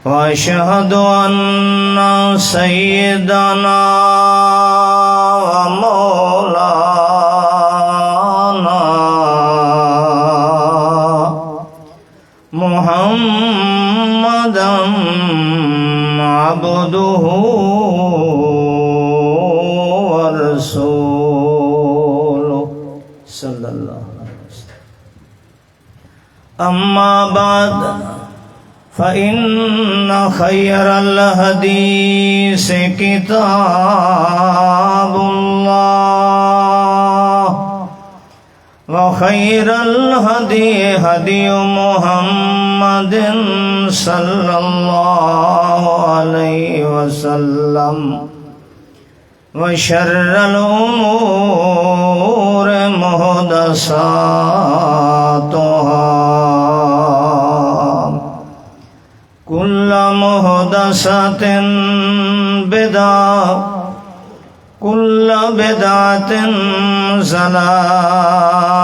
وأشهد أن سيدنا ومولانا محمدا عبده ورسوله صلى الله عليه وسلم. أما بعد فإن خير الحديث كتاب الله وخير الهدي هدي محمد صلى الله عليه وسلم وشر الأمور محدثاتها كل محدثة بدعة كل بدعة ضلالة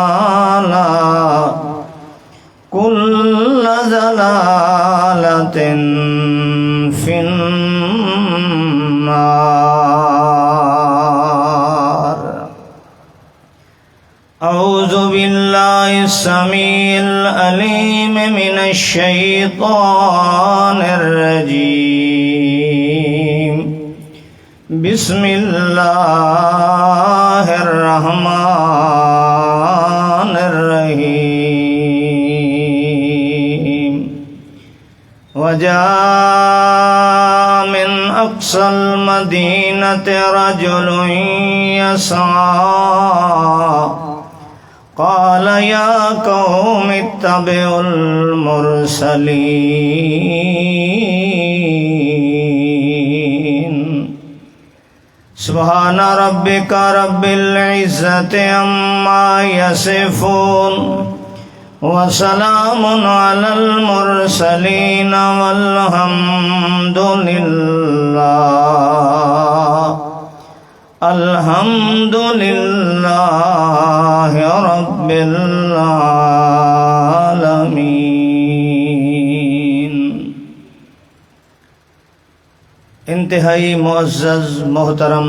كل ضلالة في النار. أعوذ بالله السميع العليم من الشيطان الرجيم. بسم الله الرحمن الرحيم. وجاء من أقصى المدينة رجل يسعى قال يا قوم اتبعوا المرسلين. سبحان ربك رب العزة عما يصفون وسلام على المرسلين والحمد لله رب العالمین. انتہائی معزز محترم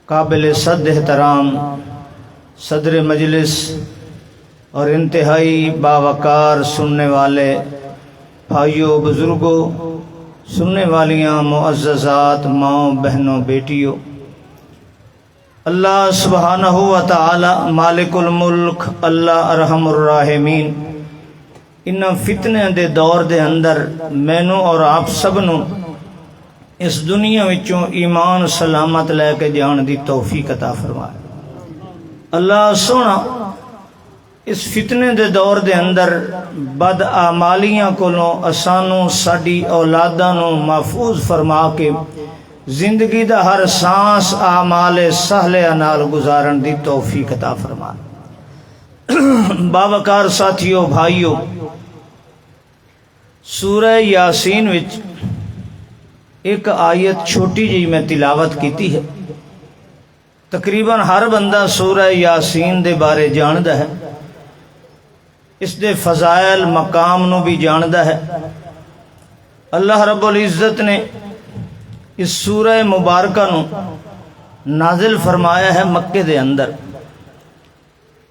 قابل صد احترام صدر مجلس اور انتہائی باوقار سننے والے بھائیوں بزرگوں، سننے والیاں معززات ماؤں بہنوں بیٹیوں، اللہ سبحانہ و تعالی مالک الملک، اللہ ارحم الراحمین ان فتنے دے دور دے اندر مینوں اور آپ سب نوں اس دنیا وچوں ایمان سلامت لے کے جان دی توفیق عطا فرمائے. اللہ سونا اس فتنے دے دور دے اندر بد اعمالیاں کولوں اسانوں ساڈی اولاداں نوں محفوظ فرما کے زندگی دا ہر سانس اعمال صالحہ نال گزارن دی توفیق عطا فرما. باوقار ساتھیو بھائیو، سورہ یاسین وچ ایک آیت چھوٹی جی میں تلاوت کیتی ہے. تقریباً ہر بندہ سورہ یاسین دے بارے جاندا ہے، اس دے فضائل مقام نو بھی جاندا ہے. اللہ رب العزت نے اس سورہ مبارکہ نو نازل فرمایا ہے مکے دے اندر،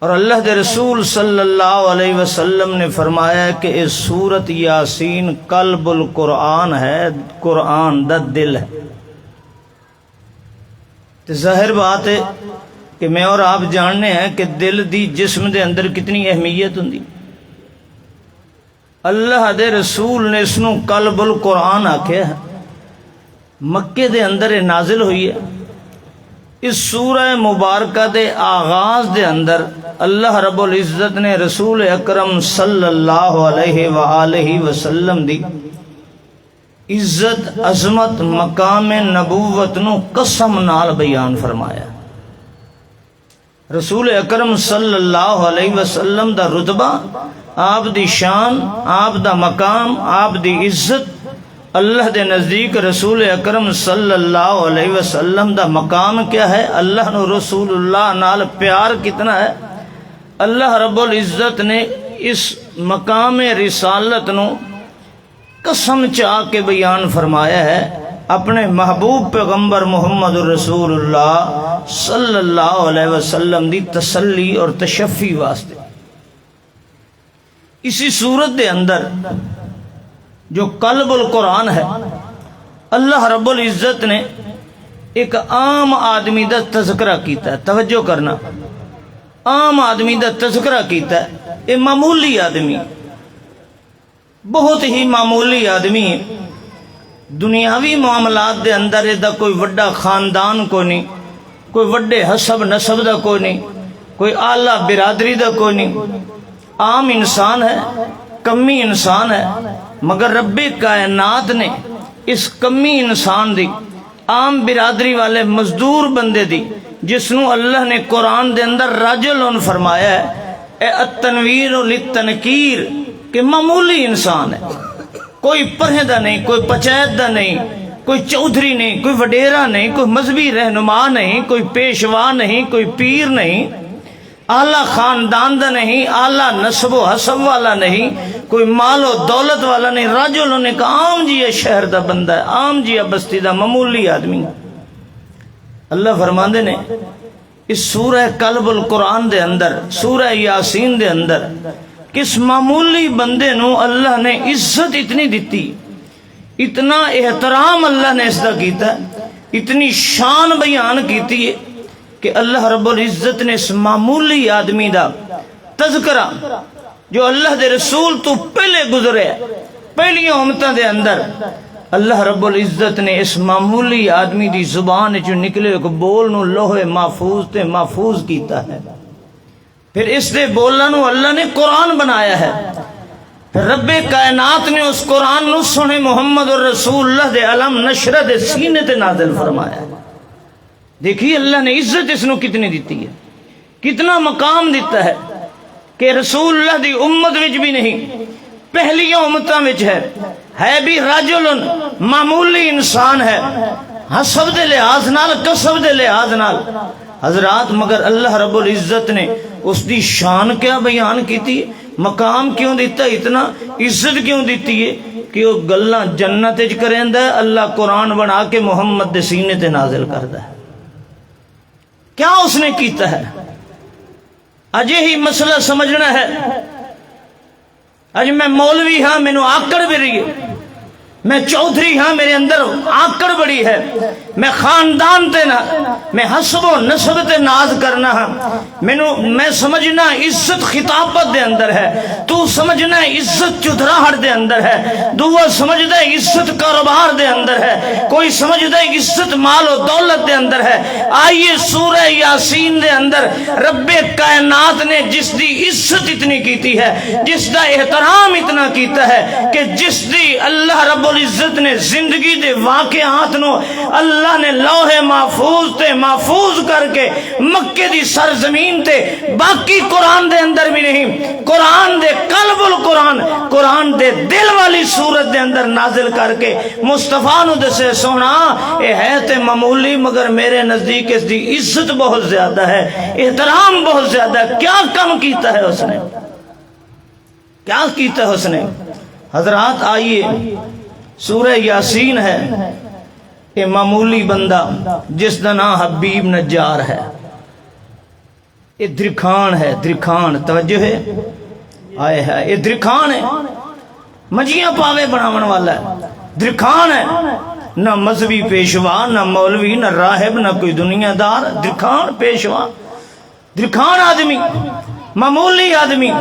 اور اللہ دے رسول صلی اللہ علیہ وسلم نے فرمایا ہے کہ اس سورت یاسین قلب القرآن ہے، قرآن دا دل ہے. تو ظاہر بات ہے کہ میں اور آپ جاننے ہیں کہ دل دی جسم دے اندر کتنی اہمیت ہوندی. اللہ دے رسول نے اس نو قلب القرآن آکھیا ہے. مکے دے اندر نازل ہوئی ہے. اس سورہ مبارکہ دے آغاز دے اندر اللہ رب العزت نے رسول اکرم صلی اللہ علیہ وآلہ وسلم دی عزت عظمت مقام نبوت نو قسم نال بیان فرمایا. رسول اکرم صلی اللہ علیہ وسلم دا رتبہ، آپ دی شان، آپ دا مقام، آپ دی عزت، اللہ دے نزدیک رسول اکرم صلی اللہ علیہ وسلم دا مقام کیا ہے، اللہ نو رسول اللہ نال پیار کتنا ہے. اللہ رب العزت نے اس مقام رسالت نو قسم چاہ کے بیان فرمایا ہے اپنے محبوب پیغمبر محمد رسول اللہ صلی اللہ علیہ وسلم دی تسلی اور تشفی واسطے۔ اسی صورت دے اندر جو قلب القرآن ہے، اللہ رب العزت نے ایک عام آدمی دا تذکرہ کیتا ہے۔ توجہ کرنا، عام آدمی دا تذکرہ کیتا ہے۔ یہ معمولی آدمی، بہت ہی معمولی آدمی ہے۔ دنیاوی معاملات دے اندر دا کوئی وڈا خاندان کوئی نہیں، کوئی وڈے حسب نسب دا کوئی نہیں، کوئی اعلیٰ برادری دا کوئی نہیں، عام انسان ہے، کمی انسان ہے، مگر رب کائنات نے اس کمی انسان دی، عام برادری والے مزدور بندے دی، جس نو اللہ نے قرآن دے اندر رجل فرمایا ہے، اے التنویر للتنکیر، کہ معمولی انسان ہے، کوئی پرہیدہ نہیں، کوئی پچیدہ نہیں، کوئی چودھری نہیں، کوئی وڈیرا نہیں، کوئی مذہبی رہنما نہیں، کوئی پیشوا نہیں، کوئی پیر نہیں، اعلیٰ خاندان دا نہیں، اعلیٰ نسب و حسب والا نہیں، کوئی مال و دولت والا نہیں، رجل نے کہا عام جی شہر دا بندہ ہے، عام جی بستی دا معمولی آدمی۔ اللہ فرماندے نے اس سورہ قلب القرآن دے اندر، سورہ یاسین دے اندر، کس معمولی بندے نو اللہ نے عزت اتنی دیتی، اتنا احترام اللہ نے اس دا کیتا ہے، اتنی شان بیان کیتی ہے کہ اللہ رب العزت نے اس معمولی آدمی دا تذکرہ جو اللہ دے رسول تو پہلے گزرے، پہلی امتوں دے اندر، اللہ رب العزت نے اس معمولی آدمی دی زبان جو نکلے ایک بول نو لوہے محفوظ تے محفوظ کیتا ہے۔ پھر اس دے بولن نو اللہ نے قرآن بنایا ہے، پھر رب کائنات نے اس قرآن نو سنے محمد الرسول اللہ دے علم نشر دے سینے تے نازل فرمایا ہے۔ دیکھیے اللہ نے عزت اس نو کتنی دیتی ہے، کتنا مقام دیتا ہے کہ رسول اللہ دی امت وچ بھی نہیں، پہلی امتاں وچ ہے بھی رجل، معمولی انسان ہے، حسب دے لحاظ نال، کسب دے لحاظ نال حضرات، مگر اللہ رب العزت نے اس دی شان کیا بیان کیتی، مقام کیوں دیتا، اتنا عزت کیوں دیتی ہے کہ وہ گلاں جنت وچ کریندا ہے، اللہ قرآن بنا کے محمد دے سینے تے نازل کردا ہے۔ کیا اس نے کیتا ہے؟ اجے ہی مسئلہ سمجھنا ہے۔ اج میں مولوی ہاں، مینوں آکڑ بھی رہی ہے، میں چودھری ہاں، میرے اندر آکڑ بڑی ہے، میں خاندان تے نہ، میں حسب و نسب تے ناز کرنا ہاں، میں سمجھنا عزت خطابت دے اندر ہے، تو سمجھنا عزت چدراہٹ دے اندر ہے، دوسرا سمجھدا ہے عزت کاروبار دے اندر ہے، کوئی سمجھدا ہے عزت مال و دولت دے اندر ہے۔ آئیے سورہ یاسین دے اندر رب کائنات نے جس دی عزت اتنی کیتی ہے، جس دا احترام اتنا کیتا ہے کہ جس دی اللہ رب العزت نے زندگی دے واقعات نو اللہ نے لوح محفوظ تے محفوظ کر کے مکے دی سرزمین تے، باقی قرآن دے اندر بھی نہیں، قرآن دے قلب القرآن، قرآن دے دل والی صورت دے اندر نازل کر کے مصطفیٰ نو دسے سونا اے ہے تے معمولی، مگر میرے نزدیک اس دی عزت بہت زیادہ ہے، احترام بہت زیادہ ہے۔ کیا کم کیتا ہے اس نے، کیا کیتا ہے اس نے؟ حضرات آئیے سورہ یاسین ہے، یہ معمولی بندہ جس کا نام حبیب نجار ہے، یہ درکھان ہے، درکھان، توجہ ہے، آئے ہے، یہ درکھان ہے، مجھیاں پاوے بناون والا ہے، درکھان ہے، نہ مذہبی پیشوا، نہ مولوی، نہ راہب، نہ کوئی دنیا دار، درکھان پیشوا، درکھان آدمی، معمولی آدمی۔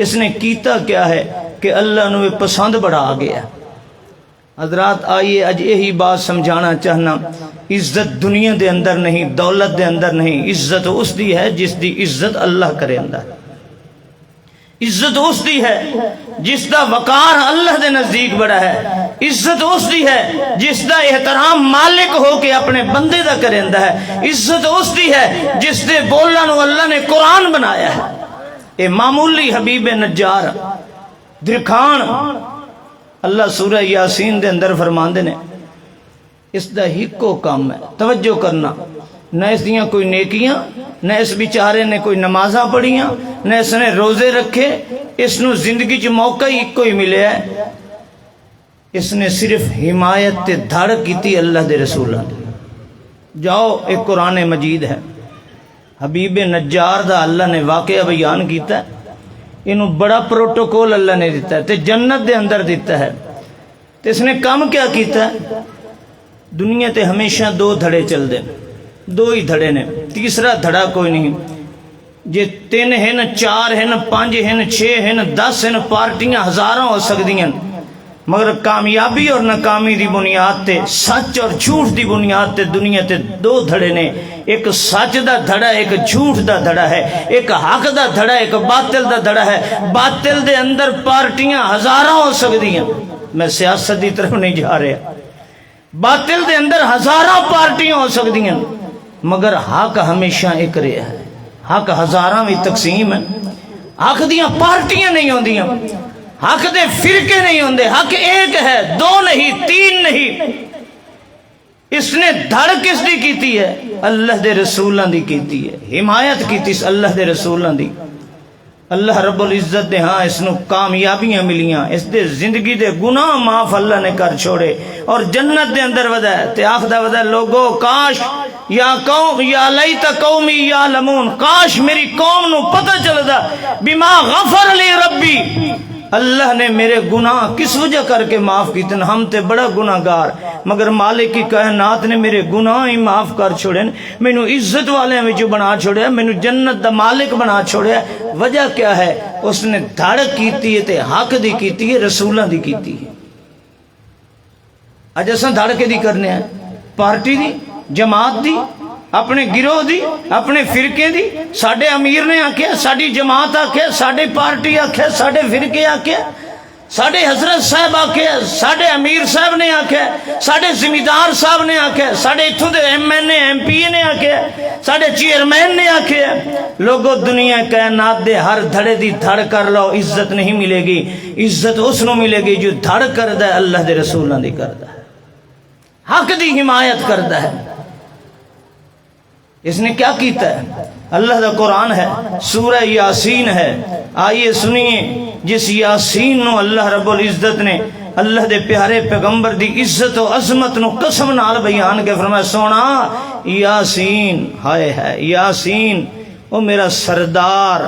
اس نے کیتا کیا ہے کہ اللہ نے پسند بڑا آ گیا۔ حضرات آئیے اج یہی بات سمجھانا چاہنا، عزت دنیا دے اندر نہیں، دولت دے اندر نہیں، عزت اس دی ہے جس دی عزت اللہ کرے اندر، عزت اس دی ہے جس دا وقار اللہ دے نزدیک بڑا ہے، عزت اس دی ہے جس دا احترام مالک ہو کے اپنے بندے دا کرے اندر ہے، عزت اس دی ہے جس دے بولن نو اللہ نے قرآن بنایا ہے۔ اے معمولی حبیب نجار درکھان، اللہ سورہ یاسین دے اندر فرماندے نے اس دا ہکو کام ہے، توجہ کرنا، نہ اس دیاں کوئی نیکیاں، نہ اس بیچارے نے کوئی نمازاں پڑھیاں، نہ اس نے روزے رکھے، اس نو زندگی چ موقع ہی ایک کوئی ملے ہے اس نے صرف حمایت تے دھڑ کیتی اللہ دے رسولاں دی۔ جاؤ ایک قرآن مجید ہے، حبیب نجار دا اللہ نے واقعہ بیان کیتا ہے، انہوں بڑا پروٹوکول اللہ نے دیتا ہے تے جنت دے اندر دیتا ہے۔ تے اس نے کام کیا کیتا ہے؟ دنیا تے ہمیشہ دو دھڑے چل دے، دو ہی دھڑے نے، تیسرا دھڑا کوئی نہیں۔ جے 3 ہیں 4 ہیں 5 ہیں 6 ہیں 10 ہیں، پارٹیاں ہزاراں ہو سکدیاں، مگر کامیابی اور ناکامی دی بنیاد تے، سچ اور جھوٹ دی بنیاد تے دنیا تے دو دھڑے نے، ایک سچ دا دھڑا ایک جھوٹ دا دھڑا ہے، ایک حق دا دھڑا ایک باطل دا دھڑا ہے۔ باطل دے اندر پارٹیاں ہزاراں ہو سکدیاں، میں سیاست دی طرف نہیں جا رہا، باطل دے اندر ہزاراں پارٹیاں ہو سکدیاں، مگر حق ہمیشہ ایک رہا ہے۔ حق ہزاراں بھی تقسیم ہے، حق دیاں پارٹیاں نہیں ہوندیاں، حق دے فرقے نہیں ہوندے، حق ایک ہے، 2 نہیں 3 نہیں۔ اس نے دھڑ کس دی کیتی ہے؟ اللہ دے رسولاں دی کیتی ہے، حمایت کیتی اللہ دے رسولاں دی۔ اللہ رب العزت دے ہاں اس نو کامیابیاں ملیاں، اس دے زندگی دے گناہ معاف اللہ نے کر چھوڑے اور جنت دے اندر ودا ہے۔ تے آخدہ ودا لوگو کاش یا قوم یا لیت قومی یعلمون، کاش میری قوم نو پتہ چلدا بما غفر لی ربی، اللہ نے میرے گناہ کس وجہ کر کے معاف کیتے ہیں۔ ہم تے بڑا گناہ گار، مگر مالک کی کائنات نے میرے گناہ ہی معاف کر چھوڑے، مینوں عزت والے وچوں بنا چھوڑیا، مینوں جنت دا مالک بنا چھوڑیا۔ وجہ کیا ہے؟ اس نے دھڑ کیتی ہے تے حق دی کیتی ہے، رسولاں دی کیتی ہے۔ اج اساں دھڑ کے دی کرنے ہیں؟ پارٹی دی، جماعت دی، اپنے گروہ دی، اپنے فرقے دی۔ ساڈے امیر نے آکھیا، ساڈی جماعت آکھیا، ساڈی پارٹی آکھیا، ساڈے فرقے آکھیا، ساڈے حضرت صاحب آکھیا، ساڈے امیر صاحب نے آکھیا، ساڈے ذمہ صاحب نے آکھیا، ساڈے اتھوں دے ایم پی نے آکھیا، ساڈے چیئرمین نے آکھیا۔ لوگو دنیا کائنات دے ہر دھڑے دی دھڑ کر لو، عزت نہیں ملے گی۔ عزت اس نو ملے گی جو دھڑ کردا ہے اللہ دے رسولاں دی کردا ہے، حق دی حمایت کردا ہے۔ اس نے کیا کیتا ہے؟ اللہ دا قرآن ہے، سورہ یاسین ہے، آئیے سنیے جس یاسین نو اللہ رب العزت نے اللہ دے پیارے پیغمبر دی عزت و عظمت نو قسم نال بیان کے فرمایا، سونا یاسین، ہائے ہے یاسین، او میرا سردار،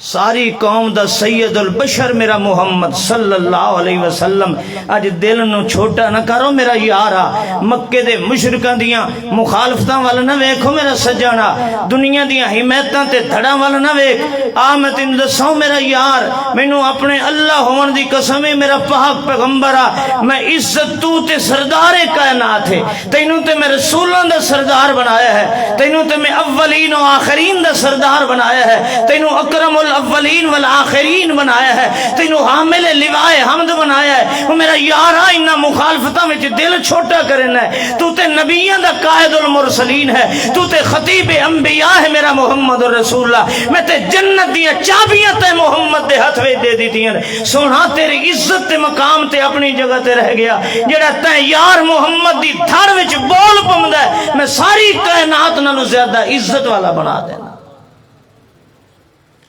ساری قوم دا سید البشر میرا محمد صلی اللہ علیہ وسلم۔ اج دل نو چھوٹا نہ کرو میرا یارا، مکے دے مشرکاں دیاں مخالفتاں وال نہ ویکھو میرا سجانا، دنیا دیاں حمایتاں تے دھڑاں وال نہ ویکھ۔ آ میں تینوں دساں میرا یار، مینوں اپنے اللہ ہون دی قسم ہے میرا پاک پیغمبر آ، میں عزت تو تے سردار کائنات ہے، تینوں تے میں رسولاں دا سردار بنایا ہے، تینوں تے میں اولین و آخرین دا سردار بنایا ہے، تینوں اکرم الاولین والآخرین بنایا ہے، تینوں حامل لوائے حمد بنایا ہے۔ وہ میرا یارا انہا مخالفتہ میں دل چھوٹا کرنا ہے، تو تے نبیان دا قائد المرسلین ہے، تو تے خطیب انبیاء ہے میرا محمد رسول اللہ، میں تے جنت دیا چابیاں تے محمد دے ہتھ وچ دے دیتی ہیں۔ سونا تیری عزت تے مقام تے اپنی جگہ تے رہ گیا، جڑا تے یار محمد دی دھڑ وچ بول پوندا ہے، میں ساری کائنات نالوں زیادہ عزت والا بنا دینا۔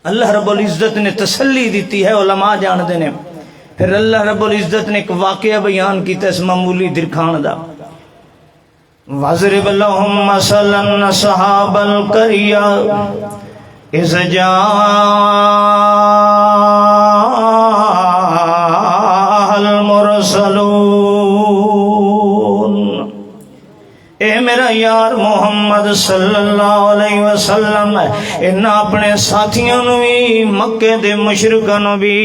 اللہ رب العزت نے تسلی دیتی ہے، علماء جان دینے۔ پھر اللہ رب العزت نے ایک واقعہ بیان کیتا اس معمولی درکھان دا، وَاضْرِبْ لَهُمْ مَثَلًا أَصْحَابَ الْقَرْيَةِ إِذْ جَاءَهَا الْمُرْسَلُونَ۔ اے میرا یار محمد صلی اللہ علیہ وسلم، انہاں اپنے ساتھیاں نو بھی، مکے دے مشرکاں نو بھی،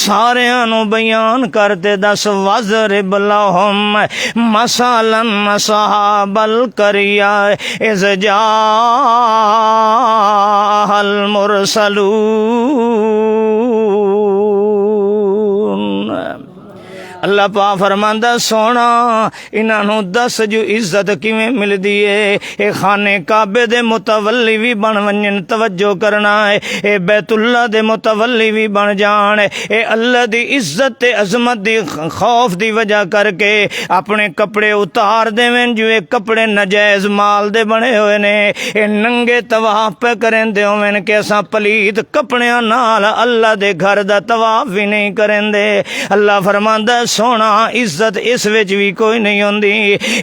ساریاں نو بیان کرتے دس، وَاضْرِبْ لَهُمْ مَثَلًا أَصْحَابَ الْقَرْيَةِ إِذْ جَاءَهَا الْمُرْسَلُونَ۔ اللہ پاک فرماندا سونا انہاں دس جو عزت کیویں ملدی ہے۔ اے خانے کعبے دے متولی بھی بن ونجن، توجہ کرنا ہے، اے بیت اللہ دے متولی بھی بن جان، اے اللہ دی عزت تے عظمت دی خوف دی وجہ کر کے اپنے کپڑے اتار دیویں جو اے کپڑے نجائز مال دے بنے ہوئے نے، اے ننگے طواف پہ کریں دے ہوئے کہ اساں پلید کپڑیاں نال اللہ دے گھر دا طواف بھی نہیں کریں دے۔ اللہ فرماندا سونا عزت اس وچ بھی کوئی نہیں ہوندی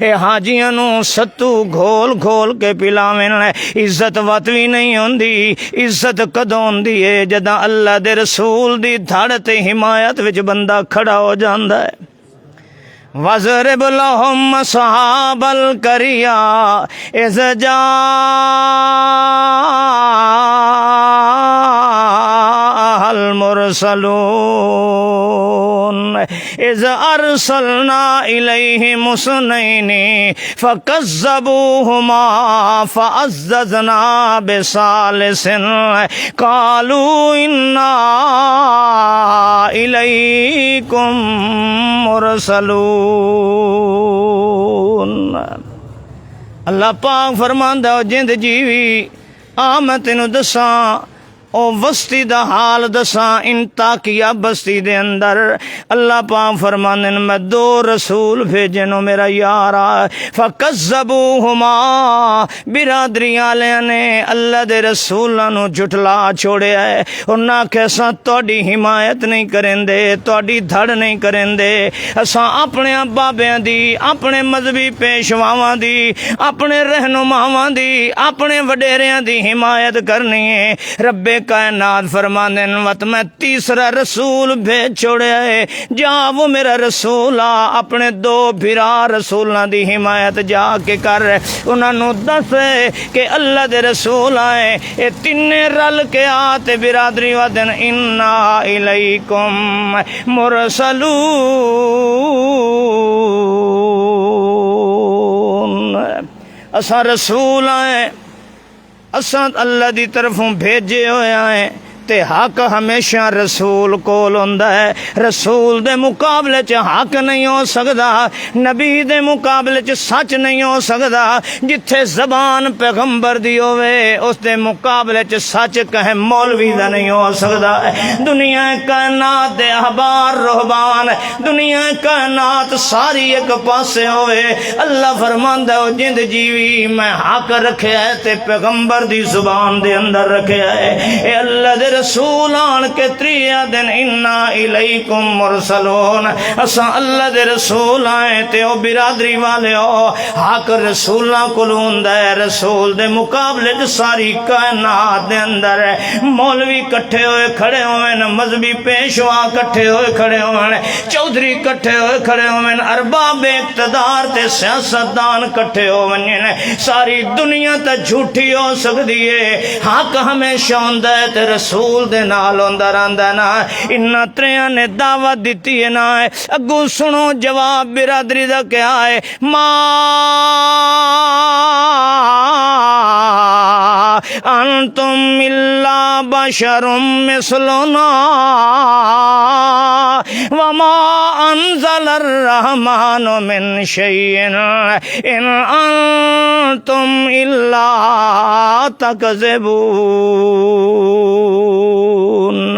اے حاجیاں نو ستو گھول گھول کے پلاویں عزت وت بھی نہیں ہوندی عزت کدوں ہوندی ہے جداں اللہ دے رسول دی دھڑ تے حمایت وچ بندہ کھڑا ہو جاندا ہے وَاضْرِبْ لَهُمْ أَصْحَابَ الْقَرْيَةِ إِذْ جَاءَهَا الْمُرْسَلُونَ إِذْ أَرْسَلْنَا إِلَيْهِمُ اثْنَيْنِ فَكَذَّبُوهُمَا فَعَزَّزْنَا بِثَالِثٍ قَالُوا إِنَّا إِلَيْكُمْ مُرْسَلُونَ اللہ پاک فرماندا ہے جند جیوی آ میں تینوں دساں او بستی دا حال دساں انطاکیہ بستی دے اندر اللہ پاک فرماندے نے میں دو رسول بھیجنو میرا یارا فکذبوہما برادری والےاں نے اللہ دے رسولاں نو جھٹلا چھوڑیا ہے انہاں کہ اساں تہاڈی حمایت نہیں کریندے تہاڈی دھڑ نہیں کریندے اساں اپنے بابیاں دی اپنے مذہبی پیشواواں دی اپنے رہنماواں دی اپنے وڈیریاں دی حمایت کرنی ہے رب کائنات فرماندے وقت میں تیسرا رسول بھیج چھوڑیا ہے جا وہ میرا رسول آ اپنے دو بھرا رسولاں دی حمایت جا کے کر انہاں نو دس کہ اللہ دے رسول آئے اے تینے رل کے آتے برادری ودن انا الیکم مرسلون اساں رسول آئے اساں اللہ دی طرفوں بھیجے ہوئے آئے تے حق ہمیشہ رسول کول ہوندا ہے رسول دے مقابلے چ حق نہیں ہو سکدا نبی دے مقابلے چ سچ نہیں ہو سکدا جتھے زبان پیغمبر دی ہوے اس دے مقابلے چ سچ کہیں مولوی دا نہیں ہو سکدا دنیا کائنات دے احبار رہبان دنیا کائنات ساری ایک پاسے ہوئے اللہ فرماندا ہے جند جیوی میں حق رکھیا ہے تے پیغمبر دی زبان دے اندر رکھیا ہے اے اللہ دے رسول آن کے تریہ دن انا الیکم مرسلون اساں اللہ دے رسول آئے تے او برادری والے ہو حق رسولاں کولوں دے رسول دے مقابلے جو ساری کائنات دے اندر ہے مولوی کٹھے ہوئے کھڑے ہوئے مذہبی پیشوا کٹھے ہوئے کھڑے ہوئے چودھری کٹھے ہوئے کھڑے ہوئے ارباب اقتدار تے سیاستدان کٹھے ہوئے ساری دنیا تے جھوٹی ہو سکتی ہے حق ہمیشہ ہوندا ہے تے رسول دے نال ہوندا رہندا نا انہاں تریاں نے دعوت دتی ہے نا اگوں سنو جواب برادری دا کیا ہے ما انتم الا بشر مثلنا وما انزل الرحمن من شيء ان انتم الا تکذبون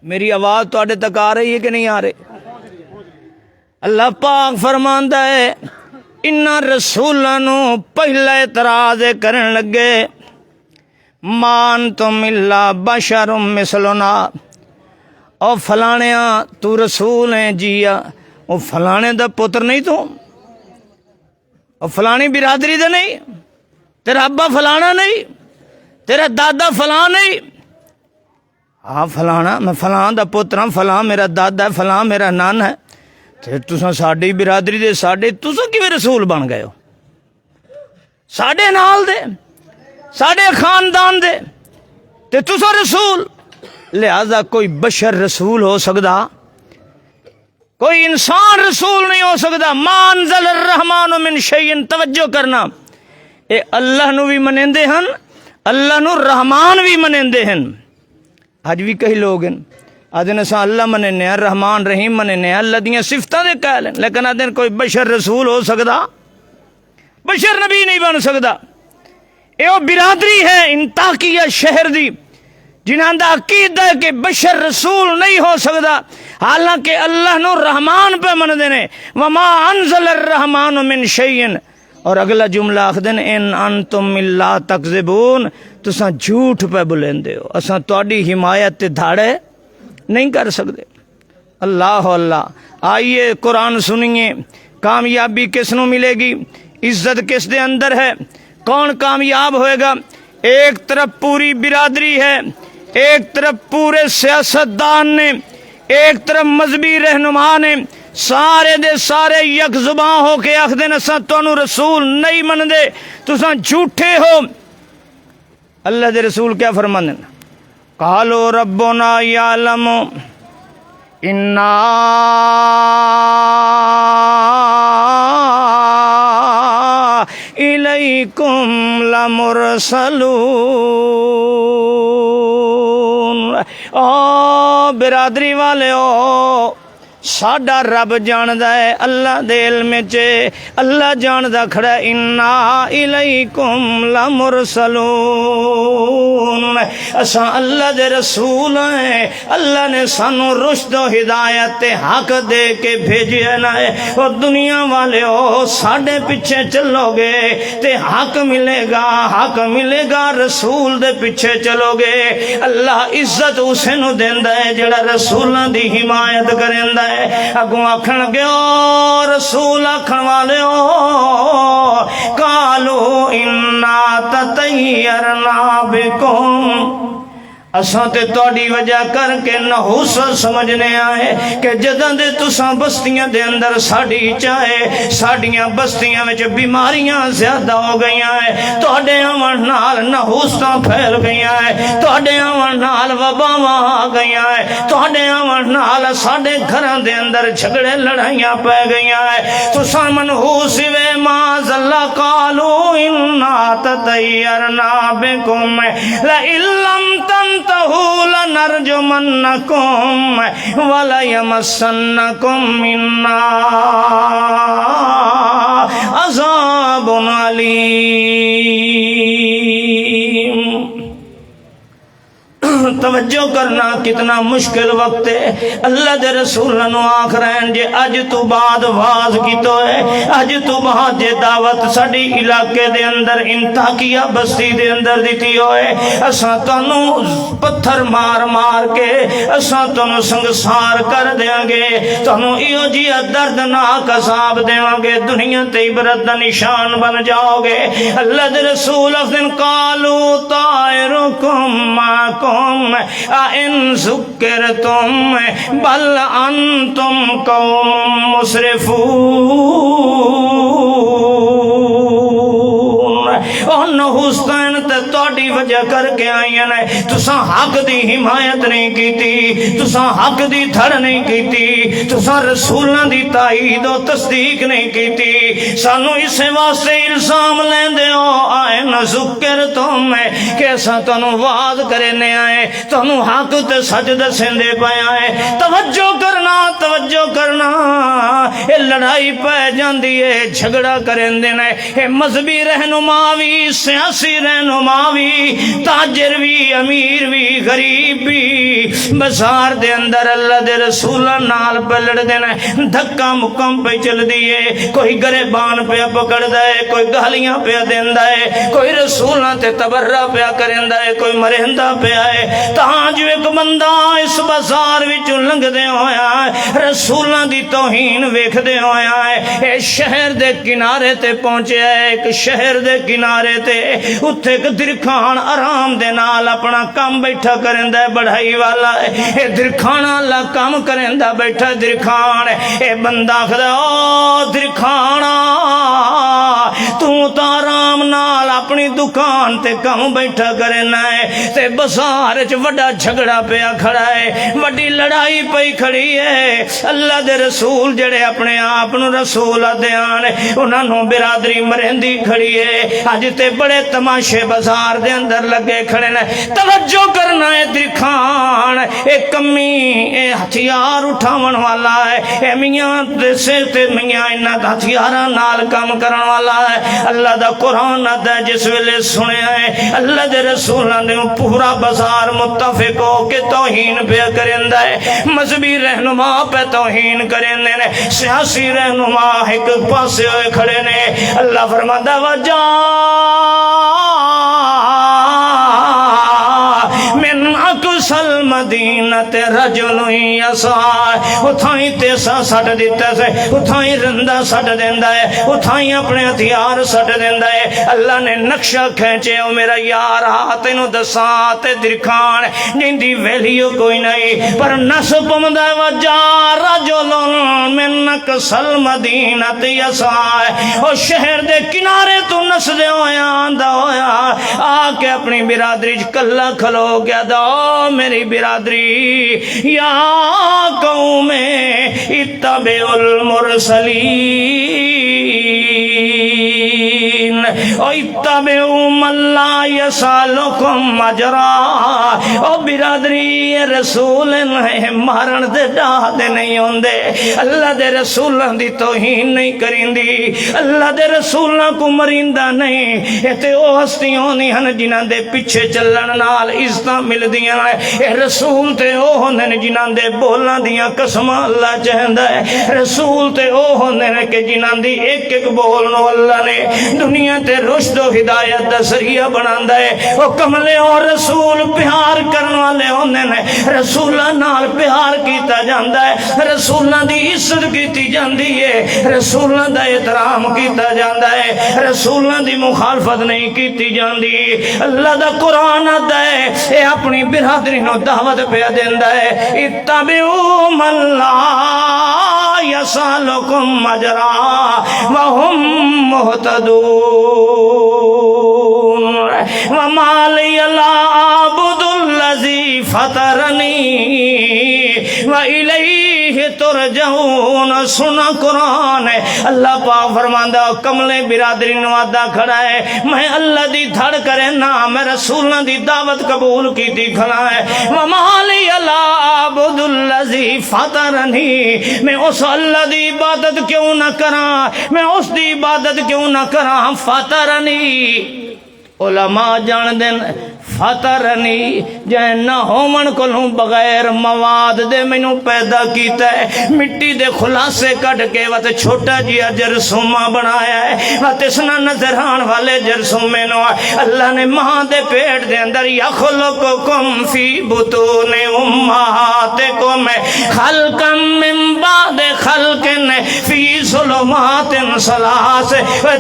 میری آواز تواڈے تک آ رہی ہے کہ نہیں آ رہی اللہ پاک فرماندا ہے انہاں رسولاں نو پہلا اعتراض کرن لگے مان تم الا بشر مثلنا او فلانیاں تو رسول ہیں جیا او فلانے دا پتر نہیں تو او فلانی برادری دا نہیں تیرا ابا فلانا نہیں تیرا دادا فلاں نہیں ہاں فلانا میں فلاں دا پتر ہاں فلاں میرا دادا ہے فلاں میرا نان ہے تے تساں ساڈی برادری دے ساڈے تساں کیویں رسول بن گئے ہو ساڈے نال دے ساڈے خاندان دے تے تساں رسول لہذا کوئی بشر رسول ہو سکدا کوئی انسان رسول نہیں ہو سکدا ما انزل الرحمن من شیء توجہ کرنا اے اللہ نو بھی منیندے ہن اللہ نو رحمان بھی منیندے ہن اج بھی کئی لوگ ہیں آدھے اساں اللہ مننے ہیں رحمان رحیم مننے ہیں اللہ دیاں صفتاں دے قائل ہیں لیکن آدھے کوئی بشر رسول ہو سکدا بشر نبی نہیں بن سکدا اے او برادری ہے انطاکیہ شہر دی جنہاں دا عقیدہ ہے کہ بشر رسول نہیں ہو سکدا حالانکہ اللہ نو رحمان پہ مندے نے وما انزل الرحمن من شیء اور اگلا جملہ آخدن ان انتم الا تکذبون تساں جھوٹ پہ بلیندے ہو اساں تہاڈی حمایت تے دھاڑے نہیں کر سکدے اللہ اللہ۔ آئیے قرآن سنیے، کامیابی کس نو ملے گی، عزت کس دے اندر ہے، کون کامیاب ہوئے گا؟ ایک طرف پوری برادری ہے، ایک طرف پورے سیاستدان نے، ایک طرف مذہبی رہنما نے، سارے دے سارے یک زباں ہو کے آخدے اساں تانوں رسول نہیں مندے، تساں جھوٹے ہو۔ اللہ دے رسول کیا فرماندے؟ قالوا ربنا یعلم انا الیکم لمرسلون۔ او برادری والے او، ساڈا رب جاندا ہے، اللہ دے علم چ اللہ جاندا کھڑا، انا الیکم لمرسلون، اساں اللہ دے رسول ہیں، اللہ نے سانو رشد و ہدایت تے حق دے کے بھیجیا نہ ہے۔ اور دنیا والے او ساڈے پیچھے چلو گے تے حق ملے گا، حق ملے گا، رسول دے پیچھے چلو گے۔ اللہ عزت اسے نو دیندا ہے جڑا رسولاں دی حمایت کریندا ہے۔ اگوں آکھن گے او رسول آکھن والے او، قالو انا تطیرنا بکم، اساں تے تہاڈی وجہ کر کے نحوست سمجھنے آئے کہ جداں دے تساں بستیاں دے اندر ساڈی چاہے ساڈیاں بستیاں وچ بیماریاں زیادہ ہو گئیاں ہیں، تہاڈے آون نال نحوستاں پھیل گئیاں ہیں، تہاڈے آون نال وباواں آ گئیاں ہیں، تہاڈے آون نال ساڈے گھراں دے اندر جھگڑے لڑائیاں پے گئیاں ہیں، تساں منحوس وے معاذ اللہ۔ قالو انا تطیرنا بکم لئن لم تنتہوا لنرجمنکم ولیمسنکم منا عذاب علیم۔ توجہ کرنا، کتنا مشکل وقت ہے۔ اللہ دے رسول نو آکھ رہے ہیں جے اج تو بعد واز کیتو ہے، اج تو بعد جے دعوت ساڈی علاقے دے اندر انتاکیہ بستی دے اندر دیتی ہوئے، اساں تانوں پتھر مار مار کے اساں تانوں سنگسار کر دیاں گے، تانوں ایہو جیا دردناک عذاب دیواں گے، دنیا تے عبرت دا نشان بن جاؤ گے۔ اللہ دے رسول افدن قالو طائرکم معکم ان ذکرتم بل انتم قوم مسرفون۔ اور نحوستان تے تہاڈی وجہ کر کے آئیاں نے، تساں حق دی حمایت نہیں کیتی، تساں حق دی دھڑ نہیں کیتی، تساں رسولاں دی تائید و تصدیق نہیں کیتی، سانو اسے واسطے الزام لیندے ہو آئے نہ ذکر تم کہ اساں تانوں واز کرنے آئے، تانوں حق تے سچ دسندے پے آئے۔ توجہ کرنا، توجہ کرنا، اے لڑائی پہ جاندی ہے، جھگڑا کرندے نے، اے مذہبی رہنما بھی، سیاسی رہنما بھی، تاجر بھی، امیر بھی، غریب بھی، بازار دے اندر اللہ دے رسولاں نال پہ لڑدے نے، دھکا مکم پہ چل دیئے، کوئی گریبان پہ پکڑ دے، کوئی گالیاں پہ دیندا ہے، کوئی رسولاں تے تبرہ پہ کریندا ہے، کوئی مرہندہ پہ آئے۔ تاں جو ایک بندہ اس بازار وچوں لنگدے ہویا رسولاں دی توہین ویکھدے ہویا اے شہر دے کنارے تے پہنچیا ہے، ایک شہر دے کنارے تے اتھے ایک درکھان آرام دے نال اپنا کام بیٹھا کریندا ہے، بڑھائی والا ہے، اے درکھان اللہ کام کریندا بیٹھا درکھان، اے بندہ آکھدا او درکھانا تو آرام نال اپنی دکان تے کم بیٹھا کرنا ہے، تے بازار وچ وڈا جھگڑا پیا کھڑا ہے، وڈی لڑائی پئی کھڑی ہے۔ اللہ دے رسول جڑے اپنے آپ نو رسول آدھیان انہاں نو برادری مرہندی کھڑی ہے، اج تے بڑے تماشے بازار دے اندر لگے کھڑے نے۔ توجہ کرنا ہے درکھان اے کمی اے ہتھیار اٹھاون والا ہے، اے میاں دے سر تے میاں انہاں ہتھیاراں نال کام کرن والا ہے۔ اللہ دا قرآن آتا ہے جس ویلے سنیا ہے اللہ دے رسولاں دے پورا بازار متفق ہو کے توہین پہ کریندا ہے، مذہبی رہنما پہ توہین کریندے نے، سیاسی رہنما ایک پاسے ہوئے کھڑے نے۔ اللہ فرماتا وجا من اقصى المدینۃ رجل یسعی، اتھائی تیسا سٹ دیتا سے، اتھائی رندہ سٹ دیندا ہے، اتھائی اپنے ہتھیار سٹ دیندا ہے۔ اللہ نے نقشہ کھینچے، او میرا یار تینوں دساں تے درکھان جن دی ویلیو کوئی نہیں، پر نس پمدا وجا رجل من اقصی المدینۃ یسعی، او شہر دے کنارے تو نس دے ہویا آندا ہویا آ کے اپنی برادری کلا کھلو گیا دا میری برادری، یا قوم اتبعوا المرسلین اتبعوا من لا یسألکم اجرا، او برادری رسول ہیں مارن دے ڈاہ دے نہیں ہوندے، اللہ دے رسولوں دی توہین نہیں کریندی، اللہ دے رسولوں کو مریندا نہیں، اے تے او ہستیاں نہیں ہن جنہاں دے پیچھے چلن نال عزتاں ملدیاں، اے رسول تے او ہوندے نے جنہاں دے بولاں دیاں قسماں اللہ چاہندا ہے، رسول تے او ہوندے نے کہ جنہاں دی ایک ایک بول نو اللہ نے دنیا تے رشد و ہدایت دا ذریعہ بناندا ہے۔ او کملے اور رسول پیار کرن والے ہوندے نے، رسولاں نال پیار کیتا جاندا ہے، رسولاں دی عزت کیتی جاندی ہے، رسولاں دا احترام کیتا جاندا ہے، رسولاں دی مخالفت نہیں کیتی جاندی۔ اللہ دا قرآن آتا ہے، اے اپنی برادری نو دعوت پہ دیندا ہے، اتبعوا من لا یسألکم اجرا وہم مہتدون، وما لی لا اعبد الذی فطرنی وإلیہ ترجعون۔ سنا قرآن ہے، اللہ پاک فرماندا کملے برادری نو آدا کھڑا ہے، میں اللہ دی دھڑ کرے نا، میں رسولوں دی دعوت قبول کیتی کھڑا ہے، وما لی لا اعبد الذی فطرنی، میں اس اللہ دی عبادت کیوں نہ کراں، میں اس دی عبادت کیوں نہ کراں، فطرنی علماء جان دین فطرنی جائے نہ ہومن کلوں بغیر مواد دے مینوں پیدا کیتا ہے، مٹی دے خلاصے کٹ کے وت چھوٹا جیا جرسومہ بنایا ہے، وت اس نہ نظر آن والے جرسومے نو اللہ نے ماں دے پیٹ دے اندر یخلقکم فی بطون امہاتکم خلقا من بعد خلق فی ظلمات ثلاث،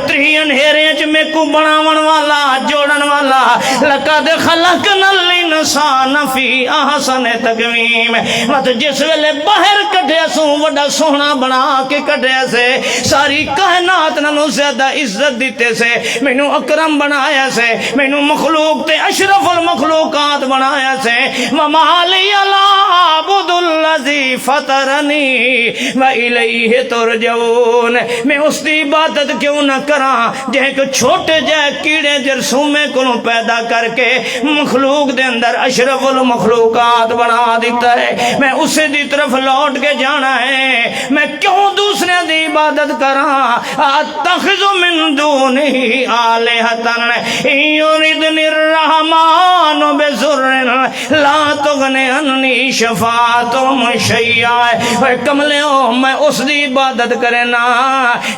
ترین ہیرے چ میں کو بناون والا جوڑن والا، لقد خلقنا الانسان فی احسن تقویم، مت جس ویلے باہر کڈیا سو وڈا سونا بنا کے کڈیا سے، ساری کائنات نالوں زیادہ عزت دیتے سے، مینوں اکرم بنایا سے، مینوں مخلوق تے اشرف المخلوقات بنایا سے، وما لی لا اعبد الذی فطرنی والیہ ترجعون، میں اس دی عبادت کیوں نہ کراں جے کہ چھوٹے جے کیڑے جرسومے کو پیدا کر کے مخلوق دے اندر اشرف المخلوقات بنا دیتا ہے، میں اسے دی طرف لوٹ کے جانا ہے، میں کیوں دوسرے دی عبادت کراں، اتخذ من دونہ آلہۃ ان یردنی الرحمن بضر لا تغن عنی شفاعتہم شیئا، اے کملیو میں اس دی عبادت کرے نا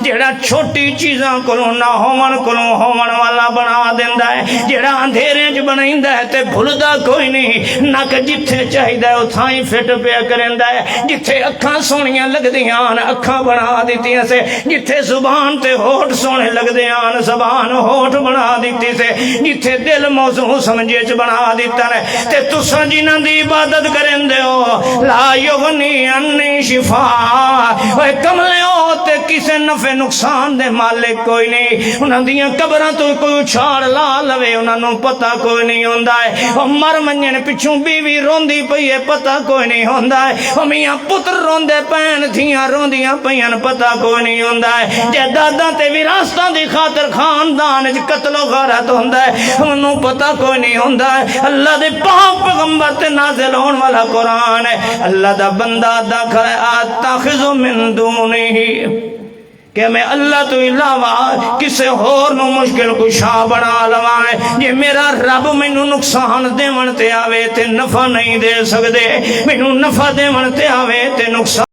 جیڑا چھوٹی چیزاں کولوں نہ ہون کولوں ہون والا بنا دیندا ہے، جیڑا اندھیرے چ بنائندا ہے تے بھلدا کوئی نہیں، نک جتھے چاہیدا ہے اتھاں ہی فٹ پیا کریندا ہے، جتھے اکھاں سونیاں لگدیاں اکھاں بنا دتیاں سے، جتھے زبان تے ہونٹ سونے لگدیاں زبان ہونٹ بنا دتی سے، جتھے دل موضوع سمجھے چ بنا دتا ہے، تے تساں جنہاں دی عبادت کریندے ہو لا یغنی عنی شفاء، اوے کملیو تے کسے نفع نقصان دے مالک کوئی نہیں، انہاں دیاں قبراں تو کوئی اچھاڑ لا لوے انہاں نوں پتہ کوئی نہیں ہوندا ہے، او مر منجن پچھوں بیوی روندی پئی ہے پتہ کوئی نہیں ہوندا ہے، او میاں پتر روندے پین دھیاں روندیاں پیاں پتہ کوئی نہیں ہوندا ہے، جائیداداں تے وراثتاں دی خاطر خاندان وچ قتل و غارت ہوندا ہے، انہوں پتہ کوئی نہیں ہوندا ہے، اللہ دے پاک پیغمبر تے نازل ہون والا قرآن ہے، اللہ دا بندہ دا کھڑا اتخذ من دونہ، کہ میں اللہ تو علاوہ کسے اور نو مشکل کشا بنا لواں، یہ میرا رب مینوں نقصان دیون تے آوے تے نفع نہیں دے سکدے، مینوں نفع دیون تے آوے تے نقصان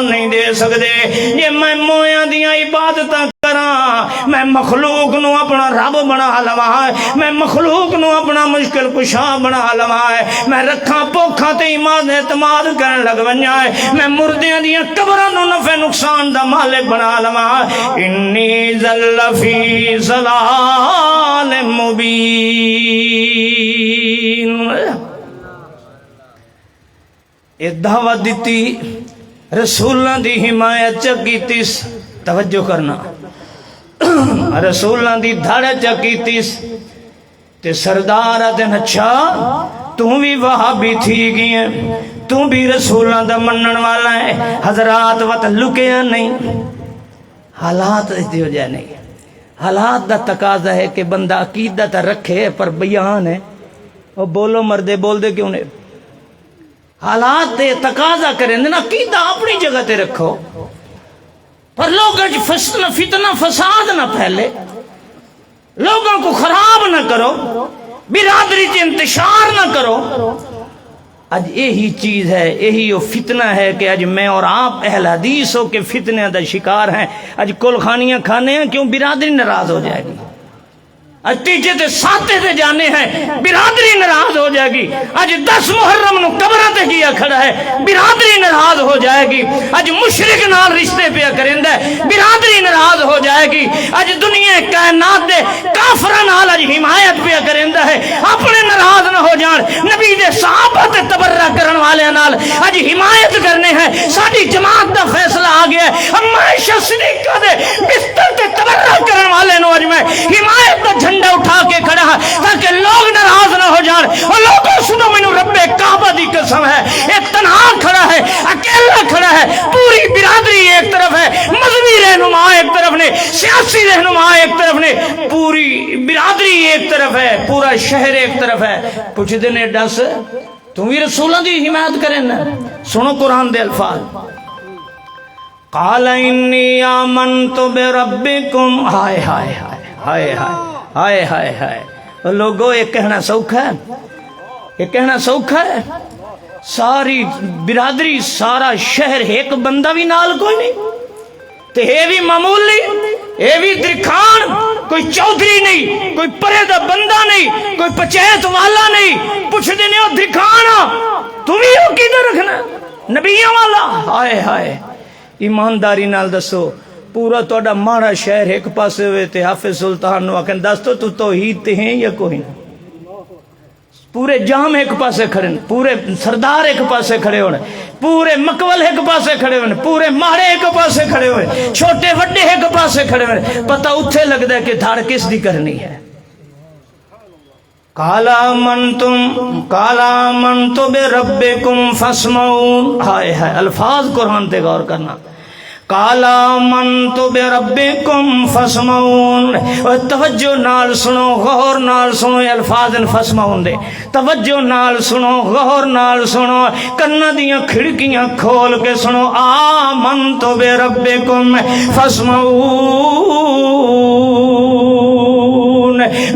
نہیں دے سکدے، یہ میں مویاں دیاں عبادتاں کراں میں مخلوق نو اپنا رب بنا لواں، میں مخلوق نو اپنا مشکل کشا بنا لواں، میں رکھاں پوکھاں تے ایمان اعتماد کرن لگ ونجاں، میں مردیاں دیاں قبراں نو نفع نقصان دا مالک بنا لواں۔ انی ذل فی ضلال مبین۔ یہ دعوت دیتی، رسولاں دی حمایت چکیتیس، توجہ کرنا، رسولاں دی دھڑ چکیتیس تے سردار آدھن اچھا تو بھی وہابی تھی گئی ہے، تو بھی رسولاں دا منن والا ہے، حضرات وقت لکیا نہیں، حالات دی وجہ نہیں، حالات دا تقاضا ہے کہ بندہ عقیدت رکھے پر بیان ہے، اور بولو مردے بول دے کیوں نہیں، حالات دے تقاضا کریں نا عقیدہ اپنی جگہ تے رکھو، پر لوگوں فتنہ فساد نہ پھیلے، لوگوں کو خراب نہ کرو، برادری سے انتشار نہ کرو۔ آج یہی چیز ہے، یہی وہ فتنہ ہے کہ آج میں اور آپ اہل حدیث ہو کے فتنے دا شکار ہیں۔ آج کل خانیاں کھانے ہیں کیوں؟ برادری ناراض ہو جائے گی، آج تیجے تے ساتے تے جانے ہیں، برادری ناراض ہو جائے گی۔ آج 10 محرم نو قبرہ تے کیا کھڑا ہے، برادری ناراض ہو جائے گی۔ آج مشرک نال رشتے پہ کرندہ ہے، برادری ناراض ہو جائے گی۔ آج دنیا کائنات دے کافراں نال آج حمایت پہ کرندہ ہے، اپنے ناراض نہ ہو جان۔ نبی دے صحابہ تے تبرہ کرن والے نال آج حمایت کرنے ہیں۔ ساری جماعت دا فیصلہ آ گیا ہے، عائشہ صدیقہ دے بستر تے تبرہ کرن والے نو آج میں حمایت دا جھنڈا اٹھا کے کھڑا ہے تاکہ لوگ ناراض نہ ہو جان۔ اور لوگوں سنو، میں رب کعبہ دی قسم ہے، ایک تنہا کھڑا ہے، اکیلا کھڑا ہے، پوری برادری ایک طرف ہے، مذہبی رہنما ایک طرف نے، سیاسی رہنما ایک طرف نے، پوری برادری ایک طرف ہے، پورا شہر ایک طرف ہے۔ پوچھ دینے ڈس تم بھی رسولوں دی حمایت کریں نا؟ سنو قرآن دے الفاظ، قال انی آمنت بربکم، ہائے ہائے ہائے ہائے ہائے ہائے ہائے ہائے۔ لوگوں یہ کہنا سوکھا ہے، یہ کہنا سوکھا ہے؟ ساری برادری، سارا شہر، ایک بندہ بھی نال کوئی نہیں، تے یہ بھی معمولی، یہ بھی درکھان، کوئی چودھری نہیں، کوئی پرے دا بندہ نہیں، کوئی پچیت والا نہیں۔ پوچھ دینے ہو درکھانا تمہیں ہو کدھر رکھنا نبیوں والا؟ ہائے ہائے۔ ایمانداری نال دسو، پورا توڑا ماڑا شہر ایک پاسے ہوئے تے حافظ سلطان نو آکھن دس تو توحید تے ہیں یا کوئی نہیں؟ پورے جام ایک پاسے کھڑے، پورے سردار ایک پاسے کھڑے ہونے، پورے مکول ایک پاسے کھڑے ہونے، پورے ماڑے ایک پاسے کھڑے ہوئے، چھوٹے وڈے ایک پاسے کھڑے ہوئے، پتہ اتھے لگ دے کہ دھاڑ کس دی کرنی ہے۔ قال آمنت بربکم فاسمعون، ہائے ہائے، الفاظ قرآن تے غور کرنا، قال آمنت بربکم فاسمعون۔ اور توجہ نال سنو، غور نال سنو، یہ الفاظ فاسمعون دے، توجہ نال سنو، غور نال سنو، کنا دیاں کھڑکیاں کھول کے سنو۔ آمنت بربکم فاسمعون،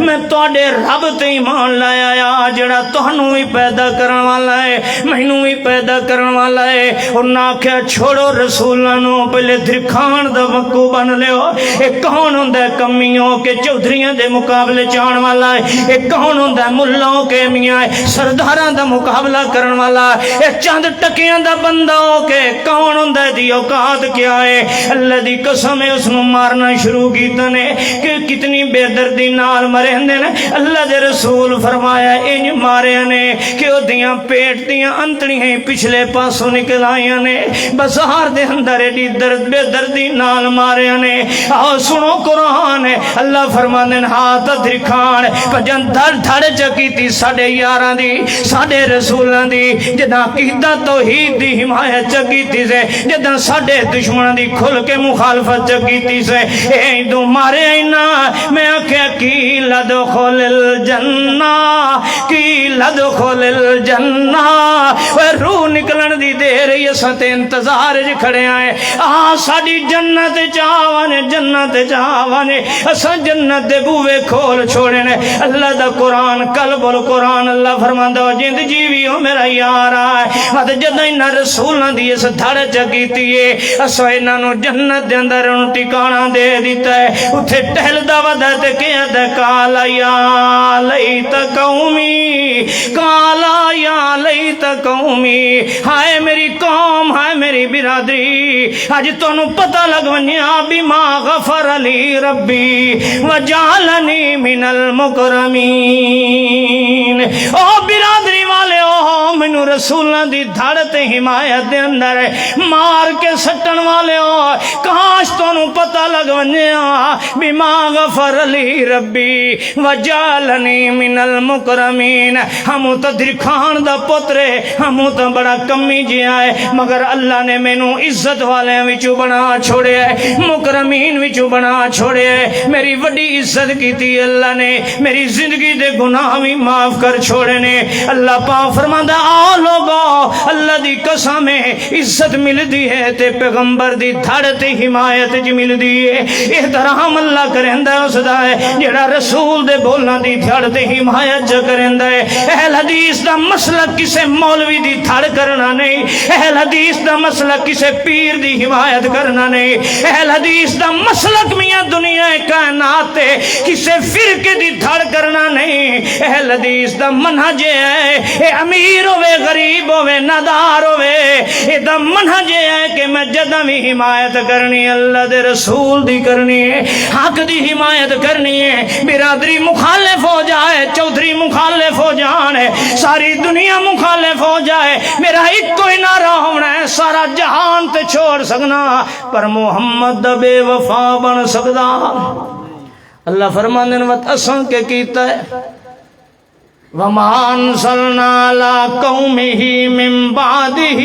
میں توڑے رب تے ایمان لایا یا جڑا تہنوں ہی پیدا کرن والا ہے، مینوں ہی پیدا کرن والا ہے۔ انہاں آکھیا چھوڑو رسولاں نو، پہلے درکھان دا وقو بن لیو۔ اے کون ہوندا ہے کمیوں کے چودھریاں دے مقابلے چاہن والا ہے؟ اے کون ہوندا ہے ملاؤں کے میاں سرداراں دا مقابلہ کرن والا ہے؟ اے چند ٹکیاں دا بندہ ہو کے کون ہوندا ہے؟ دی اوقات کیا ہے؟ اللہ دی قسم ہے اس نو مارنا شروع کیتا نے کہ کتنی بے دردی نال مرے ہندے نے۔ اللہ دے رسول فرمایا انج مارے نے کہ او دیاں پیٹ دیاں انتڑیاں پچھلے پاسوں نکل آئیاں نے، بازار دے اندر ایڈی درد بے دردی نال مارے نے۔ آؤ سنو قرآن ہے، اللہ فرماندے نے ہاتھ درکھان پجن دھڑ دھڑ چکیتی ساڑھے یاراں دی، ساڑھے رسولاں دی، جداں عقیدہ توحید دی حمایت چکیتی سے، جداں ساڑھے دشمناں دی کھل کے مخالفت چکیتی سے، اے دو مارے اینا۔ میں آکھیا کی لدخل الجنہ کی لدخل الجنہ روح نکلن دی دیر ہی اساں تے انتظار وچ کھڑے آئے ساڈی جنت چاوانے جنت چاوانے اساں جنت دے بوئے کھول چھوڑے نے اللہ دا قرآن قلب القرآن اللہ فرماندا جند جیوی ہو میرا یار آئے مت جدوں انہاں رسولاں دی اس دھڑ چکیتی ہے اساں انہاں نو جنت دے اندر ٹھکانہ دے دیتا ہے اتھے ٹہلدا ودا تے کہندا کالا یا لیت قومی کالا یا لیت قومی ہائے میری قوم ہائے میری برادری اج تانوں پتہ لگ ونیا بما غفر علی ربی وجعلنی من المکرمین او برادری والے او مینوں رسولاں دی دھڑ تے حمایت دے اندر مار کے سٹن والے او کاش تانوں پتہ لگ ونیا بما غفر علی ربی وجعلنی من المکرمین ہم تو درخان دا پترے ہم تو بڑا کمی جیا ہے مگر اللہ نے مینوں عزت والے وچوں بنا چھوڑے مکرمین وچوں بنا چھوڑے میری وڈی عزت کیتی اللہ نے میری زندگی دے گناہ بھی معاف کر چھوڑے نے اللہ پاک فرماندا آ لوگو اللہ دی قسم عزت ملدی ہے تے پیغمبر دی دھڑ تے حمایت ج ملدی ہے احترام اللہ کریندا اس دا ہے جڑا رسول دے بولنا دی دھڑ تے حمایت ج کریندا ہے اہل حدیث دا مسلک کسے مولوی دی دھڑ کرنا نہیں اہل حدیث دا مسلک کسے پیر دی حمایت کرنا نہیں اہل حدیث دا مسلک میاں دنیا کائنات تے کسے فرقے دی دھڑ کرنا نہیں اہل حدیث دا منہج ہے اے امیر ہوے غریب ہوے نادار ہوے اے دا منہج ہے کہ میں جداں بھی حمایت کرنی اللہ دے رسول دی کرنی ہے حق دی حمایت کرنی ہے برادری مخالف ہو جائے چودھری مخالف ہو جانے ساری دنیا مخالف ہو جائے میرا ایک کوئی نعرہ ہونا ہے سارا جہان تے چھوڑ سکنا پر محمد دا بے وفا بن سکدا اللہ فرماندے نے وت اساں کے کیتا ہے وما انزلنا على قومه من بعده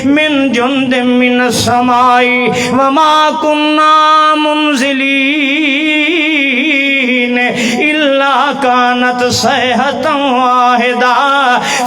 من جند من السماء وما كنا منزلين الا كانت صيحة واحدة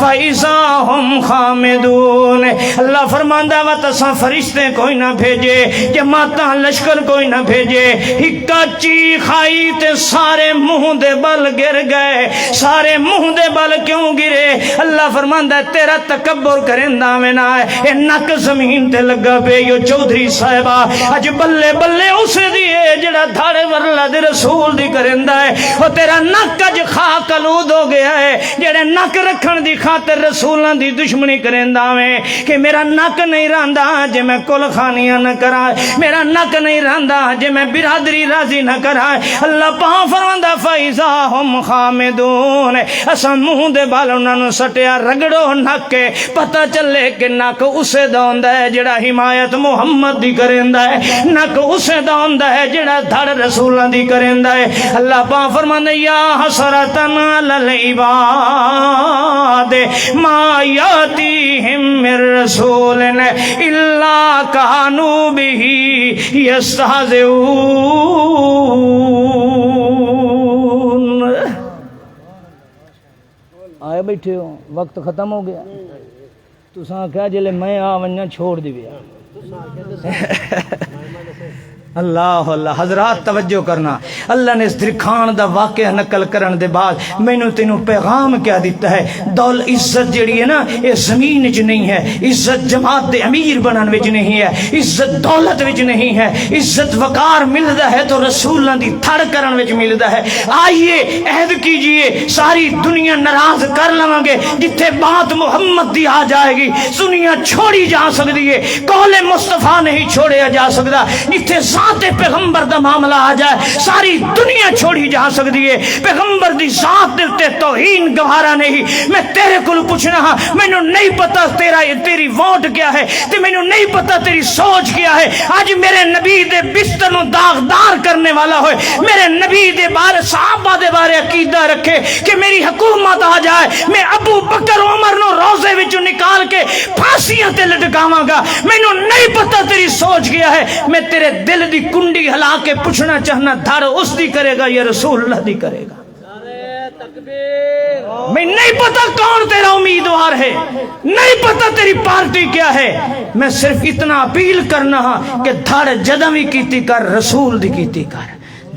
فإذا هم خامدون اللہ فرماندا وا تساں فرشتے کوئی نہ بھیجے جماعتاں لشکر کوئی نہ بھیجے ہکا چیخ آئی تے سارے منہ دے بل گر گئے سارے منہ دے بل کیوں گرے اللہ فرماندا ہے تیرا تکبر کریندا میں نہ اے نک زمین تے لگا پے یو چودھری صاحبہ اج بلے بلے اسے دیے جڑا دھاڑے ورلا دے رسول دی کریندا ہے او تیرا نک اج خاک آلود ہو گیا ہے جڑے نک رکھن دی خاطر رسولاں دی دشمنی کریندا میں کہ میرا نک نہیں راندا جے میں کل خانیاں نہ کراں میرا نک نہیں راندا جے میں برادری راضی نہ کراں اللہ پاک فرماندا فائزا ہم خامدون اساں منہ دے بال انہاں نوں سٹیا رگڑو نک کے پتہ چلے کہ نک اسے دا ہوندا ہے جڑا حمایت محمد دی کریندا ہے نک اسے دا ہوندا ہے جڑا دھڑ رسولاں دی کریندا ہے اللہ پاک فرماندا یا حسرتن علی العباد ما یاتیہم من رسول الا کانوا بہ یستہزئون آئے بیٹھے ہو وقت ختم ہو گیا تساں کہا جلے میں آ ونجا چھوڑ دی بیا اللہ اللہ حضرات توجہ کرنا اللہ نے اس درخان دا واقعہ نقل کرن دے بعد مینوں تینوں پیغام کیا دیتا ہے دول عزت جڑی ہے نا یہ زمین وچ نہیں ہے عزت جماعت دے امیر بنن وچ نہیں ہے عزت دولت وچ نہیں ہے عزت وقار ملدا ہے تو رسولاں دی تھڑ کرن وچ ملدا ہے آئیے عہد کیجئے ساری دنیا ناراض کر لواں گے جتھے بات محمد دی آ جائے گی دنیا چھوڑی جا سکتی ہے قول مصطفیٰ نہیں چھوڑیا جا سکتا جتھے ذات پیغمبر دا معاملہ آ جائے ساری دنیا چھوڑی جا سکتی ہے پیغمبر دی ذات دل تے توہین گوارا نہیں میں تیرے کول پوچھنا ہاں مینوں نہیں پتا تیری ووٹ کیا ہے تے مینوں نہیں پتا تیری سوچ کیا ہے آج میرے نبی دے بستر نوں داغدار کرنے والا ہوئے میرے نبی دے بارے صحابہ دے بارے عقیدہ رکھے کہ میری حکومت آ جائے میں ابو بکر عمر نو روزے وچوں نکال کے پھانسیاں تے لٹکاواں گا مینوں نہیں پتا تیری سوچ کیا ہے میں تیرے دل دی کنڈی ہلا کے پوچھنا چاہنا دھڑ اس دی کرے گا یا رسول اللہ دی کرے گا میں نہیں پتا کون تیرا امیدوار ہے، نہیں پتا تیری پارٹی کیا ہے، میں صرف اتنا اپیل کرنا ہاں کہ دھڑ جدہ بھی کیتی کر، رسول دی کیتی کر،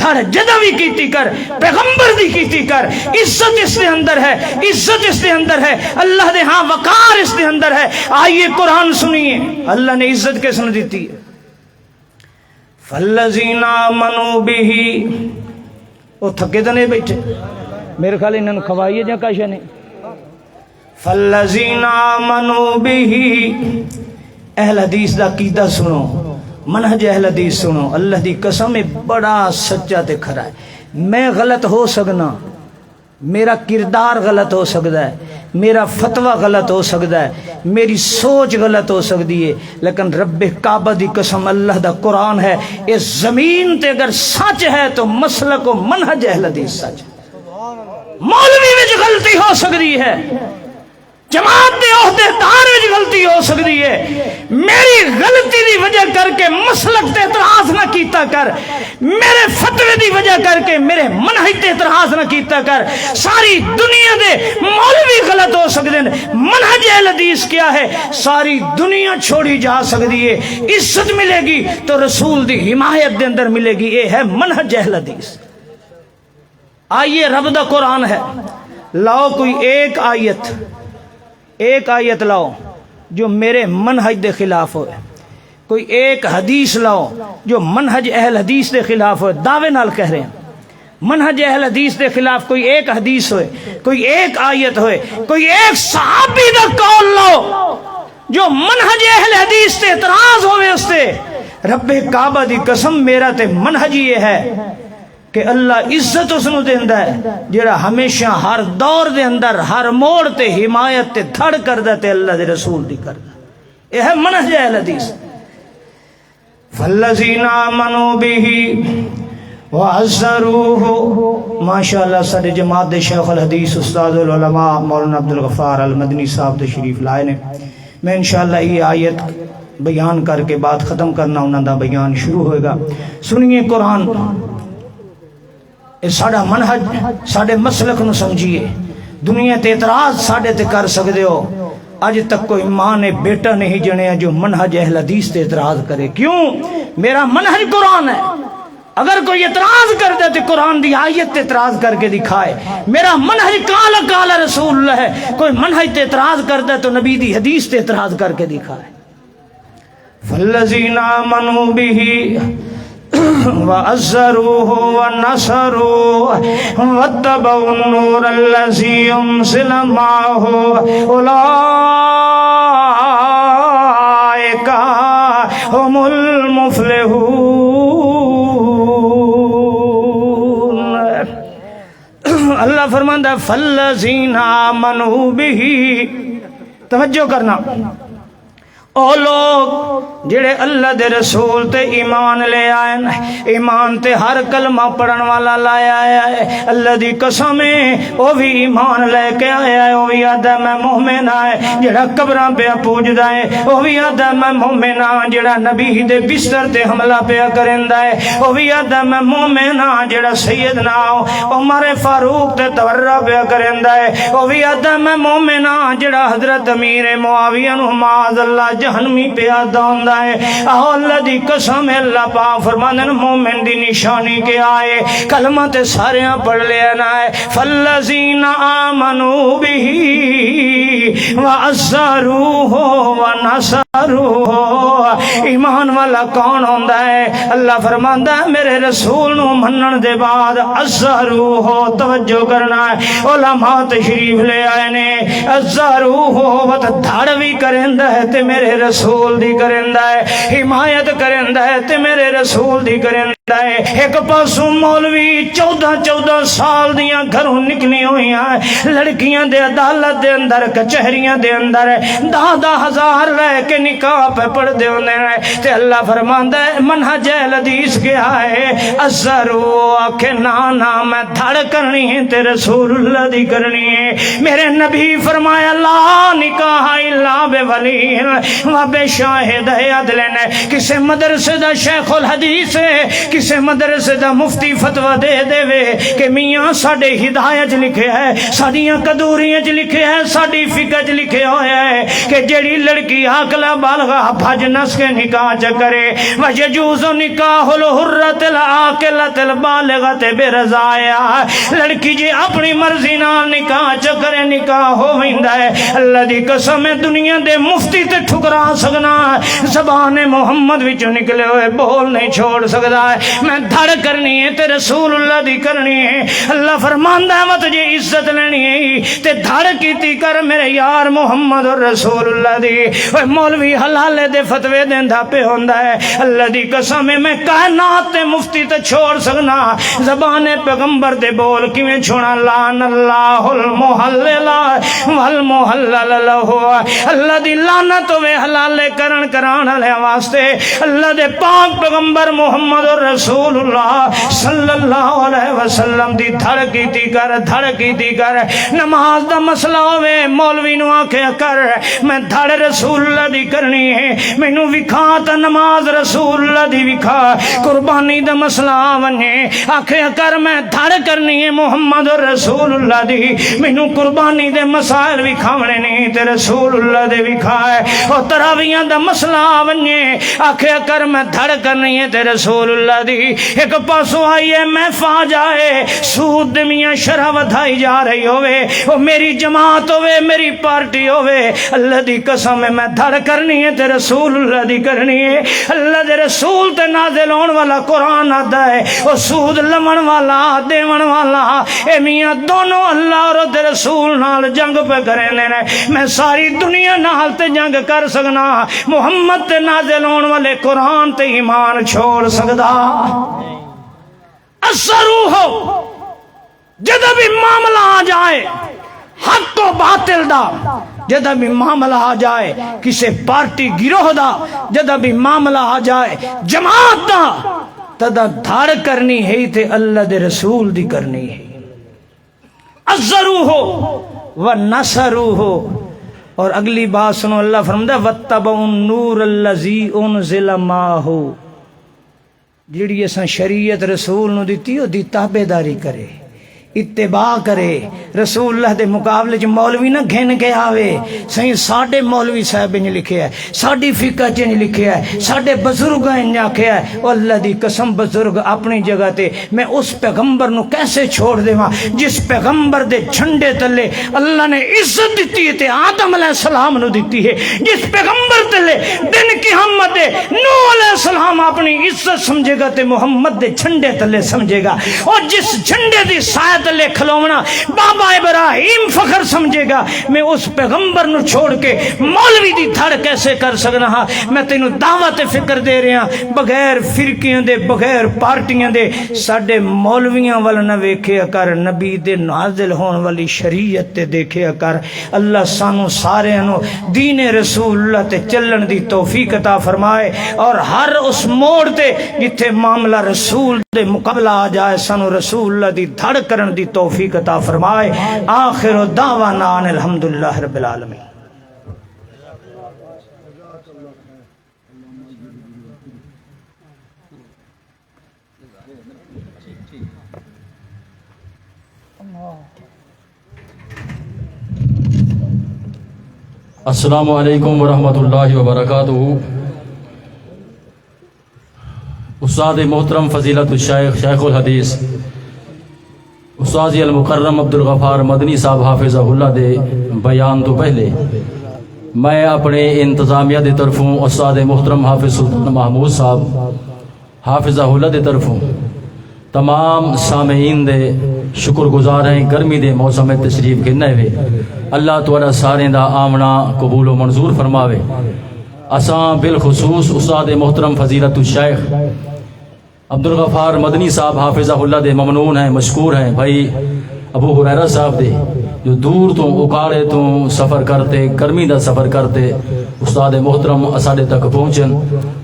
دھڑ جدہ بھی کیتی کر، پیغمبر دی کیتی کر۔ عزت اس دے اندر ہے، عزت اس دے اندر ہے، اللہ دے ہاں وقار اس دے اندر ہے۔ آئیے قرآن سنیے، اللہ نے عزت کس نے دیتی ہے؟ فَالَّذِينَ آمَنُوا بِهِ، وہ تھکے تو نہیں بیٹھے، میرے خیال انہوں نے کھوائیے جا کاشا نہیں۔ فَالَّذِينَ آمَنُوا بِهِ، اہل حدیث دا عقیدہ سنو، منہج اہل حدیث سنو، اللہ دی قسم بڑا سچا تے کھرا ہے۔ میں غلط ہو سکنا، میرا کردار غلط ہو سکتا ہے، میرا فتوہ غلط ہو سکتا ہے، میری سوچ غلط ہو سکتی ہے، لیکن رب کعبہ دی قسم اللہ دا قرآن ہے، اس زمین تے اگر سچ ہے تو مسلک و منہج اہل حدیث سچ ہے۔ مولوی وچ غلطی ہو سکتی ہے، جماعت دے عہدے دار وچ غلطی ہو سکتی ہے، میری غلطی دی وجہ کر کے مسلک تے اعتراض نہ کیتا کر، میرے فتوے دی وجہ کر کے میرے منہج تے اعتراض نہ کیتا کر۔ ساری دنیا دے مولوی غلط ہو سکتے ہیں، منہج اہل حدیث کیا ہے؟ ساری دنیا چھوڑی جا سکتی ہے، عزت ملے گی تو رسول دی حمایت دے اندر ملے گی، یہ ہے منہج اہل حدیث۔ آئیے رب دا قرآن ہے، لاؤ کوئی ایک آیت لاؤ جو میرے منہج دے خلاف ہوئے، کوئی ایک حدیث لاؤ جو منہج اہل حدیث دے خلاف ہوئے، دعوے نال کہہ رہے ہیں منہج اہل حدیث دے خلاف کوئی ایک حدیث ہوئے، کوئی ایک آیت ہوئے، کوئی ایک صحابی دا قول لاؤ جو منہج اہل حدیث تے اعتراض ہوئے اس تے۔ رب کعبہ دی قسم میرا تے منہج یہ ہے کہ اللہ عزت اس نو دیندا ہے جڑا ہمیشہ ہر دور دے اندر ہر موڑ تے حمایت تے دھڑ کردا تے اللہ دے رسول دی کردا، یہ ہے منہج اہل حدیث۔ فَالَّذِينَ آمَنُوا بِهِ وَعَزَّرُوهُ، ماشاءاللہ سارے جماعت دے شیخ الحدیث استاد العلماء مولانا عبدالغفار المدنی صاحب تشریف لائے نے۔ میں انشاءاللہ یہ آیت بیان کر کے بات ختم کرنا، انہاں دا بیان شروع ہوئے گا۔ سنیے قرآن، ساڑا منہج ساڑے مسلک نو سمجھیے، دنیا تے اعتراض ساڑے تے کر سکتے ہو، آج تک کوئی ماں نے بیٹا نہیں جنیا جو منہج اہل حدیث تے اعتراض کرے۔ کیوں؟ میرا منہج قرآن ہے، اگر کوئی اعتراض کر دے تو قرآن دی آیت تے اعتراض کر کے دکھائے۔ میرا منہج قال قال رسول اللہ ہے، کوئی منہج تے اعتراض کر دے تو نبی دی حدیث تے اعتراض کر کے دکھائے۔ فَالَّذِينَ آمَنُوا بِهِ وَعَزَّرُوهُ وَنَصَرُوهُ وَاتَّبَعُوا النُّورَ الَّذِي أُنزِلَ مَعَهُ أُولَٰئِكَ هُمُ الْمُفْلِحُونَ۔ اللہ فرماندا ہے فَالَّذِينَ آمَنُوا بِهِ، توجہ کرنا، او لوگ جڑے اللہ دے رسول تے ایمان لے آئے، ایمان تے ہر کلمہ پڑھن والا لایا ہے، اللہ دی قسم ہے او بھی ایمان لے کے آیا ہے، او بھی آدھا میں مومن ہے جڑا قبراں پہ پوجدا ہے، او بھی آدھا میں مومن ہاں جڑا نبی دے بستر تے حملہ پہ کریندا ہے، او بھی آدھا میں مومن ہاں جڑا سیدنا عمر فاروق تے تورا پہ کریندا ہے، او بھی آدھا میں مومن ہاں جڑا حضرت امیر معاویہ نو معاذ اللہ جہنمی پہ آدھا ہوندہ ہے۔ آہو اللہ دی قسم ہے، اللہ پاک فرماندن مومن دی نشانی کے آئے کلمہ تے ساریاں پڑھ لیا نہ ہے۔ فَالَّذِينَ آمَنُوا بِهِ وَعَزَّرُوهُ وَنَصَرُوهُ، ایمان والا کون ہوندہ ہے؟ اللہ فرماندہ ہے میرے رسول نو منن دے بعد عزَّرُوهُ، توجہ کرنا ہے، علماء تشریف لے آئے نے، عزَّرُوهُ وَتَ دھاڑوی کرندہ ہے تے میرے رسول دی کرندہ ہے، حمایت کرندہ ہے تے میرے رسول دی کرندہ ہے۔ ایک پاسوں مولوی 14 سال دیاں گھروں نکلی ہوئی ہیں، لڑکیاں دے عدالت دے اندر کچہریاں دے اندر 10 ہزار لے کے نکاح پہ پڑھ دے ہوندے ہیں، تے اللہ فرماندہ ہے منہج اہل حدیث کیا ہے؟ عزرو آکھے نا میں دھڑ کرنی ہے تے رسول اللہ دی کرنی ہے۔ میرے نبی فرمایا لا نکاح الا بولی و بے شاہد عدل، کسے مدرسے دا شیخ الحدیث ہے، کسے مدرسے دا مفتی فتوہ دے دے وے کہ میاں ساڑے ہدایت لکھے ہے، ساڑیاں قدوریاں لکھے ہے، ساڑی فقہ لکھے ہوئے ہے کہ جڑی لڑکی عاقلہ بالغہ بھج نس کے نکاح کرے وَيَجُوزُ نِكَاحُ الْحُرَّةِ الْعَاقِلَةِ الْبَالِغَةِ بِرَضَائِهَا، لڑکی جی اپنی مرضی نال نکاح کرے نکاح ہو ویندا ہے۔ اللہ دی قسم ہے دنیا دے مفتی تے ٹھکرا سکنا، زبان محمد وچوں نکلے ہوئے بول نہیں چھوڑ سکدا ہے۔ میں دھڑ کرنی ہے تے رسول اللہ دی کرنی ہے۔ اللہ فرماندا ہے مت جے عزت لینی ہے تے دھڑ کیتی کر میرے یار محمد اور رسول اللہ دی۔ اوے مولوی حلال دے فتوی دیندا پہ ہوندا ہے، اللہ دی قسم ہے میں کائنات تے مفتی تے چھوڑ سکنا، زبان پیغمبر دے بول کیویں چھوڑا؟ لعن اللہ المحلل والمحلل لہ، اللہ دی لعنت ہوے حلال کران والے واسطے۔ اللہ دے پاک پیغمبر محمد رسول اللہ صلی اللہ علیہ وسلم دی دھڑ کیتی کر نماز دا مسئلہ ہوے مولوی نو آکھیا کر میں دھڑ رسول اللہ دی کرنی ہے، مینوں وکھا تا نماز رسول اللہ دی وکھا۔ قربانی دا مسئلہ ونجے آکھیا کر میں دھڑ کرنی ہے محمد رسول اللہ دی، مینوں قربانی دے مسائل وکھاونے نہیں تے رسول اللہ دے وکھائے۔ او تراویحاں دا مسئلہ ونجے آکھیا کر میں دھڑ کرنی ہے تے رسول اللہ دی۔ ایک پاسو آئیے میں فا جائے سود میاں شرح ودھائی جا رہی ہوئے، او میری جماعت ہوئے میری پارٹی ہوئے، اللہ دی قسم ہے میں دھڑ کرنی ہے تے رسول اللہ دی کرنی ہے۔ اللہ دے رسول تے نازل ہون والا قرآن آتا ہے، او سود لمن والا دیون والا اے میاں دونوں اللہ اور دے رسول نال جنگ پہ کرے نے۔ میں ساری دنیا نال تے جنگ کر سکنا، محمد تے نازل ہون والے قرآن تے ایمان چھوڑ سکدا۔ اثرو ہو جدہ بھی معاملہ آ جائے حق و باطل دا، جدہ بھی معاملہ آ جائے کسے پارٹی گروہ دا، جدہ بھی معاملہ آ جائے جماعت دا، تدہ دھاڑ کرنی ہے تے اللہ دے رسول دی کرنی ہے۔ اثرو ہو ونصرو ہو، اور اگلی بات سنو، اللہ فرماتا ہے وَاتَّبَعُوا النُّورَ الَّذِي أُنزِلَ مَعَهُ، جڑی اساں شریعت رسول نو دیتی ہو دی تابعداری کرے، اتباع کرے۔ رسول اللہ دے مقابلے چ مولوی نہ گھن کے آوے، صحیح ساڈے مولوی صاحب نے لکھیا ہے، ساڈی فقہ چ نے لکھیا ہے، ساڈے بزرگاں نے آکھیا ہے۔ او اللہ دی قسم بزرگ اپنی جگہ تے، میں اس پیغمبر نو کیسے چھوڑ دیواں جس پیغمبر دے جھنڈے تلے اللہ نے عزت دیتی ہے تے آدم علیہ السلام نو دیتی ہے، جس پیغمبر تلے دن قیامت دے نوح علیہ السلام اپنی عزت سمجھے گا تے محمد دے جھنڈے تلے سمجھے گا، اور جس جھنڈے دی سایہ تلے کھلونا بابا ابراہیم فخر سمجھے گا۔ میں اس پیغمبر نو چھوڑ کے مولوی دی دھڑ کیسے کر سکنا ہاں؟ میں تینوں دعوت فکر دے رہا، بغیر فرقیاں دے بغیر پارٹیاں دے ساڈے مولویاں ول نہ ویکھیا کر، نبی دے نازل ہون والی شریعت تے دیکھیا کر۔ اللہ سانو سارے نو دین رسول اللہ تے چلن دی توفیق عطا فرمائے، اور ہر اس موڑ تے جتھے معاملہ رسول دے مقابلہ آ جائے سانو رسول اللہ دی دھڑ کرن دی توفیق عطا فرمائے۔ آخر دعوانا ان الحمدللہ رب العالمین۔ السلام علیکم ورحمۃ اللہ وبرکاتہ۔ استاد محترم فضیلت الشیخ شیخ الحدیث استاد المکرم عبدالغفار مدنی صاحب حافظہ اللہ دے بیان تو پہلے میں اپنے انتظامیہ دے طرفوں استاد محترم حافظ سلطان محمود صاحب حافظہ اللہ دے طرفوں تمام سامعین دے شکر گزار ہیں۔ گرمی دے موسم تشریف گھنے ہوئے، اللہ تعالیٰ سارے دا آمنا قبول و منظور فرماوے۔ اساں بالخصوص استاد محترم فضیلت الشیخ عبدالغفار مدنی صاحب حافظہ اللہ دے ممنون ہیں، مشکور ہیں۔ بھائی ابو ہریرہ صاحب دے جو دور تو اکاڑے تو سفر کرتے، گرمی دا سفر کرتے، استاد محترم اساڑے تک پہنچن،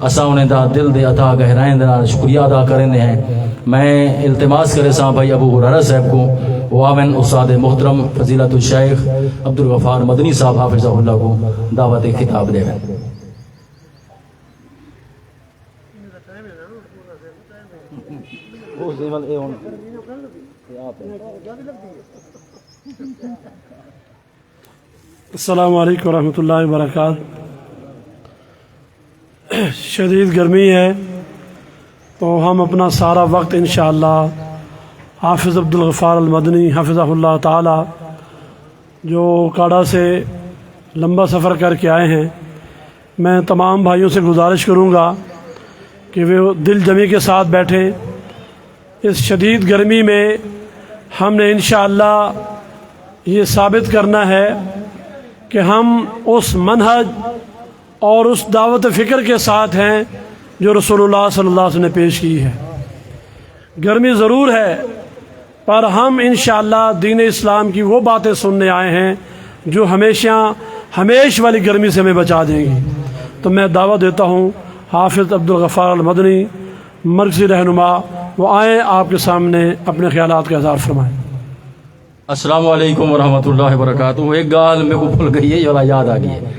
اساں انہیں دا دل دے عطا گہرائیں دا شکریہ ادا کرنے ہیں۔ میں التماس کرے ساں بھائی ابو ہریرہ صاحب کو وہ آمن استاد محترم فضیلت الشیخ عبدالغفار مدنی صاحب حافظہ اللہ کو دعوت خطاب دے گئے۔ السلام علیکم ورحمۃ اللہ وبرکاتہ۔ شدید گرمی ہے تو ہم اپنا سارا وقت انشاءاللہ حافظ عبدالغفار المدنی حفظہ اللہ تعالی جو کاڑا سے لمبا سفر کر کے آئے ہیں، میں تمام بھائیوں سے گزارش کروں گا کہ وہ دل جمی کے ساتھ بیٹھیں۔ اس شدید گرمی میں ہم نے انشاءاللہ یہ ثابت کرنا ہے کہ ہم اس منہج اور اس دعوت فکر کے ساتھ ہیں جو رسول اللہ صلی اللہ علیہ وسلم نے پیش کی ہے۔ گرمی ضرور ہے، پر ہم انشاءاللہ دین اسلام کی وہ باتیں سننے آئے ہیں جو ہمیشہ والی گرمی سے ہمیں بچا دیں گی۔ تو میں دعوت دیتا ہوں حافظ عبدالغفار المدنی مرکزی رہنما، وہ آئیں آپ کے سامنے اپنے خیالات کا اظہار فرمائیں۔ السلام علیکم ورحمۃ اللہ وبرکاتہ۔ ایک گال میں کو بھول گئی ہے یا یاد آ گئی ہے،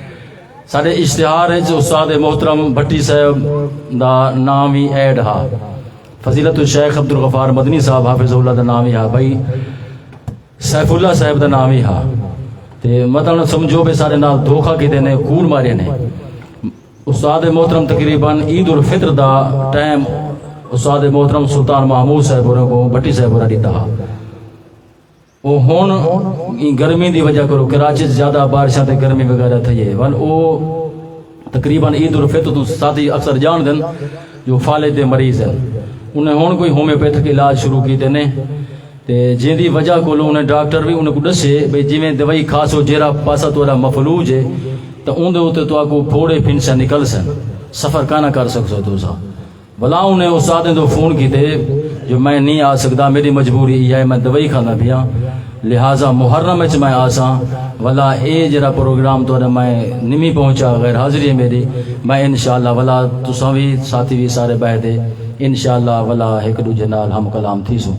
سارے اشتہار ہے جو استاد محترم بھٹی صاحب دا نام ہی ایڈ ہا، فضیلت الشیخ عبدالغفار مدنی صاحب حافظ اللہ دا نام ہی ہا، بھائی سیف اللہ صاحب دا نام ہی ہا، تے مطلب سمجھو بے سارے نال دھوکھا کی دینے کون مارے نے۔ استاد محترم تقریباً عید الفطر دا ٹائم استاد محترم سلطان محمود صاحب کو بھٹی صاحب دیتا ہا، وہ ہون گرمی دی وجہ کرو کراچی زیادہ بارشاں تے گرمی وغیرہ تھی ہے ون او تقریباً عید الفطر تو ساتھی اکثر جان دن جو فالج دے مریض ہیں، انہیں ہون کوئی ہومیوپیتھک علاج شروع کی دینے تے جن دی وجہ کو انہیں ڈاکٹر بھی انہیں کو دسے بھئی جی میں دوائی کھاسو جیرا پاسا تو مفلوج ہے تو ان دے ہوتے تو آپ کو پھوڑے پھن سے نکل سن سفر کا نہ کر سکسو تو سا بلا انہیں استاد نے تو فون کی تھے جو میں نہیں آ سکتا، میری مجبوری یہ ہے میں دوائی کھانا پیا، لہٰذا محرم اچ میں آساں ولا اے جرا پروگرام تو میں نمی پہنچا غیر حاضری ہے میری، میں انشاءاللہ ولا تساں بھی ساتھی بھی سارے بہ دے انشاءاللہ ولا ایک دوجے نال ہم کلام تھی سو۔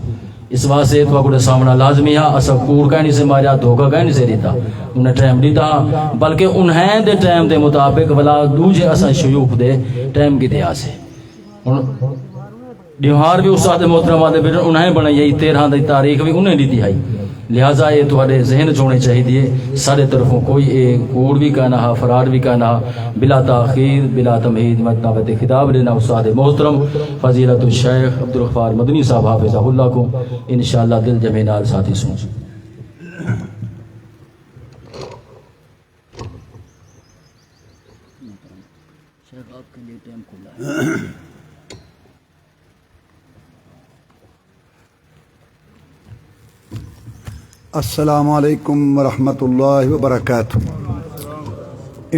اس واسطے تو اگڑے سامنا لازمی ہے، اسا کوڑ کہنی سے ماریا دھوکا کہنی سے دیتا، انہیں ٹائم دیتا بلکہ انہیں دے ٹائم دے مطابق ولا دوجے اسا شیوخ دے ٹائم کی دیا سے دیوہار بھی استاد محترم آدھے بیٹھے انہیں بنا یہی 13 دی تاریخ بھی انہیں دیتی ہے، لہٰذا یہ تھوڑے ذہن چونے چاہیے سارے طرفوں کوئی ایک کوڑ بھی کہنا ہے فرار بھی کہنا بلا تاخیر بلا تمہید مدنابت خطاب لینا استاد محترم فضیلت الشیخ عبدالغفار مدنی صاحب حافظہ اللہ کو انشاءاللہ دل جمعی نال ساتھی سوچ۔ شیخ آپ کے لیے ٹائم کھلا ہے۔ السلام علیکم ورحمۃ اللہ وبرکاتہ۔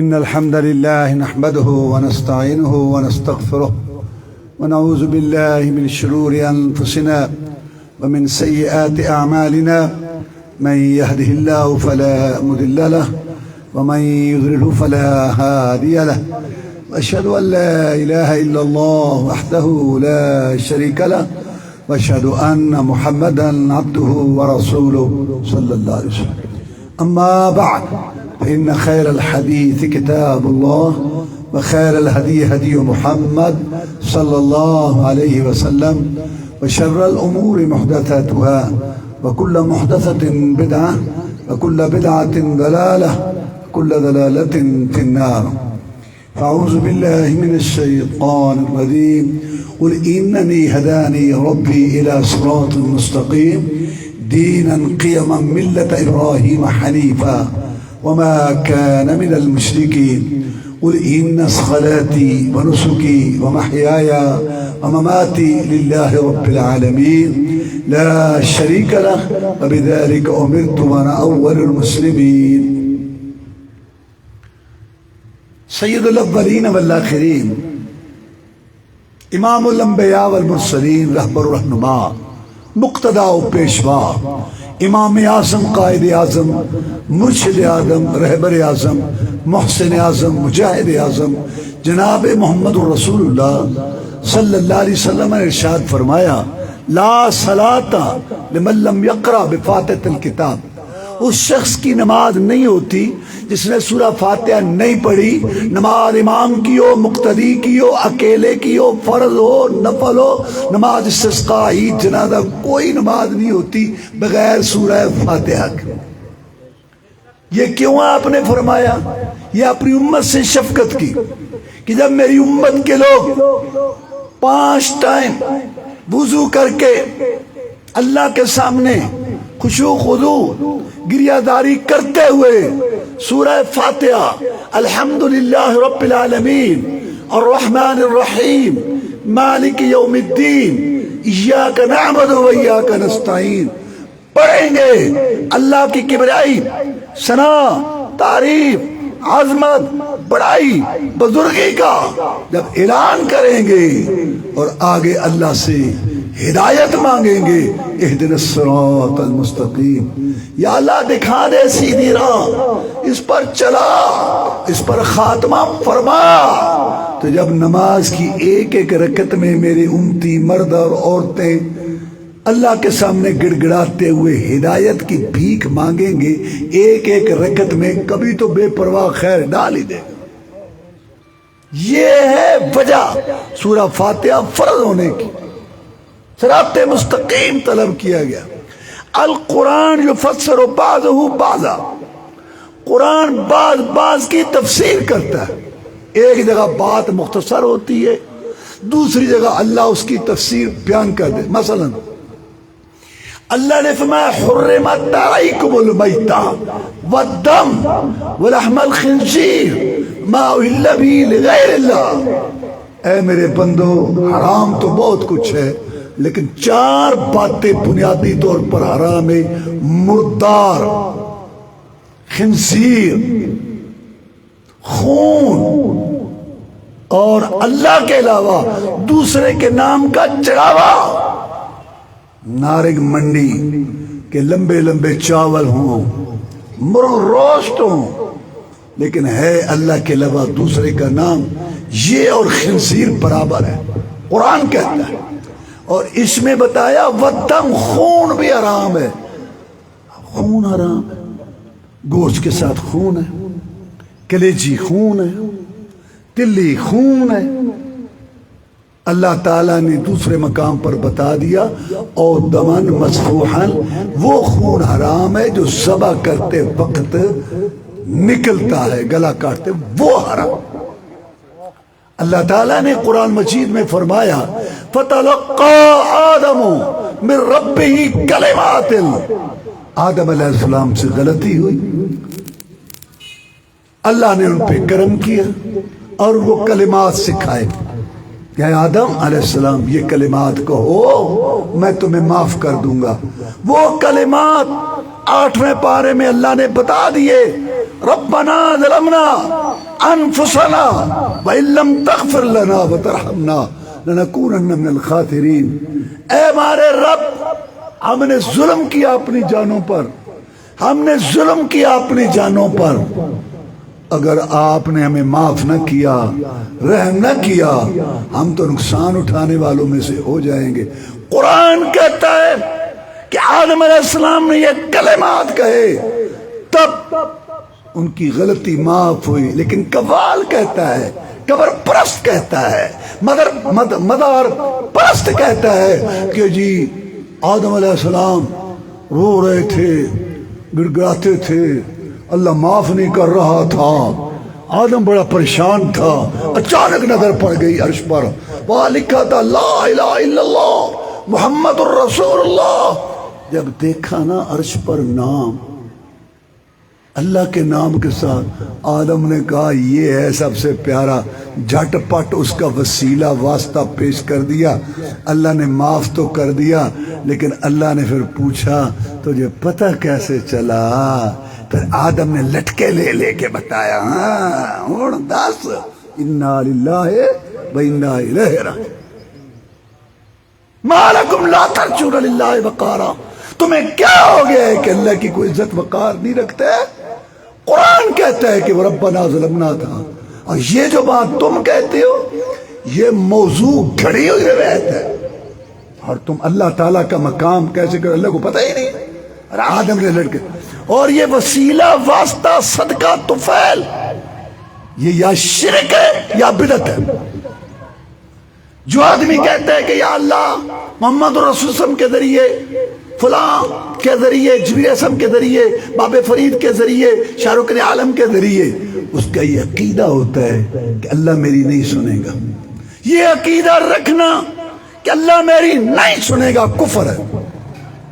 ان الحمد للہ نحمده ونستعینه ونستغفره ونعوذ باللہ من شرور انفسنا ومن سیئات اعمالنا، من يهده الله فلا مضل له ومن يضلل فلا هادي له، واشهد ان لا اله الا الله وحده لا شريك له، واشهد ان محمدا عبده ورسوله صلى الله عليه وسلم۔ اما بعد فان خير الحديث كتاب الله، وخير الهدي هدي محمد صلى الله عليه وسلم، وشر الامور محدثاتها، وكل محدثة بدعة، وكل بدعة ضلالة، وكل ضلالة في النار۔ فأعوذ بالله من الشيطان الرجيم، قل إنني هداني ربي إلى صراط مستقيم دينا قيما ملة إبراهيم حنيفا وما كان من المشركين، قل إن صلاتي ونسكي ومحياي ومماتي لله رب العالمين لا شريك له، وبذلك أمرت وأنا أول المسلمين۔ سید الاولین والآخرین، امام الانبیاء والمرسلین، رہبر و رہنما، مقتدا و پیشوا، امام اعظم، قائد اعظم، مرشد اعظم، رہبر اعظم، محسن اعظم، مجاہد اعظم جناب محمد رسول اللہ صلی اللہ علیہ وسلم نے ارشاد فرمایا، لا صلاۃ لمن لم یقرأ بفاتحۃ الکتاب، اس شخص کی نماز نہیں ہوتی جس نے سورہ فاتحہ نہیں پڑھی، نماز امام کی ہو، مقتدی کی ہو، اکیلے کی ہو، فرض ہو، نفل ہو، نماز استسقاء، عید، جنازہ، کوئی نماز نہیں ہوتی بغیر سورہ فاتحہ کے۔ یہ کیوں آپ نے فرمایا؟ یہ اپنی امت سے شفقت کی کہ جب میری امت کے لوگ 5 ٹائم وضو کر کے اللہ کے سامنے خشوع خضوع گریہ داری کرتے ہوئے سورہ فاتحہ الحمدللہ رب العالمین الرحمن الرحیم مالک یوم الدین ایاک نعبد و ایاک نستعین پڑھیں گے، اللہ کی کبریائی، ثنا، تعریف، عظمت، بڑائی، بزرگی کا جب اعلان کریں گے اور آگے اللہ سے ہدایت مانگیں گے، اہدنا الصراط المستقیم، یا اللہ دکھا دے سیدھی راہ، اس پر چلا، اس پر خاتمہ فرما۔ تو جب نماز کی ایک ایک رکعت میں میرے امتی مرد اور عورتیں اللہ کے سامنے گڑ گڑاتے ہوئے ہدایت کی بھیک مانگیں گے ایک ایک رکعت میں، کبھی تو بے پرواہ خیر ڈال ہی دے گا۔ یہ ہے وجہ سورہ فاتحہ فرض ہونے کی، صراط مستقیم طلب کیا گیا۔ القرآن یفسر بعضہ بعضا، قرآن بعض کی تفسیر کرتا ہے، ایک جگہ بات مختصر ہوتی ہے، دوسری جگہ اللہ اس کی تفسیر بیان کر دے۔ مثلا اللہ نے فرمایا حرمت علیکم المیتہ والدم ولحم الخنزیر ما اہل به لغیر اللہ۔ اے میرے بندو، حرام تو بہت کچھ ہے لیکن 4 باتیں بنیادی طور پر حرام ہے: مردار، خنزیر، خون، اور اللہ کے علاوہ دوسرے کے نام کا چڑھاوا۔ نارنگ منڈی کے لمبے لمبے چاول ہوں، مرغ روسٹ ہوں، لیکن ہے اللہ کے علاوہ دوسرے کا نام، یہ اور خنزیر برابر ہے، قرآن کہتا ہے۔ اور اس میں بتایا ودم، خون بھی حرام ہے، خون حرام ہے، گوشت کے ساتھ خون ہے، کلیجی خون ہے، تلی خون ہے۔ اللہ تعالیٰ نے دوسرے مقام پر بتا دیا اور دمن مسفوحا، وہ خون حرام ہے جو ذبح کرتے وقت نکلتا ہے، گلا کاٹتے، وہ حرام۔ اللہ تعالیٰ نے قرآن مجید میں فرمایا فَتَلَقَّى آدَمُ مِن رَبِّهِ كَلِمَاتٍ، آدم علیہ السلام سے غلطی ہوئی، اللہ نے ان پہ کرم کیا اور وہ کلمات سکھائے کہ اے آدم علیہ السلام یہ کلمات کہو میں تمہیں معاف کر دوں گا۔ وہ کلمات 8ویں پارے میں اللہ نے بتا دیے، ربنا ظلمنا انفسنا وان لم تغفر لنا وترحمنا لنکونن من الخاسرین۔ اے ہمارے رب، ہم نے ظلم کیا اپنی جانوں پر، ہم نے ظلم کیا اپنی جانوں پر، اگر آپ نے ہمیں معاف نہ کیا، رحم نہ کیا، ہم تو نقصان اٹھانے والوں میں سے ہو جائیں گے۔ قرآن کہتا ہے کہ آدم علیہ السلام نے یہ کلمات کہے تب ان کی غلطی معاف ہوئی، لیکن قوال کہتا ہے، قبر پرست کہتا ہے، مدار پرست کہتا ہے کہ جی آدم علیہ السلام رو رہے تھے، گڑ گڑاتے تھے، اللہ معاف نہیں کر رہا تھا، آدم بڑا پریشان تھا، اچانک نظر پڑ گئی عرش پر، وہاں لکھا تھا لا الہ الا اللہ محمد الرسول اللہ۔ جب دیکھا نا عرش پر نام، اللہ کے نام کے ساتھ، آدم نے کہا یہ ہے سب سے پیارا، جھٹ پٹ اس کا وسیلہ واسطہ پیش کر دیا، اللہ نے معاف تو کر دیا، لیکن اللہ نے پھر پوچھا تجھے پتہ کیسے چلا؟ پھر آدم نے لٹکے لے لے کے بتایا، ہاں دس انا للہ و انا الیہ راجعون۔ ما لکم لا ترجون للہ وقارا، تمہیں کیا ہو گیا ہے کہ اللہ کی کوئی عزت وقار نہیں رکھتے؟ قرآن کہتا ہے کہ وہ ربنا ظلمنا تھا، اور یہ جو بات تم کہتے ہو یہ موضوع گھڑی ہوئی روایت ہے، اور تم اللہ تعالیٰ کا مقام کیسے کرو، اللہ کو پتہ ہی نہیں۔ اور آدم نے لڑکے، اور یہ وسیلہ واسطہ صدقہ طفیل یہ یا شرک ہے یا بدعت ہے. جو آدمی کہتا ہے کہ یا اللہ محمد رسول وسلم کے ذریعے فلاں کے ذریعے جبریل اعظم کے ذریعے باب فرید کے ذریعے شاہ رخ عالم کے ذریعے، اس کا یہ عقیدہ ہوتا ہے کہ اللہ میری نہیں سنے گا. یہ عقیدہ رکھنا کہ اللہ میری نہیں سنے گا کفر ہے.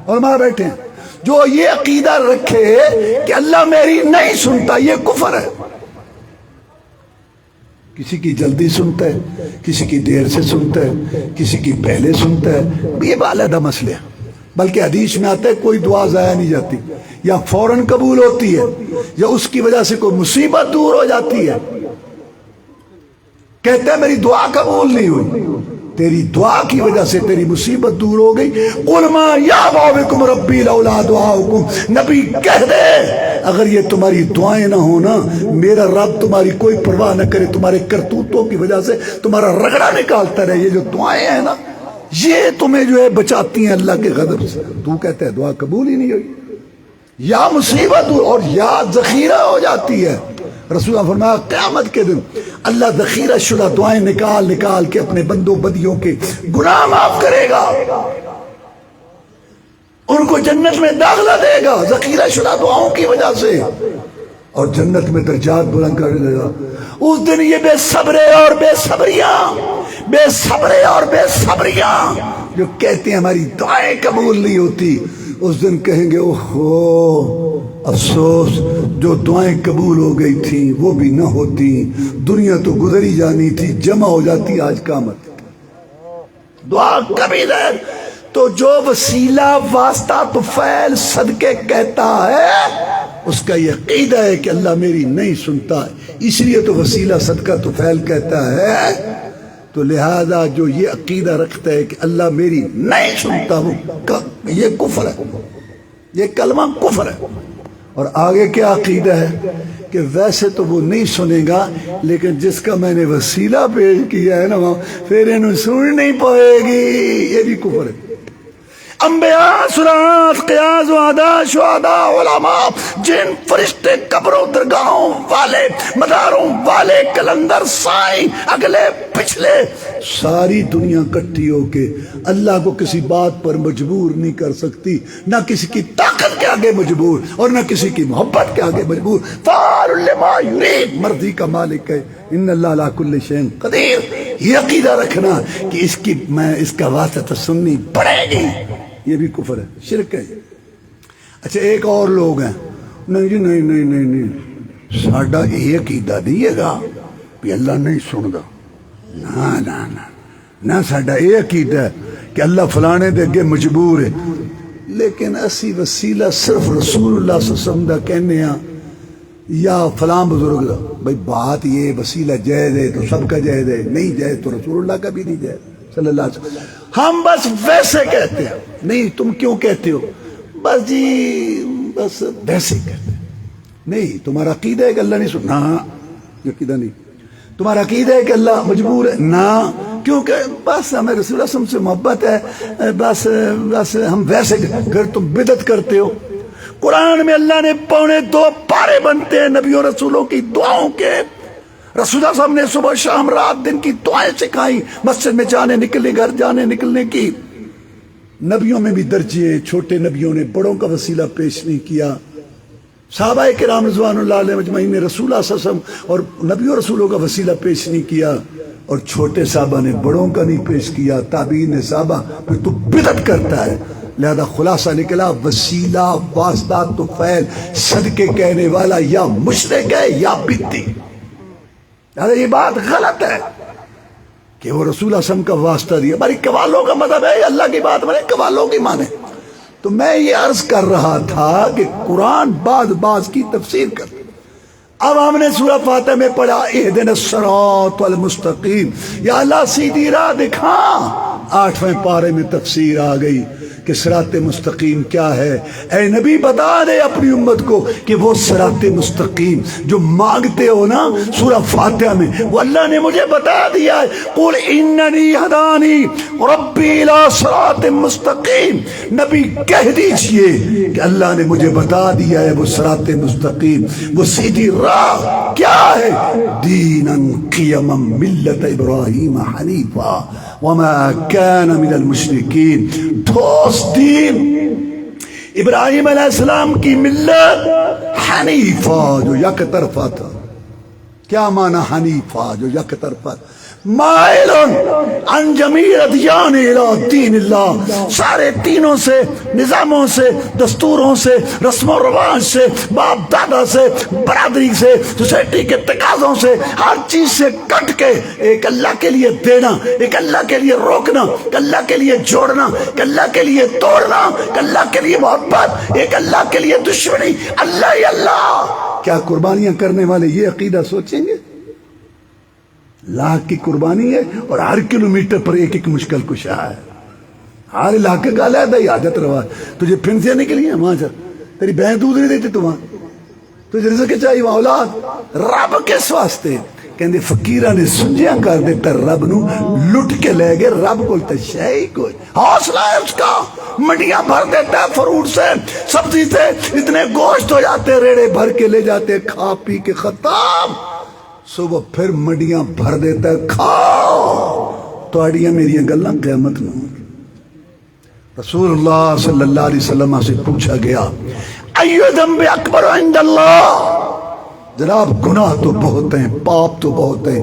علماء بیٹھے ہیں جو یہ عقیدہ رکھے کہ اللہ میری نہیں سنتا یہ کفر ہے. کسی کی جلدی سنتا ہے، کسی کی دیر سے سنتا ہے، کسی کی پہلے سنتا ہے، یہ علیحدہ مسئلہ ہے. بلکہ حدیث میں آتا ہے کوئی دعا ضائع نہیں جاتی، یا فوراً قبول ہوتی ہے یا اس کی وجہ سے کوئی مصیبت دور ہو جاتی ہے. کہتا ہے میری دعا قبول نہیں ہوئی، تیری دعا کی وجہ سے تیری مصیبت دور ہو گئی. قل ما یعبأ بکم ربی لولا دعاؤکم، نبی کہہ دے اگر یہ تمہاری دعائیں نہ ہونا، میرا رب تمہاری کوئی پرواہ نہ کرے، تمہارے کرتوتوں کی وجہ سے تمہارا رگڑا نکالتا رہے، یہ جو دعائیں ہیں نا یہ تمہیں جو ہے بچاتی ہیں اللہ کے غضب سے. تو کہتا ہے دعا قبول ہی نہیں ہوئی، یا مصیبت دور اور یا ذخیرہ ہو جاتی ہے. رسول اللہ فرمایا قیامت کے دن اللہ ذخیرہ شدہ دعائیں نکال نکال کے اپنے بندوں بدیوں کے گناہ معاف کرے گا، ان کو جنت میں داخلہ دے گا ذخیرہ شدہ دعاؤں کی وجہ سے، اور جنت میں درجات بلند کر دے گا. اس دن یہ بے صبرے اور بے صبریاں، بے صبرے اور بے صبریاں جو کہتے ہیں ہماری دعائیں قبول نہیں ہوتی، اس دن کہیں گے اوہو افسوس جو دعائیں قبول ہو گئی تھیں وہ بھی نہ ہوتی، دنیا تو گزری جانی تھی، جمع ہو جاتی آج قیامت. دعا قبول ہے تو جو وسیلہ واسطہ طفیل صدقے کہتا ہے اس کا یہ عقیدہ ہے کہ اللہ میری نہیں سنتا، اس لیے تو وسیلہ صدقہ طفیل کہتا ہے. تو لہذا جو یہ عقیدہ رکھتا ہے کہ اللہ میری نہیں سنتا وہ یہ کفر ہے، یہ کلمہ کفر ہے. اور آگے کیا عقیدہ ہے کہ ویسے تو وہ نہیں سنے گا لیکن جس کا میں نے وسیلہ پیش کیا ہے نا پھر انہوں سن نہیں پائے گی، یہ بھی کفر ہے. انبیاء، سلات، قیاس، وعدہ، شہداء، علماء، جن، فرشتے، قبروں، درگاہوں والے، مداروں والے، کلندر، سائیں، اگلے پچھلے، ساری دنیا کٹھی ہو کے اللہ کو کسی بات پر مجبور نہیں کر سکتی، نہ کسی کی طاقت کے آگے مجبور اور نہ کسی کی محبت کے آگے مجبور. فعال لما یرید، مرضی کا مالک ہے، ان اللہ علی کل شیء قدیر. یہ عقیدہ رکھنا کہ اس کا واسطہ سننی پڑے گی، یہ بھی کفر ہے، شرک ہے. اچھا ایک اور لوگ ہیں، نہیں جی نہیں نہیں نہیں نہیں ساڈا یہ عقیدہ نہیں ہے گا کہ اللہ نہیں سندا، نہ نہ نہ نہ ساڈا یہ عقیدہ ہے کہ اللہ فلانے دے اگے مجبور ہے. لیکن اسی وسیلہ صرف رسول اللہ صلی اللہ علیہ وسلم دا کہنے ہاں یا فلاں بزرگ دا. بھائی بات یہ وسیلہ جائز ہے تو سب کا جائز ہے، نہیں جائز تو رسول اللہ کا بھی نہیں جائز صلی اللہ علیہ وسلم. ہم بس ویسے کہتے ہیں. نہیں تم کیوں کہتے ہو؟ بس جی بس ویسے کہتے ہیں. نہیں تمہارا عقیدہ ہے کہ اللہ نہیں سننا، یہ عقیدہ نہیں. تمہارا عقیدہ ہے کہ اللہ مجبور ہے، نہ، کیونکہ بس ہمیں رسول اللہ سے محبت ہے، بس ہم ویسے. پھر تم بدعت کرتے ہو. قرآن میں اللہ نے 2.25 پارے بنتے ہیں نبیوں رسولوں کی دعاؤں کے. رسول اللہ صاحب نے صبح شام رات دن کی دعائیں سکھائیں، مسجد میں جانے نکلنے، گھر جانے نکلنے کی. نبیوں میں بھی درجے، چھوٹے نبیوں نے بڑوں کا وسیلہ پیش نہیں کیا. صحابہ کرام رضوان اللہ علیہ مجمعین نے رسول اللہ صلی اللہ علیہ وسلم اور نبیوں رسولوں کا وسیلہ پیش نہیں کیا، اور چھوٹے صحابہ نے بڑوں کا نہیں پیش کیا، تابعین نے صحابہ. پھر تو بدعت کرتا ہے. لہذا خلاصہ نکلا وسیلہ واسطہ طفیل صدقے کہنے والا یا مشرک ہے یا بدعتی. لہذا یہ بات غلط ہے کہ وہ رسول اللہ صلی اللہ علیہ وسلم کا واسطہ دیا. ہماری قوالوں کا مطلب ہے اللہ کی بات مانے، قوالوں کی مانے. تو میں یہ عرض کر رہا تھا کہ قرآن بعض کی تفسیر کرتا. اب ہم نے سورہ فاتحہ میں پڑھا اہدنا الصراط المستقیم، یا اللہ سیدھی راہ دکھا. 8ویں پارے میں تفسیر آ گئی کہ صراط مستقیم کیا ہے. اے نبی بتا دے اپنی امت کو کہ وہ صراط مستقیم جو مانگتے ہو نا سورہ فاتحہ میں وہ اللہ نے مجھے بتا دیا ہے. قل اننی ہدانی ربی الی صراط مستقیم. نبی کہہ دیجئے کہ اللہ نے مجھے بتا دیا ہے وہ صراط مستقیم، وہ سیدھی راہ کیا ہے. دینا قیما ملت ابراہیم حنیفا وما کان من المشرکین. ٹھوس دین ابراہیم علیہ السلام کی ملت حنیفہ جو یک طرفہ تھا. کیا معنی حنیفہ جو یک طرفہ؟ مائل عن جمیع ادیان الی دین اللہ. سارے دینوں سے، نظاموں سے، دستوروں سے، رسم و رواج سے، باپ دادا سے، برادری سے، سوسائٹی کے تقاضوں سے، ہر چیز سے کٹ کے ایک اللہ کے لیے دینا، ایک اللہ کے لیے روکنا، ایک اللہ کے لیے جوڑنا، ایک اللہ کے لیے توڑنا، ایک اللہ کے لیے محبت، ایک اللہ کے لیے دشمنی. اللہ ہی اللہ. کیا قربانیاں کرنے والے یہ عقیدہ سوچیں گے؟ لاکھ کی قربانی ہے اور ہر کلومیٹر پر ایک ایک مشکل کشا ہے. ہر علاقے کا علیحدہ ہی حاجت روا. تجھے پھن سے نکلی ہے وہاں سے تیری بہن دودھ نہیں دیتی تو وہاں تجھے رزق چاہیے وہاں اولاد. رب کس واسطے کہندے فقیراں نے سنجیاں کر دیتا رب نو لٹ کے لے گئے. رب کو تو شے ہی کوئی حوصلہ ہے اس کا. منڈیاں بھر دیتا ہے فروٹ سے سبزی سے. اتنے گوشت ہو جاتے ریڑے بھر کے لے جاتے کھا پی کے ختم. صبح پھر منڈیاں بھر دیتا ہے کھاؤ توڑیاں میری گلاں قیامت نو. رسول اللہ صلی اللہ علیہ وسلم سے پوچھا گیا ایو ذنب اکبر عند اللہ. جناب گناہ تو بہت ہیں، پاپ تو بہت ہیں،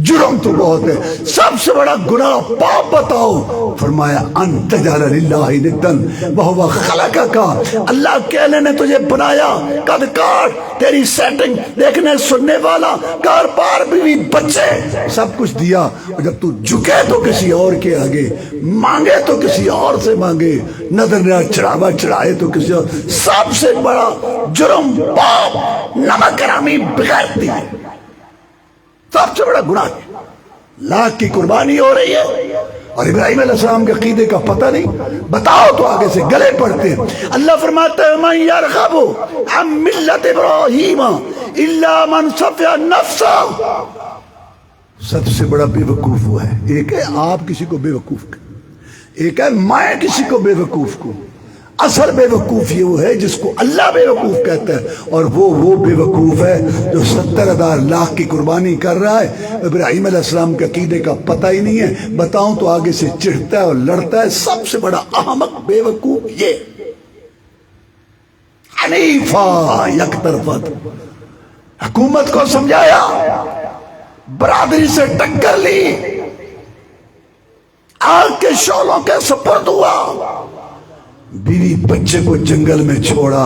جرم تو بہت ہے، سب سے بڑا گناہ پاپ بتاؤ. فرمایا ان تجعل للہ ندا وہو خلقک. اللہ کہنے نے تجھے بنایا قد کار تیری سیٹنگ دیکھنے سننے والا کار بار بیوی بچے سب کچھ دیا. اور جب تو جھکے تو کسی اور کے آگے، مانگے تو کسی اور سے مانگے، نظر نہ چڑھاوا چڑھائے تو کسی اور. سب سے بڑا جرم پاپ نمک حرامی بغیرتی ہے. سب سے بڑا گناہ. لاکھ کی قربانی ہو رہی ہے اور ابراہیم علیہ السلام کے عقیدے کا پتہ نہیں. بتاؤ تو آگے سے گلے پڑتے ہیں. اللہ فرماتا ہے من یرغب عن ملت ابراہیم الا من صفی نفسہ. سب سے بڑا بے وقوف وہ ہے. ایک ہے آپ کسی کو بے وقوف کہیں، ایک ہے میں کسی کو بے وقوف کو. اصل بے وقوف یہ وہ ہے جس کو اللہ بے وقوف کہتا ہے اور وہ بے وقوف ہے جو 70,000 لاکھ کی قربانی کر رہا ہے. ابراہیم علیہ السلام کے عقیدے کا پتہ ہی نہیں ہے. بتاؤں تو آگے سے چڑھتا ہے اور لڑتا ہے. سب سے بڑا احمق بے وقوف یہ حنیفہ یک طرفہ. حکومت کو سمجھایا، برادری سے ٹکر لی، آگ کے شعلوں کے سپرد ہوا، بیوی بچے کو جنگل میں چھوڑا،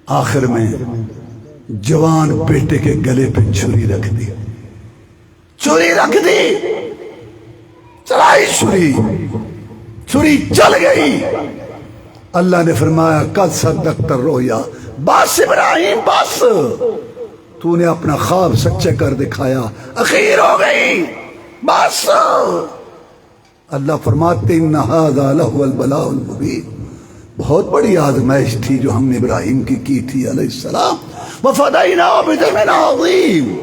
آخر میں جوان بیٹے کے گلے پہ چھری رکھ دی. چھری رکھ دی، چلائی چھری چل گئی. اللہ نے فرمایا قد صدقت الرؤیا. بس ابراہیم بس، تو نے اپنا خواب سچا کر دکھایا، اخیر ہو گئی بس. اللہ فرماتے ان ھذا لہو البلاء المبین. بہت بڑی آزمائش تھی جو ہم نے ابراہیم کی تھی علیہ السلام. وفدیناہ بذبح عظیم.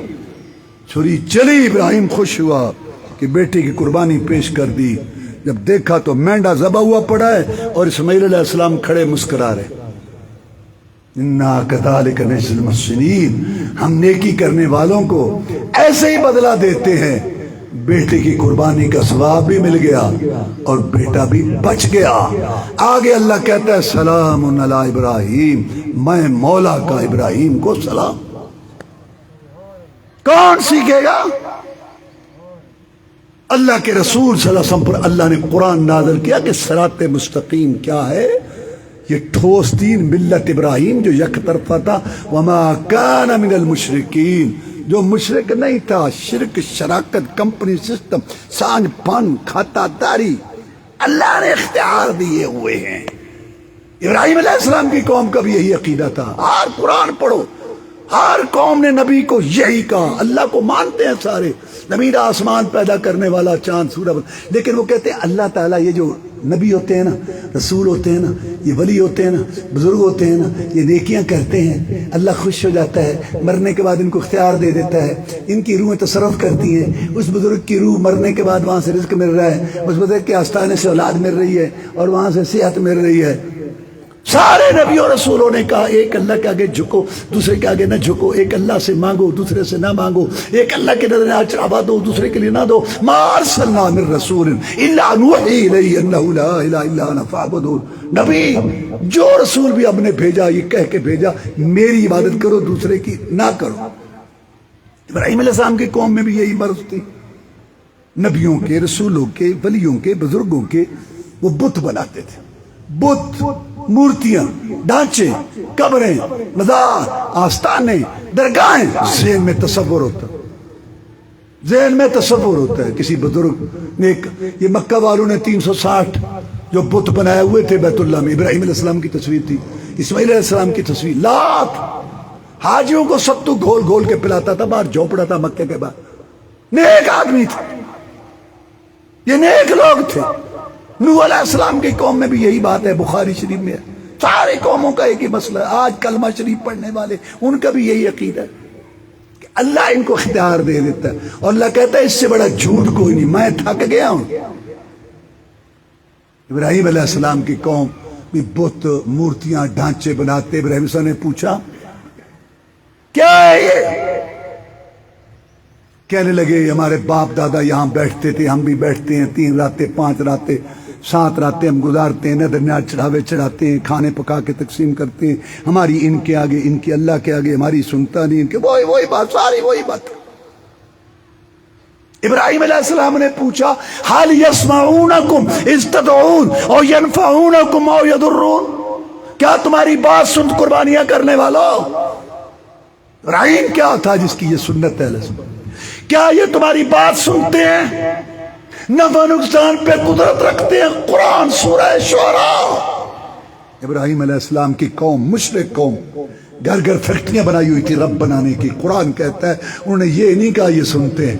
چھری چلی، ابراہیم خوش ہوا کہ بیٹے کی قربانی پیش کر دی. جب دیکھا تو مینڈا ذبح ہوا پڑا ہے اور اسماعیل علیہ السلام کھڑے مسکرا رہے. انا کذالک نجزی المحسنین. ہم نیکی کرنے والوں کو ایسے ہی بدلہ دیتے ہیں. بیٹے کی قربانی کا ثواب بھی مل گیا اور بیٹا بھی بچ گیا. آگے اللہ کہتا ہے سلام علی ابراہیم، میں مولا کا ابراہیم کو سلام. کون سیکھے گا؟ اللہ کے رسول صلی اللہ علیہ وسلم پر اللہ نے قرآن نازل کیا کہ صراط مستقیم کیا ہے. یہ ٹھوس دین ملت ابراہیم جو یک طرفہ تھا. وما کان من المشرکین، جو مشرک نہیں تھا. شرک، شراکت، کمپنی سسٹم، سانج پن، کھاتا داری اللہ نے اختیار دیے ہوئے ہیں. ابراہیم علیہ السلام کی قوم کا بھی یہی عقیدہ تھا. ہر قرآن پڑھو، ہر قوم نے نبی کو یہی کہا. اللہ کو مانتے ہیں سارے، زمین آسمان پیدا کرنے والا، چاند سورج، لیکن وہ کہتے ہیں اللہ تعالیٰ یہ جو نبی ہوتے ہیں نا، رسول ہوتے ہیں نا، یہ ولی ہوتے ہیں نا، بزرگ ہوتے ہیں نا، یہ نیکیاں کرتے ہیں، اللہ خوش ہو جاتا ہے، مرنے کے بعد ان کو اختیار دے دیتا ہے، ان کی روحیں تصرف کرتی ہیں، اس بزرگ کی روح مرنے کے بعد وہاں سے رزق مل رہا ہے، اس بزرگ کے آستانے سے اولاد مل رہی ہے اور وہاں سے صحت مل رہی ہے۔ سارے نبیوں رسولوں نے کہا ایک اللہ کے آگے جھکو، دوسرے کے آگے نہ جھکو، ایک اللہ سے مانگو دوسرے سے نہ مانگو، ایک اللہ کے نظر چڑھاوا دو دوسرے کے لیے نہ دو۔ ما ارسلنا من رسول الا نوحی الیہ انہ لا الہ الا انا فاعبدون۔ نبی جو رسول بھی ہم نے بھیجا یہ کہہ کے بھیجا میری عبادت کرو دوسرے کی نہ کرو۔ ابراہیم علیہ السلام کی قوم میں بھی یہی مرض تھی، نبیوں کے، رسولوں کے، ولیوں کے، بزرگوں کے وہ بت بناتے تھے، بت، مورتیاں، ڈھانچے، قبریں، مزار، آستانے، درگاہیں، ذہن میں تصور ہوتا ہے، ذہن میں تصور ہوتا ہے کسی بزرگ نے۔ یہ مکہ والوں نے 360 جو بت بنائے ہوئے تھے بیت اللہ میں، ابراہیم علیہ السلام کی تصویر تھی، اسماعیل علیہ السلام کی تصویر، لات حاجیوں کو ستو گھول گھول کے پلاتا تھا، باہر جھونپڑا تھا مکے کے بعد، نیک آدمی تھے، یہ نیک لوگ تھے۔ نوح علیہ السلام کی قوم میں بھی یہی بات ہے، بخاری شریف میں ہے، سارے قوموں کا ایک ہی مسئلہ ہے۔ آج کلمہ شریف پڑھنے والے ان کا بھی یہی عقیدہ ہے کہ اللہ ان کو اختیار دے دیتا ہے، اور اللہ کہتا ہے اس سے بڑا جھوٹ کوئی نہیں، میں تھک گیا ہوں۔ ابراہیم علیہ السلام کی قوم بھی بت، مورتیاں، ڈھانچے بناتے۔ ابراہیم علیہ السلام نے پوچھا کیا ہے یہ؟ کہنے لگے ہمارے باپ دادا یہاں بیٹھتے تھے، ہم بھی بیٹھتے ہیں، 3 راتیں 5 راتیں 7 راتیں ہم گزارتے ہیں، نظر نیاز چڑھاوے چڑھاتے ہیں، کھانے پکا کے تقسیم کرتے ہیں، ہماری ان کے آگے، ان کی اللہ کے آگے، ہماری سنتا نہیں، ان کے وہی بات، ساری وہی بات۔ ابراہیم علیہ السلام نے پوچھا حال یسمعونکم اذ تدعون او ینفعونکم او یضرون، کیا تمہاری بات سن قربانیاں کرنے والوں؟ ابراہیم کیا تھا جس کی یہ سنت ہے؟ کیا یہ تمہاری بات سنتے ہیں؟ نفع نقصان پہ قدرت رکھتے ہیں؟ قرآن سورہ شعراء۔ ابراہیم علیہ السلام کی قوم مشرک قوم، گھر گھر فیکٹریاں بنائی ہوئی تھی رب بنانے کی۔ قرآن کہتا ہے انہوں نے یہ نہیں کہا یہ سنتے ہیں،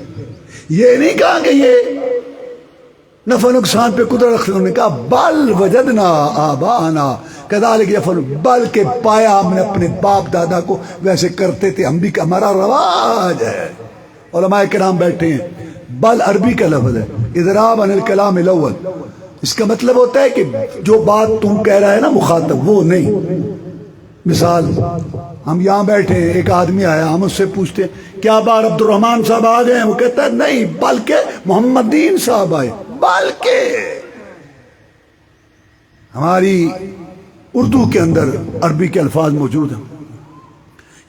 یہ نہیں کہا کہ یہ نفع نقصان پہ قدرت رکھتے ہیں، انہوں نے کہا بل وجدنا آباءنا کذالک یفعلون، بلکہ پایا ہم نے اپنے باپ دادا کو ویسے کرتے تھے، ہم بھی، ہمارا رواج ہے۔ علماء کرام بیٹھے ہیں، بل عربی کا لفظ ہے، اضراب عن الکلام الاول، اس کا مطلب ہوتا ہے کہ جو بات تم کہہ رہا ہے نا مخاطب وہ نہیں۔ مثال ہم یہاں بیٹھے ہیں، ایک آدمی آیا، ہم اس سے پوچھتے ہیں کیا بار عبد الرحمن صاحب آ گئے ہیں؟ وہ کہتا ہے نہیں بلکہ محمد دین صاحب آئے۔ بلکہ ہماری اردو کے اندر عربی کے الفاظ موجود ہیں،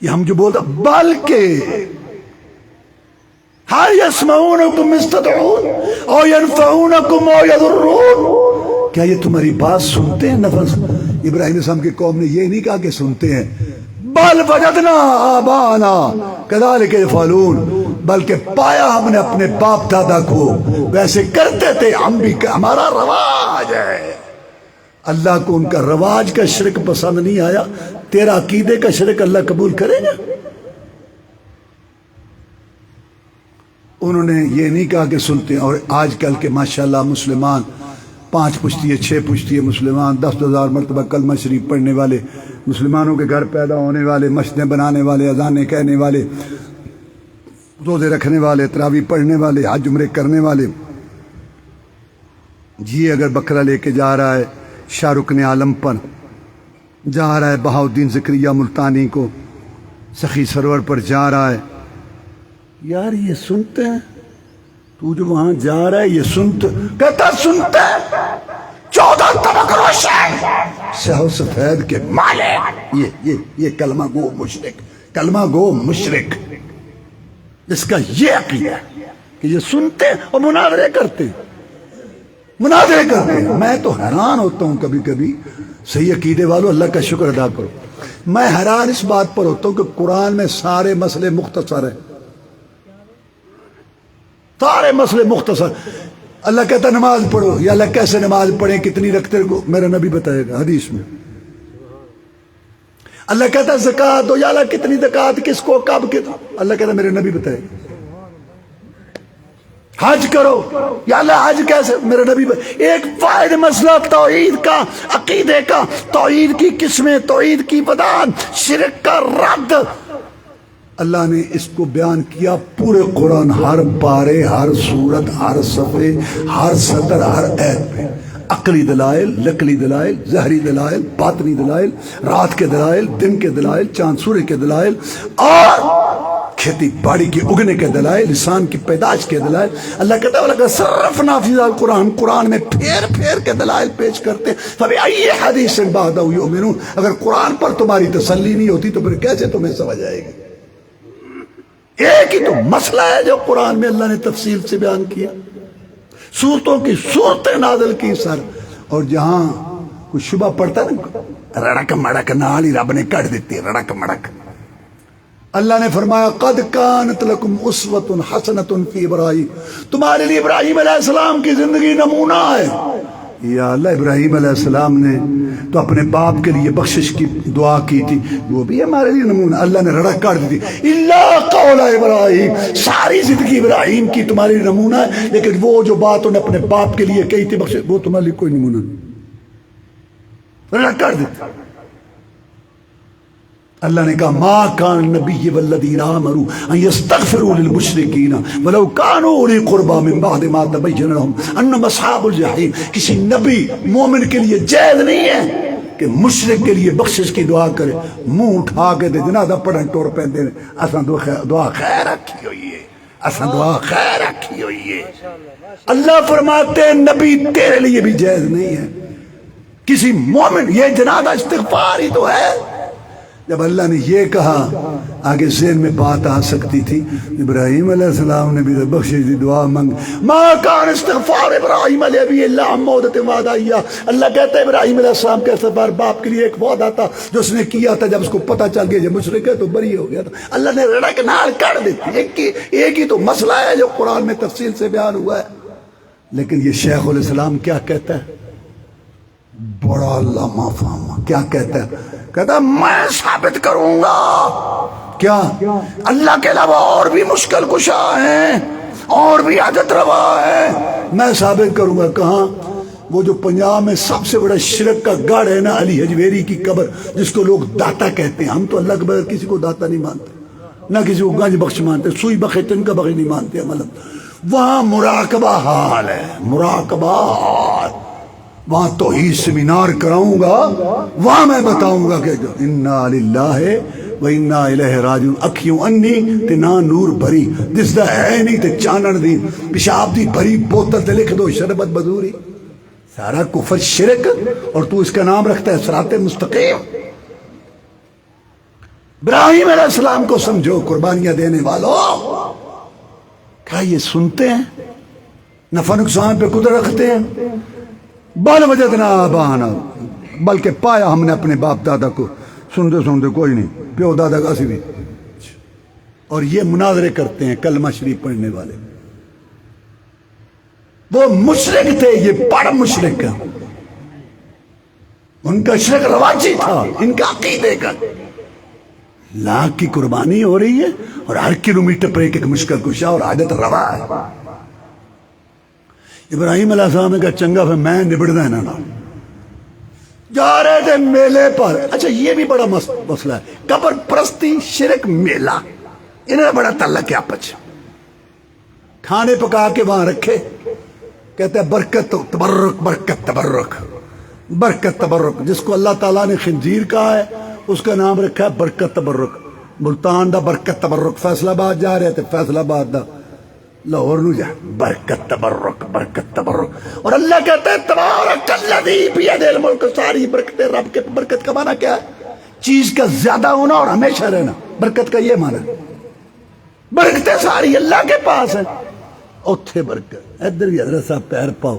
یہ ہم جو بولتے ہیں بلکہ هل يسمعونكم اذ تدعون او ينفعونكم او يضرون، کیا یہ تمہاری بات سنتے ہیں؟ نفس ابراہیم علیہ السلام کی قوم نے یہ نہیں کہا کہ سنتے ہیں، بل وجدنا آباءنا كذلك يفعلون، بلکہ پایا ہم نے اپنے باپ دادا کو ویسے کرتے تھے، ہم بھی، ہمارا رواج ہے۔ اللہ کو ان کا رواج کا شرک پسند نہیں آیا، تیرا عقیدے کا شرک اللہ قبول کرے گا؟ انہوں نے یہ نہیں کہا کہ سنتے ہیں۔ اور آج کل کے ماشاءاللہ مسلمان 5 پشتیے 6 پشتیے مسلمان، 10,000 مرتبہ کلمہ شریف پڑھنے والے، مسلمانوں کے گھر پیدا ہونے والے، مسجدیں بنانے والے، اذانیں کہنے والے، روزے رکھنے والے، تراویح پڑھنے والے، حج عمرے کرنے والے، جی اگر بکرا لے کے جا رہا ہے شاہ رکن عالم پر، جا رہا ہے بہاؤدین زکریا ملتانی کو، سخی سرور پر جا رہا ہے، یار یہ سنتے ہیں؟ تو جو وہاں جا رہا ہے یہ سنتے؟ کہتا سنتے ہیں، 14 طبق روشن سیاہ سفید کے مالک، یہ کلمہ گو مشرک، کلمہ گو مشرک، جس کا یہ عقیدہ ہے کہ یہ سنتے اور مناظرے کرتے ہیں۔ میں تو حیران ہوتا ہوں کبھی کبھی، صحیح عقیدے والوں اللہ کا شکر ادا کرو، میں حیران اس بات پر ہوتا ہوں کہ قرآن میں سارے مسئلے مختصر ہیں، سارے مسئلے مختصر۔ اللہ کہتا نماز پڑھو، یا اللہ کیسے نماز پڑھیں، کتنی رکھتے کو میرا نبی بتائے گا حدیث میں۔ اللہ کہتا زکوٰۃ دو، یا اللہ کتنی زکوٰۃ، کس کو، کب، اللہ کہتا میرے نبی بتائے گا۔ حج کرو. یا اللہ حج کیسے؟ میرے نبی ایک واحد مسئلہ توحید کا، عقیدے کا، توحید کی قسمیں، توحید کی بدعت، شرک کا رد. اللہ نے اس کو بیان کیا پورے قرآن، ہر پارے، ہر سورت، ہر صفحے، ہر سطر، ہر ایت پہ. عقلی دلائل، نقلی دلائل، ظاہری دلائل، باطنی دلائل، رات کے دلائل، دن کے دلائل، چاند سورج کے دلائل، اور کھیتی باڑی کے اگنے کے دلائل، انسان کی پیدائش کے دلائل. اللہ کہتا ہے وَلَقَدْ صَرَّفْنَا فِي ذَا الْقُرْآنِ، قرآن میں پھیر پھیر کے دلائل پیش کرتے. فَبِأَيِّ حَدِيثٍ بَعْدَهُ يُؤْمِنُونَ. اگر قرآن پر تمہاری تسلی نہیں ہوتی تو پھر کیسے تمہیں سمجھ آئے گی؟ ایک ہی تو مسئلہ ہے جو قرآن میں اللہ نے تفصیل سے بیان کیا، صورتوں کی صورتیں نازل کی سر. اور جہاں کوئی شبہ پڑتا نا، رڑک مڑک نال ہی رب نے کٹ دیتی، رڑک مڑک. اللہ نے فرمایا قد کانت لکم اسوۃ حسنۃ فی ابراہیم، تمہارے لیے ابراہیم علیہ السلام کی زندگی نمونہ ہے. یا اللہ، ابراہیم علیہ السلام نے تو اپنے باپ کے لیے بخشش کی دعا کی تھی، وہ بھی ہمارے لیے نمونہ. اللہ نے رڑک کاٹ دی تھی، الا قول ابراہیم، ساری زندگی ابراہیم کی تمہارے لیے نمونہ ہے، لیکن وہ جو بات انہوں نے اپنے باپ کے لیے کہی تھی بخشش، وہ تمہارے لیے کوئی نمونہ نہیں. رڑک کاٹ دی. اللہ نے کہا ما کان النبی والذین آمنوا ان یستغفروا للمشرکین ولو کانوا اولی قربی من بعد ما تبین لهم انہم اصحاب الجحیم. کسی نبی مومن کے لیے جائز نہیں ہے کہ مشرک کے لیے بخشش کی دعا کرے. منہ اٹھا کے دے جنازہ پڑھن ٹور پیندے نے، اساں دعا خیر رکھی ہوئی ہے، اساں دعا خیر رکھی ہوئی ہے. اللہ فرماتے ہیں نبی تیرے لیے بھی جائز نہیں ہے کسی مومن. یہ جنازہ استغفار ہی تو ہے. جب اللہ نے یہ کہا، آگے ذہن میں بات آ سکتی تھی ابراہیم علیہ السلام نے بھی تو بخشش دی دعا مانگ. ما کان استغفار ابراہیم علیہ ابی اللہ عن موعدۃ وعدہ. اللہ کہتا ہے ابراہیم علیہ السلام کا استغفار باپ کے لیے ایک وعدہ تھا جو اس نے کیا تھا، جب اس کو پتہ چل گیا یہ مشرک ہے تو بری ہو گیا تھا. اللہ نے رڑک نال کر دی تھی. ایک ہی تو مسئلہ ہے جو قرآن میں تفصیل سے بیان ہوا ہے. لیکن یہ شیخ علیہ السلام کیا کہتا ہے؟ بڑا لمحہ فہمہ. کیا کہتا ہے؟ کہتا ہے میں ثابت کروں گا. کیا؟ اللہ کے علاوہ اور بھی مشکل کشا ہیں، اور بھی حاجت روا ہے، میں ثابت کروں گا. کہاں؟ وہ جو پنجاب میں سب سے بڑا شرک کا گڑھ ہے نا، علی حجویری کی قبر، جس کو لوگ داتا کہتے ہیں. ہم تو اللہ کے بغیر کسی کو داتا نہیں مانتے، نہ کسی کو گنج بخش مانتے، سوئی بخش تنکا بخش نہیں مانتے. مطلب وہاں مراقبہ حال ہے، مراقبہ حال. وہاں توحید سیمینار کراؤں گا، وہاں میں بتاؤں گا کہ انا للہ و انا الیہ راجعون. اکھیوں انی تے نا نور بھری، دسدا ہے نہیں تے چانن دی، پیشاب دی بھری بوتل تے لکھ دو شربت بدوری. سارا کفر شرک، اور تو اس کا نام رکھتا ہے صراط مستقیم. ابراہیم علیہ السلام کو سمجھو قربانیاں دینے والوں. کیا یہ سنتے ہیں؟ نفع نقصان پہ قدرت رکھتے ہیں. بال وجدنا آبانا، بلکہ پایا ہم نے اپنے باپ دادا کو. سنتے سنتے کوئی نہیں، پیو دادا کا بھی. اور یہ مناظرے کرتے ہیں کلمہ شریف پڑھنے والے. وہ مشرک تھے، یہ بڑا مشرک ہے. ان کا شرک رواجی تھا، ان کا عقیدے کا. لاکھ کی قربانی ہو رہی ہے اور ہر کلومیٹر پر ایک ایک مشکل کشا اور عادت روا ہے. ابراہیم علیہ السلام نے کہا چنگا پھر میں نبڑنا ہے نا. جا رہے تھے میلے پر. اچھا یہ بھی بڑا مسئلہ ہے، قبر پرستی، شرک، میلہ، انہیں بڑا تعلق ہے آپس. کھانے پکا کے وہاں رکھے، کہتے ہیں برکت تبرک، برکت تبرک، برکت تبرک. جس کو اللہ تعالیٰ نے خنزیر کہا ہے اس کا نام رکھا ہے برکت تبرک. ملتان دا برکت تبرک، فیصلہ آباد جا رہے تھے، فیصلہ آباد دا لاہور نو جا برکت تبرک، برکت تبرک. اور اللہ کہتا ہے تبارک الذی بیدہ الملک، ساری برکتیں رب کے. برکت کا معنی کیا ہے؟ چیز کا زیادہ ہونا اور ہمیشہ رہنا. برکت کا یہ معنی ہے. برکتیں ساری اللہ کے پاس ہیں. اوتھے برکت. ادھر بھی حضرت صاحب پیر پاؤ،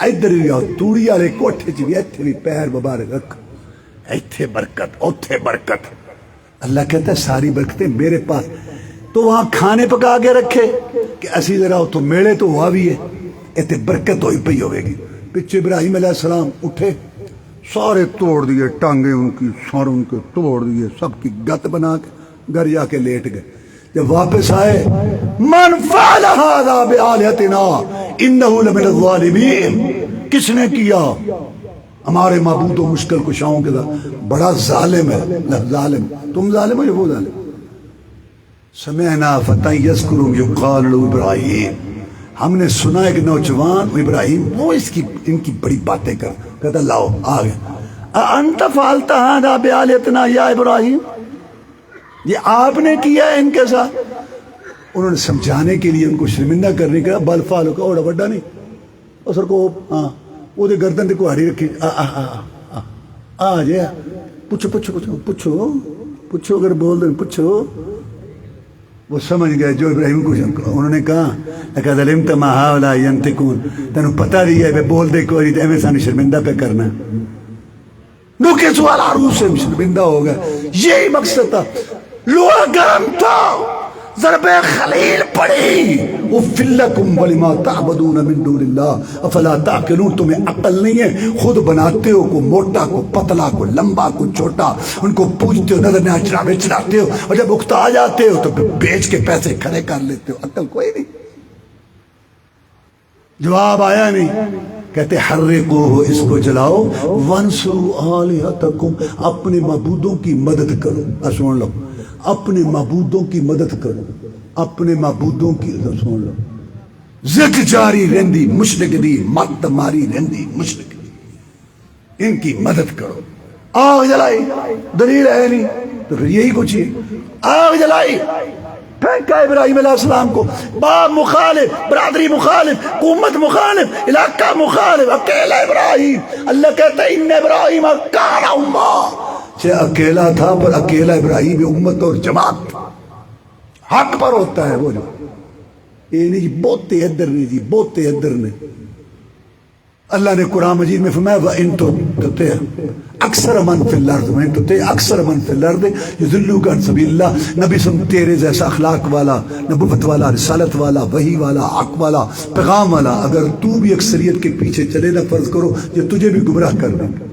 ادھر بھی آؤ توڑی والے کوٹھے چ بھی، ایتھے بھی پیر مبارک رکھ. ایتھے برکت، اوتھے برکت. اللہ کہتا ہے ساری برکتیں میرے پاس. تو وہاں کھانے پکا کے رکھے کہ اسی ذرا تو میڑے تو ہوا بھی ہے، ایتھے برکت ہوئی پئی ہوئے گی. پچھے ابراہیم علیہ السلام اٹھے، سارے توڑ دیے، ٹانگیں ان کی سر ان کے توڑ دیے، سب کی گت بنا کے گھر جا کے لیٹ گئے. جب واپس آئے من فعل هذا بآلهتنا انه لمن الظالمین، کس نے کیا ہمارے معبود و مشکل کشاؤں کے ساتھ؟ بڑا ظالم ہے. ظالم تم ظالم ہو یا وہ ظالم؟ سمعنا فتى يذكرهم يقال له ابراہیم، ہم نے سنا ایک نوجوان ابراہیم، وہ ان کی بڑی باتیں کہتا لاؤ آ گیا. انت فعلت هذا بآلهتنا یا ابراہیم، یہ آپ نے کیا ہے ان کے ساتھ؟ انہوں نے سمجھانے کے لیے ان کو شرمندہ کرنے کا بل فالو کا اوڑا بڑا نہیں اور سر کو ہاں وہ گردن کو ہاری رکھی آ جائے پوچھو پوچھو پوچھو پوچھو پوچھو اگر بول دیں پوچھو. وہ سمجھ گئے جو ابراہیم کو انہوں نے کہا لقد علمت ما هؤلاء ينطقون، تینوں پتہ دی ہے بول دے کوئی تو ایویں سانو شرمندہ پہ کرنا. نو کے سوال عروس سے شرمندہ ہو گئے. یہی مقصد تھا. لوہا گرم تھا، ضرب خلیل پڑی. اُفِلَّكُمْ وَلِمَا تَعْبُدُونَ مِن دُونِ اللَّهِ أَفَلَا تَعْقِلُونَ، تمہیں عقل نہیں ہے، خود بناتے ہو کو موٹا کو پتلا کو لمبا کو چھوٹا، ان کو پوجتے ہو، نظر نہ چڑھاتے ہو، اور جب اکتا آ جاتے ہو تو پھر بیچ کے پیسے کھڑے کر لیتے ہو. عقل کوئی نہیں. جواب آیا نہیں. کہتے حرقوہ، اس کو جلاؤ، وانصروا آلہتکم، اپنے معبودوں کی مدد کرو. سن لو، اپنے معبودوں کی مدد کرو، اپنے معبودوں کی سن لو. ذکر جاری رہندی مشرک دی، مت ماری رہندی مشرک دی، ان کی مدد کرو. آگ جلائی، دلیل ہے نہیں تو پھر یہی کچھ ہے. آگ جلائی، پھینکا ابراہیم علیہ السلام کو. باپ مخالف، برادری مخالف، حکومت مخالف، علاقہ مخالف، اکیلا ابراہیم. اللہ کہتا ہے ان ابراہیم کان امہ، اکیلا تھا پر اکیلا ابراہیم امت اور جماعت حق پر ہوتا ہے. وہ جو یہ نہیں جی بہتے ادھر نہیں جی بہتے ادھر نہیں. اللہ نے قرآن مجید میں فرمایا وَإِن تُطِعْ اکثر من فی الارض، وَإِن تُطِعْ اکثر من فی الارض یضلوک عن سبیل اللہ. نبی سم تیرے جیسا اخلاق والا، نبوت والا، رسالت والا، وحی والا، حق والا، پیغام والا اگر تو بھی اکثریت کے پیچھے چلے نہ فرض کرو یہ تجھے بھی گمراہ کر دیں گے.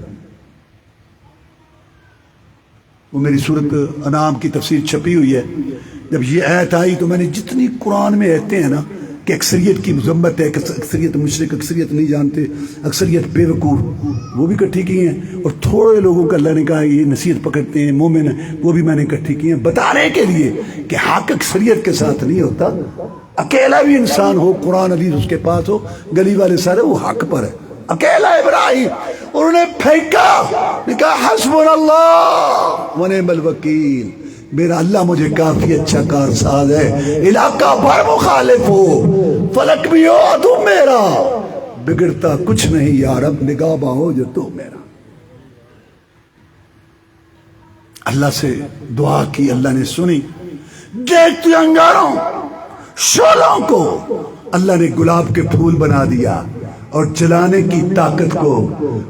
وہ میری صورت انعام کی تفسیر چھپی ہوئی ہے. جب یہ آیت آئی تو میں نے جتنی قرآن میں آیتیں ہیں نا کہ اکثریت کی مذمت ہے، اکثریت مشرک، اکثریت نہیں جانتے، اکثریت بے وقوف، وہ بھی اکٹھی کی ہیں. اور تھوڑے لوگوں کا اللہ نے کہا یہ نصیحت پکڑتے ہیں مومن ہیں، وہ بھی میں نے اکٹھی کی ہیں بتانے کے لیے کہ حق اکثریت کے ساتھ نہیں ہوتا. اکیلا بھی انسان ہو، قرآن حدیث اس کے پاس ہو، گلی والے سارے، وہ حق پر ہے. اکیلا ابراہیم انہوں نے پھینکا، نے کہا حسبنا اللہ ونعم الوکیل، میرا اللہ مجھے کافی اچھا کارساز ہے. علاقہ بھر مخالف ہو، فلک بھی ہو تو میرا، بگڑتا کچھ نہیں یا رب، نگہباں ہو جو تو میرا. اللہ سے دعا کی، اللہ نے سنی. دیکھتے انگاروں شولوں کو اللہ نے گلاب کے پھول بنا دیا اور جلانے کی طاقت کو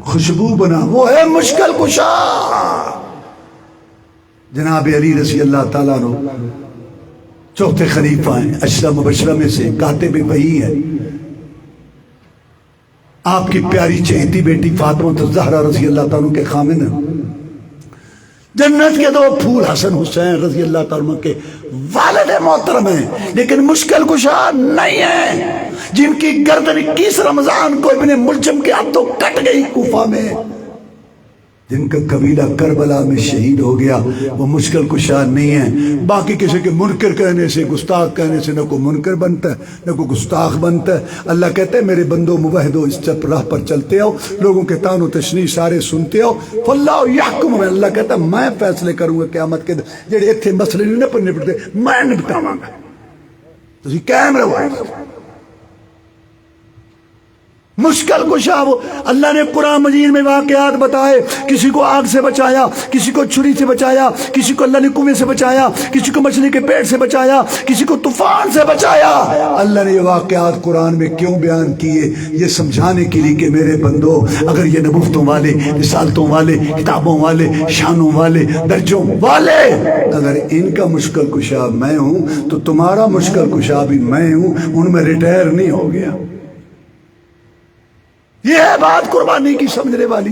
خوشبو بنا. وہ ہے مشکل کشا. جناب علی رضی اللہ تعالیٰ عنہ چوتھے خلیفہ ہیں، عشرہ مبشرہ میں سے، کاتب وحی ہیں. آپ کی پیاری چہیتی بیٹی فاطمہ الزہرا رضی اللہ تعالیٰ کے خامن ہیں. جنت کے دو پھول حسن حسین رضی اللہ تعالیٰ کے والد محترم ہیں، لیکن مشکل کشا نہیں ہیں، جن کی گردن 21 رمضان کو ابن ملجم کے ہاتھوں کٹ گئی کوفہ میں، جن کا قبیلہ کربلا میں شہید ہو گیا. وہ مشکل کشا نہیں ہیں. باقی کسی کے منکر کہنے سے، گستاخ کہنے سے نہ کوئی منکر بنتا ہے نہ کوئی گستاخ بنتا ہے. اللہ کہتے ہیں میرے بندو موحدو اس چپ راہ پر چلتے ہو، لوگوں کے تان و تشنیع سارے سنتے ہو. فاللہ یحکم، اللہ کہتا ہے میں فیصلے کروں گا قیامت کے دن. جڑے اتنے مسئلے نہیں نہ پر نپٹتے میں نپٹاواں گا. تسی قائم رہو. مشکل کشا وہ اللہ نے قرآن مجید میں واقعات بتائے. کسی کو آگ سے بچایا، کسی کو چھری سے بچایا، کسی کو اللہ نے کنویں سے بچایا، کسی کو مچھلی کے پیٹ سے بچایا، کسی کو طوفان سے بچایا. اللہ نے یہ واقعات قرآن میں کیوں بیان کیے؟ یہ سمجھانے کے لیے کہ میرے بندو اگر یہ نبوتوں والے، رسالتوں والے، کتابوں والے، شانوں والے، درجوں والے اگر ان کا مشکل کشا میں ہوں تو تمہارا مشکل کشا بھی میں ہوں. ان میں ریٹائر نہیں ہو گیا. یہ ہے بات قربانی کی سمجھنے والی.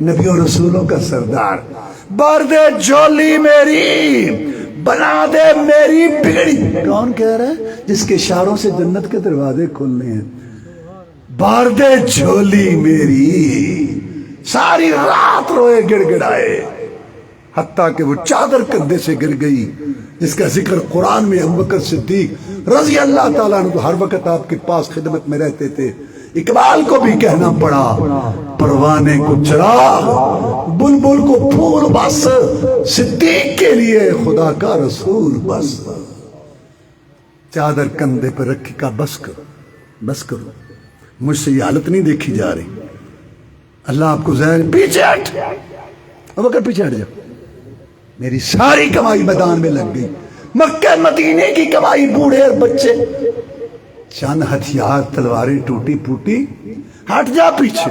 نبیوں رسولوں کا سردار، بار دے جھولی میری، بنا دے میری بگڑی. کون کہہ رہا ہے؟ جس کے اشاروں سے جنت کے دروازے کھولنے ہیں. بار دے جھولی میری، ساری رات روئے گڑ گڑائے، حتیٰ کہ وہ چادر کندھے سے گر گئی جس کا ذکر قرآن میں ابوبکر صدیق رضی اللہ تعالیٰ عنہ ہر وقت آپ کے پاس خدمت میں رہتے تھے. اقبال کو بھی کہنا پڑا، پروانے کو چراغ، بلبل کو پھول بس، صدیق کے لیے خدا کا رسول بس. چادر کندھے پر رکھی کا بس کرو، بس کرو، مجھ سے یہ حالت نہیں دیکھی جا رہی. اللہ آپ کو ظاہر، پیچھے ہٹ ابوبکر، پیچھے ہٹ جاؤ. میری ساری کمائی میدان میں لگ گئی، مکہ مدینے کی کمائی، بوڑھے اور بچے، چند ہتھیار تلواریں ٹوٹی پھوٹی، ہٹ جا پیچھے.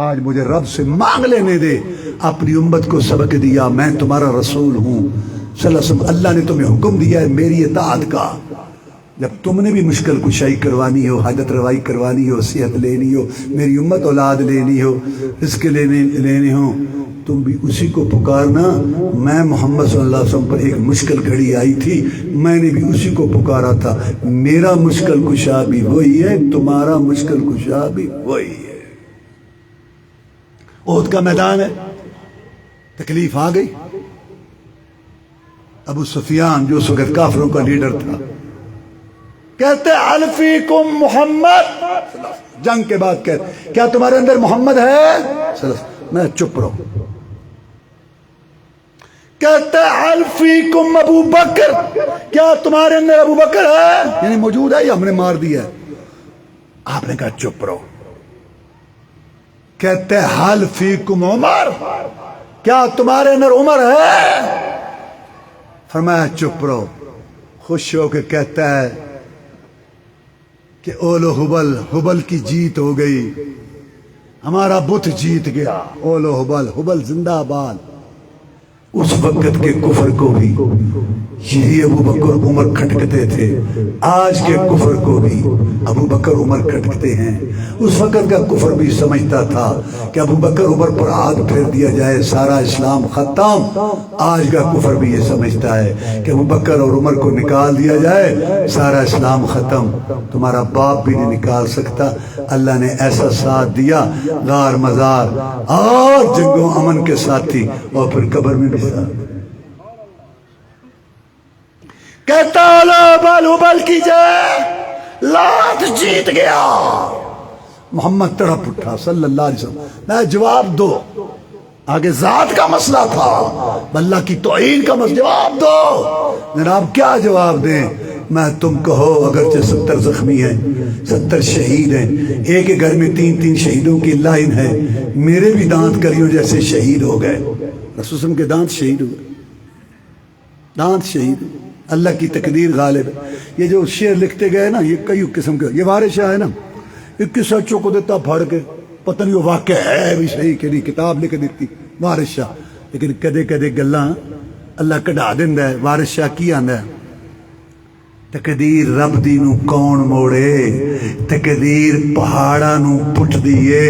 آج مجھے رب سے مانگ لینے دے. اپنی امت کو سبق دیا، میں تمہارا رسول ہوں صلی اللہ علیہ وسلم. اللہ نے تمہیں حکم دیا ہے میری اطاعت کا. جب تم نے بھی مشکل کشائی کروانی ہو، حاجت روائی کروانی ہو، صحت لینی ہو، میری امت اولاد لینی ہو، رزق لینے ہو، تم بھی اسی کو پکارنا. میں محمد صلی اللہ علیہ وسلم پر ایک مشکل گھڑی آئی تھی، میں نے بھی اسی کو پکارا تھا. میرا مشکل کشا بھی وہی ہے، تمہارا مشکل کشا بھی وہی ہے. احد کا میدان ہے، تکلیف آ گئی. ابو سفیان جو اس وقت کافروں کا لیڈر تھا، کہتے حل فیکم محمد، جنگ کے بعد کہتے کیا تمہارے اندر محمد ہے؟ میں چپ رہوں. کہتے حل فیکم ابو بکر، کیا تمہارے اندر ابو بکر ہے؟ یعنی موجود ہے یا ہم نے مار دیا ہے؟ آپ نے کہا چپ رہو. کہتے حل فیکم عمر، کیا تمہارے اندر عمر ہے؟ فرمایا چپ رہو. خوش ہو کے کہتا ہے کہ اولو حبل، حبل کی جیت ہو گئی، ہمارا بت جیت گیا. اولو حبل، حبل زندہ باد. اس وقت کے کفر کو بھی یہی ابو بکر عمر کھٹکتے تھے، آج کے کفر کو بھی ابو بکر عمر کھٹکتے ہیں. اس وقت کا کفر بھی سمجھتا تھا کہ ابو بکر عمر پر ہاتھ پھیر دیا جائے سارا اسلام ختم. آج کا کفر بھی یہ سمجھتا ہے کہ ابو بکر اور عمر کو نکال دیا جائے سارا اسلام ختم. تمہارا باپ بھی نہیں نکال سکتا. اللہ نے ایسا ساتھ دیا، غار مزار اور جنگوں امن کے ساتھی، اور پھر قبر میں بھی ساتھ. کہتا حبل کی جائے، لات جیت گیا. محمد تڑپ اٹھا صلی اللہ علیہ وسلم، میں جواب دو. آگے ذات کا مسئلہ تھا، اللہ کی توہین کا مسئلہ، جواب دو. جناب کیا جواب دیں؟ میں تم کہو اگرچہ 70 زخمی ہیں، 70 شہید ہیں، ایک گھر میں 3 شہیدوں کی لائن ہے، میرے بھی دانت کریوں جیسے شہید ہو گئے. رسول وسلم کے دانت شہید ہوئے، دانت شہید. اللہ کی تقدیر غالب ہے. یہ جو شعر لکھتے گئے نا، یہ کئی قسم کے، یہ وارث شاہ ہے نا، 21 سچوں کو دیتا پھاڑ کے، پتہ نہیں وہ واقع ہے بھی صحیح کہ نہیں، کتاب لکھ دیتی وارث شاہ. لیکن کدے کدے گلاں اللہ کڈا دیندا ہے. وارث شاہ کی آندا ہے؟ تقدیر رب دی نو کون موڑے، تقدیر پہاڑاں نو پٹ دیے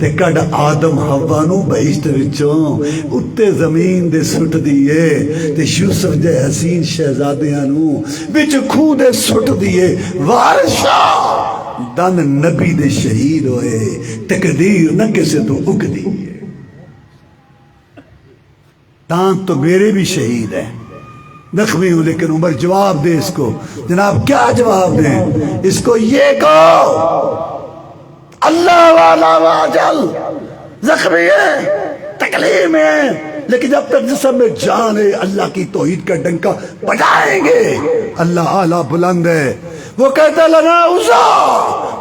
تے کڈ آدم حوا نو بہشت وچوں اتے زمین دے سٹ دیے تے یوسف دے حسین شہزادیاں نو وچ کھو دے سٹ دیے. وارث شاہ دن نبی دے شہید ہوئے، تقدیر نہ کسے تو اگ دی. دانت تو میرے بھی شہید ہیں، زخمی ہوں، لیکن عمر جواب دے اس کو. جناب کیا جواب دیں اس کو؟ یہ کہو اللہ والا واجل زخمی ہے، تکلیف میں ہے، لیکن جب تک جسم میں جان ہے اللہ کی توحید کا ڈنکا بجائیں گے. اللہ اعلیٰ بلند ہے. وہ کہتا لنا عزا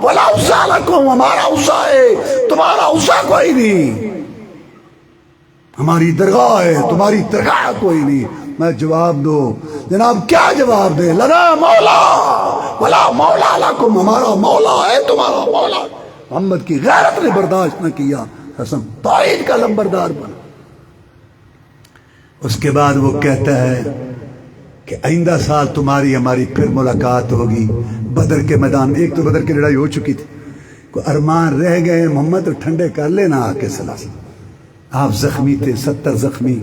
ولا عزا لکم، ہمارا عزا ہے تمہارا عزا کوئی نہیں، ہماری درگاہ ہے تمہاری درگاہ کوئی نہیں. میں جواب دو. جناب کیا جواب دے؟ لنا مولا ولا مولا لکم، ہمارا مولا ہے تمہارا مولا. محمد کی غیرت نے برداشت نہ کیا، حسن توحید کا لمبردار بنا. اس کے بعد وہ کہتا ہے کہ آئندہ سال تمہاری ہماری پھر ملاقات ہوگی بدر کے میدان. ایک تو بدر کی لڑائی ہو چکی تھی، کوئی ارمان رہ گئے محمد تو ٹھنڈے کر لینا آ کے. آپ زخمی تھے، 70 زخمی،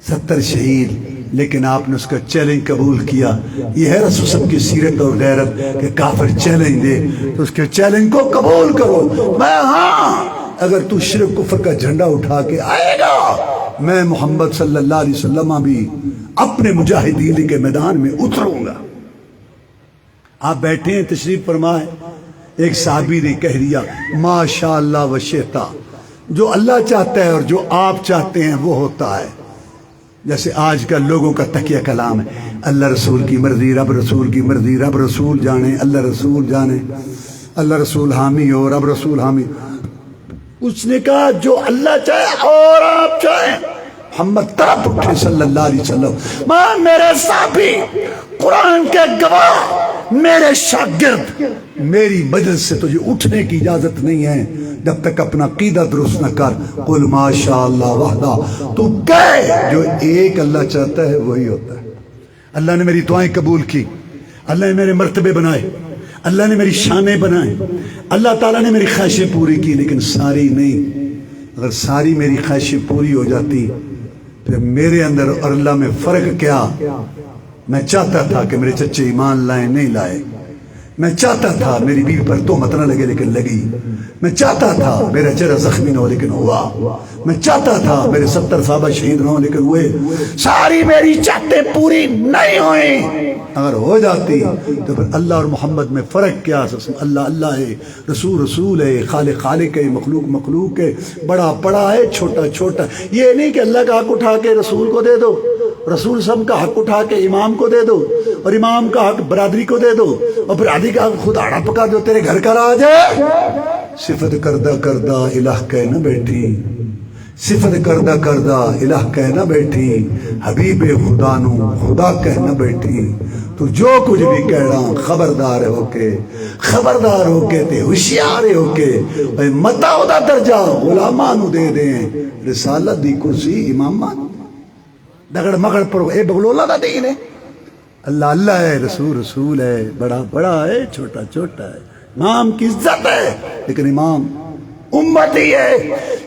70 شہید، لیکن آپ نے اس کا چیلنج قبول کیا۔ یہ ہے رسول صلی اللہ علیہ وسلم کی سیرت اور غیرت کہ کافر چیلنج دے تو اس کے چیلنج کو قبول کرو۔ میں ہاں اگر تو شرک کفر کا جھنڈا اٹھا کے آئے گا، میں محمد صلی اللہ علیہ وسلم بھی اپنے مجاہدین کے میدان میں اتروں گا۔ آپ بیٹھے ہیں، تشریف فرمائے، ایک صحابی نے کہہ دیا ماشاءاللہ و شئتا، جو اللہ چاہتا ہے اور جو آپ چاہتے ہیں وہ ہوتا ہے۔ جیسے آج کل لوگوں کا تکیہ کلام ہے، اللہ رسول کی مرضی، رب رسول کی مرضی، رب رسول جانے، اللہ رسول جانے، اللہ رسول حامی ہو، رب رسول حامی۔ اس نے کہا جو اللہ چاہے اور آپ چاہیں۔ محمد طرف اٹھے صلی اللہ علیہ وسلم، ماں میرے صحابی، قرآن کے گواہ، میرے شاگرد، میری مجلس سے تجھے اٹھنے کی اجازت نہیں ہے جب تک اپنا عقیدہ درست نہ کر۔ قل ما شاء اللہ وحدہ، تو کہے جو ایک اللہ چاہتا ہے وہی ہوتا ہے۔ اللہ نے میری دعائیں قبول کی، اللہ نے میرے مرتبے بنائے، اللہ نے میری شانیں بنائیں، اللہ تعالیٰ نے میری خواہشیں پوری کی، لیکن ساری نہیں۔ اگر ساری میری خواہشیں پوری ہو جاتی پھر میرے اندر اور اللہ میں فرق کیا؟ میں چاہتا تھا کہ میرے چچے ایمان لائیں، نہیں لائے۔ میں چاہتا تھا میری بیوی پر تہمت نہ لگے، لیکن لگی۔ میں چاہتا تھا میرا چہرہ زخمی نہ ہو، لیکن ہوا۔ میں چاہتا تھا میرے 70 صحابہ شہید نہ ہوں، لیکن ہوئے۔ ساری میری چاہتے پوری نہیں ہوئیں۔ اگر ہو جاتی تو پھر اللہ اور محمد میں فرق کیا؟ اللہ اللہ ہے، رسول رسول ہے، خالق خالق ہے، مخلوق مخلوق ہے، بڑا بڑا ہے، چھوٹا چھوٹا۔ یہ نہیں کہ اللہ کا حق اٹھا کے رسول کو دے دو، رسول سب کا حق اٹھا کے امام کو دے دو، اور امام کا حق برادری کو دے دو، اور برادری کا حق خود آڑا پکا دو، تیرے گھر کا راج ہے۔ صفت کردہ کردہ الہ کہہ نہ بیٹھی، صفت کردہ کردہ الہ کہہ نہ بیٹھی، حبیب خدا نو خدا کہہ نہ بیٹھی۔ تو جو کچھ بھی کہہ رہا خبردار ہو کے تے ہوشیار ہو کے متا دا درجہ علماء نو دے دیں، رسالت دی کرسی امامہ دگڑ مگڑ پر اے بغلولہ دا دین ہے۔ اللہ اللہ ہے، رسول رسول ہے، بڑا بڑا ہے، چھوٹا چھوٹا ہے۔ امام کی عزت ہے، لیکن امام امتی ہے۔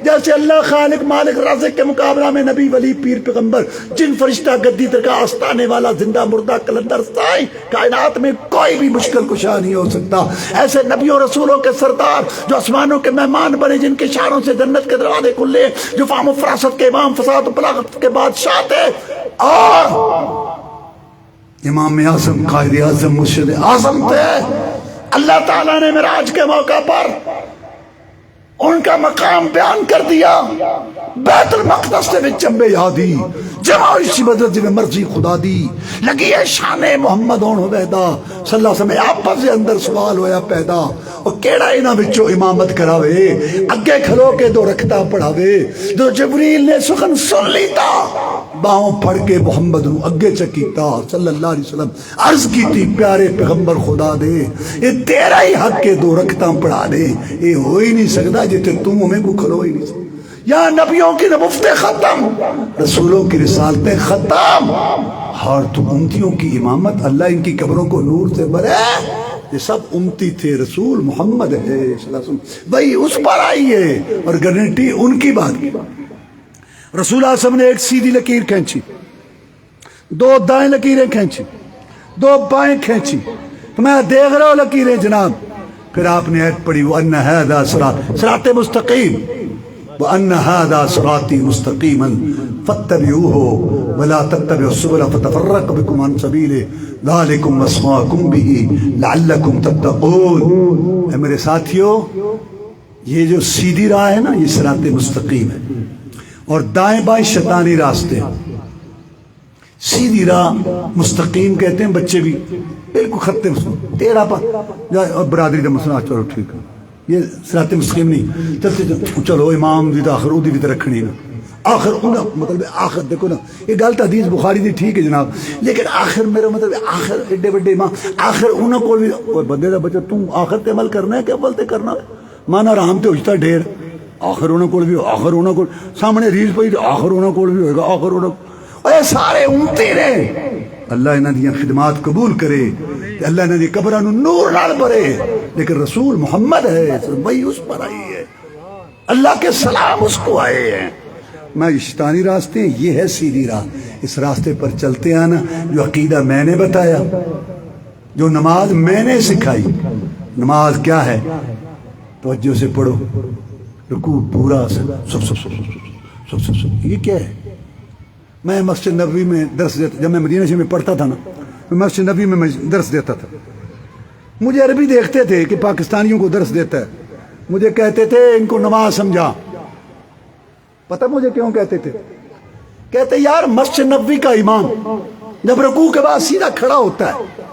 جیسے اللہ خالق مالک رازق کے مقابلہ میں نبی ولی پیر پیغمبر جن فرشتہ گدی درگاہ آستانے والا زندہ مردہ کلندر سائی کائنات میں کوئی بھی مشکل کشا نہیں ہو سکتا، ایسے نبیوں رسولوں کے سردار جو آسمانوں کے مہمان بنے، جن کے اشاروں سے جنت کے دروازے کھلے، جو فہم و فراست کے امام، فساد و بلاغت کے بادشاہ تھے، اور امام اعظم، قائد اعظم، مرشد اعظم تھے۔ اللہ تعالیٰ نے معراج کے موقع پر ان کا مقام بیان کر دیا۔ بیت المقدس سے چمبے یادی جمع اسی بدرت جی میں مرضی خدا دی، لگی ہے شان محمد اون عبیدہ صلی اللہ علیہ وسلم۔ آپس کے اندر سوال ہویا پیدا، اور کیڑا انہاں وچوں امامت کراوے، اگے کھلو کے دو رکھتا پڑھاوے۔ جو جبریل نے سخن سن لیتا، باہوں پھڑ کے محمد نو اگے چکیتا صلی اللہ علیہ وسلم، عرض کی تھی پیارے پیغمبر خدا دے، یہ تیرا ہی حق کے دو رکھتا پڑھا دے، یہ ہو ہی نہیں سکتا جتے تم ہمیں کو کھلو ہی نہیں سکتا۔ یا نبیوں کی نبوتیں ختم، رسولوں کی رسالتیں ختم، اور تم امتیوں کی امامت، اللہ ان کی قبروں کو نور سے بھرے۔ یہ سب امتی تھے، رسول محمد ہے صلی اللہ علیہ وسلم، وہی اس پر آئی ہے، اور گارنٹی ان کی بات کی۔ رسول اعظم نے ایک سیدھی لکیر کھینچی، دو دائیں لکیریں کھینچی، دو بائیں کھینچی، تو میں دیکھ رہا ہوں لکیریں جناب۔ پھر آپ نے ایت پڑھی وَأَنَّ هَذَا صراط مستقیم، وَأَنَّ هَذَا صِرَاطِي مُسْتَقِيمًا فَاتَّبِعُوهُ وَلَا تَتَّبِعُوا السُّبُلَ فَتَفَرَّقَ بِكُمْ عَنْ سَبِيلِهِ ذَلِكُمْ وَصَّاكُمْ بِهِ لَعَلَّكُمْ تَتَّقُونَ۔ اے میرے ساتھیو، یہ جو سیدھی راہ ہے نا، یہ صراط مستقیم ہے، اور دائیں بائیں شیطانی راستے۔ سیدھی راہ مستقیم کہتے ہیں بچے بھی، بالکل خطے ٹیڑھا پا اور برادری کا مسئلہ، چلو ٹھیک ہے، یہ صراط مستقیم نہیں۔ چلتے چلو امام دی آخر او دی بھی رکھنی نا، آخر انہاں مطلب آخر دیکھو نا، یہ غلط حدیث بخاری دی ٹھیک ہے جناب، لیکن آخر میرا مطلب آخر ایڈے بڑے امام، آخر انہاں کو بھی بندے دا بچہ تم آخر تے عمل کرنا ہے کہ اول تے کرنا ہے؟ مانا رحم تے اجتا ڈھیر، آخر انہاں کو بھی، آخر انہاں کو سامنے ریز پئی، آخر انہاں کو بھی ہوئے گا، آخر انہاں اے سارے امتی رہے۔ اللہ انہاں دی خدمات قبول کرے، اللہ انہاں دی قبراں نو نور نال بھرے، لیکن رسول محمد ہے، وہی اس پر آئی ہے، اللہ کے سلام اس کو آئے ہیں۔ میں شیطانی راستے ہیں، یہ ہے سیدھی راہ، اس راستے پر چلتے آنا۔ جو عقیدہ میں نے بتایا، جو نماز میں نے سکھائی، نماز کیا ہے؟ توجہ سے پڑھو، رکوع پورا سب سب سب سب سب سب، یہ کیا ہے؟ میں مسجد نبوی میں درس دیتا، جب میں مدینہ شریف میں پڑھتا تھا نا، میں مسجد نبوی میں درس دیتا تھا، مجھے عربی دیکھتے تھے کہ پاکستانیوں کو درس دیتا ہے، مجھے کہتے تھے ان کو نماز سمجھا۔ پتہ مجھے کیوں کہتے تھے؟ کہتے یار مسجد نبوی کا امام جب رکوع کے بعد سیدھا کھڑا ہوتا ہے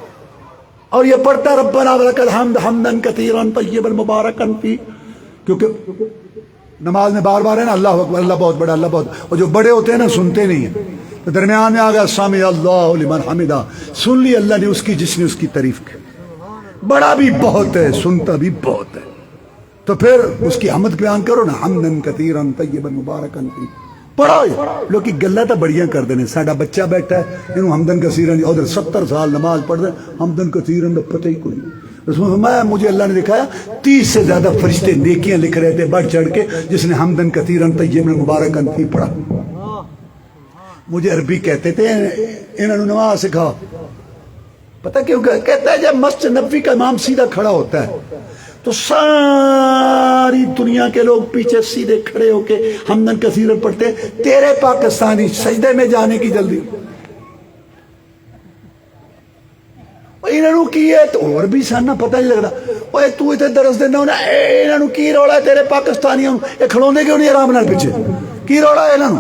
اور یہ پڑھتا ہے ربنا ولک الحمد حمدا کثیرا طیبا مبارکا فی، کیونکہ نماز میں بار بار ہے نا اللہ اکبر، اللہ بہت بڑا، اللہ بہت، اور جو بڑے ہوتے ہیں نا سنتے نہیں ہیں، تو درمیان میں آ گیا سمع اللہ لمن حمدہ، سن لی اللہ نے اس کی جس نے اس کی تعریف کی، بڑا بھی بہت ہے سنتا بھی بہت ہے، تو پھر اس کی حمد بیان کرو نا، حمدا کثیرا طیبا مبارکا فی، پڑھو۔ لوگ کی گلا تو بڑیاں کر دینے، ساڈا بچہ بیٹھا ہے انہوں حمدن کثیرن، ادھر 70 سال نماز پڑھ رہے ہیں، حمدن کثیرن کا پتہ ہی کوئی نہیں۔ رسول فرمایا مجھے اللہ نے دکھایا 30 سے زیادہ فرشتے نیکیاں لکھ رہے تھے بڑھ چڑھ کے، جس نے حمدن کثیرن طیبا مبارکا فی پڑھا۔ مجھے عربی کہتے تھے انہوں نے نماز سکھاؤ، پتہ کیوں کہتا ہے جب مسجد نبوی کا امام سیدھا کھڑا ہوتا ہے تو ساری دنیا کے لوگ پیچھے سیدھے کھڑے ہو کے حمدن کثیرن پڑھتے، تیرے پاکستانی سجدے میں جانے کی جلدی، انہوں کی ہے تو اور بھی ساننا پتہ نہیں لگتا، اوے تو اتنے درس دینا ہونا، انہوں کی روڑا ہے تیرے پاکستانیوں، یہ کھڑوندے کیوں نہیں آرام نال پیچھے، کی روڑا ہے انہوں؟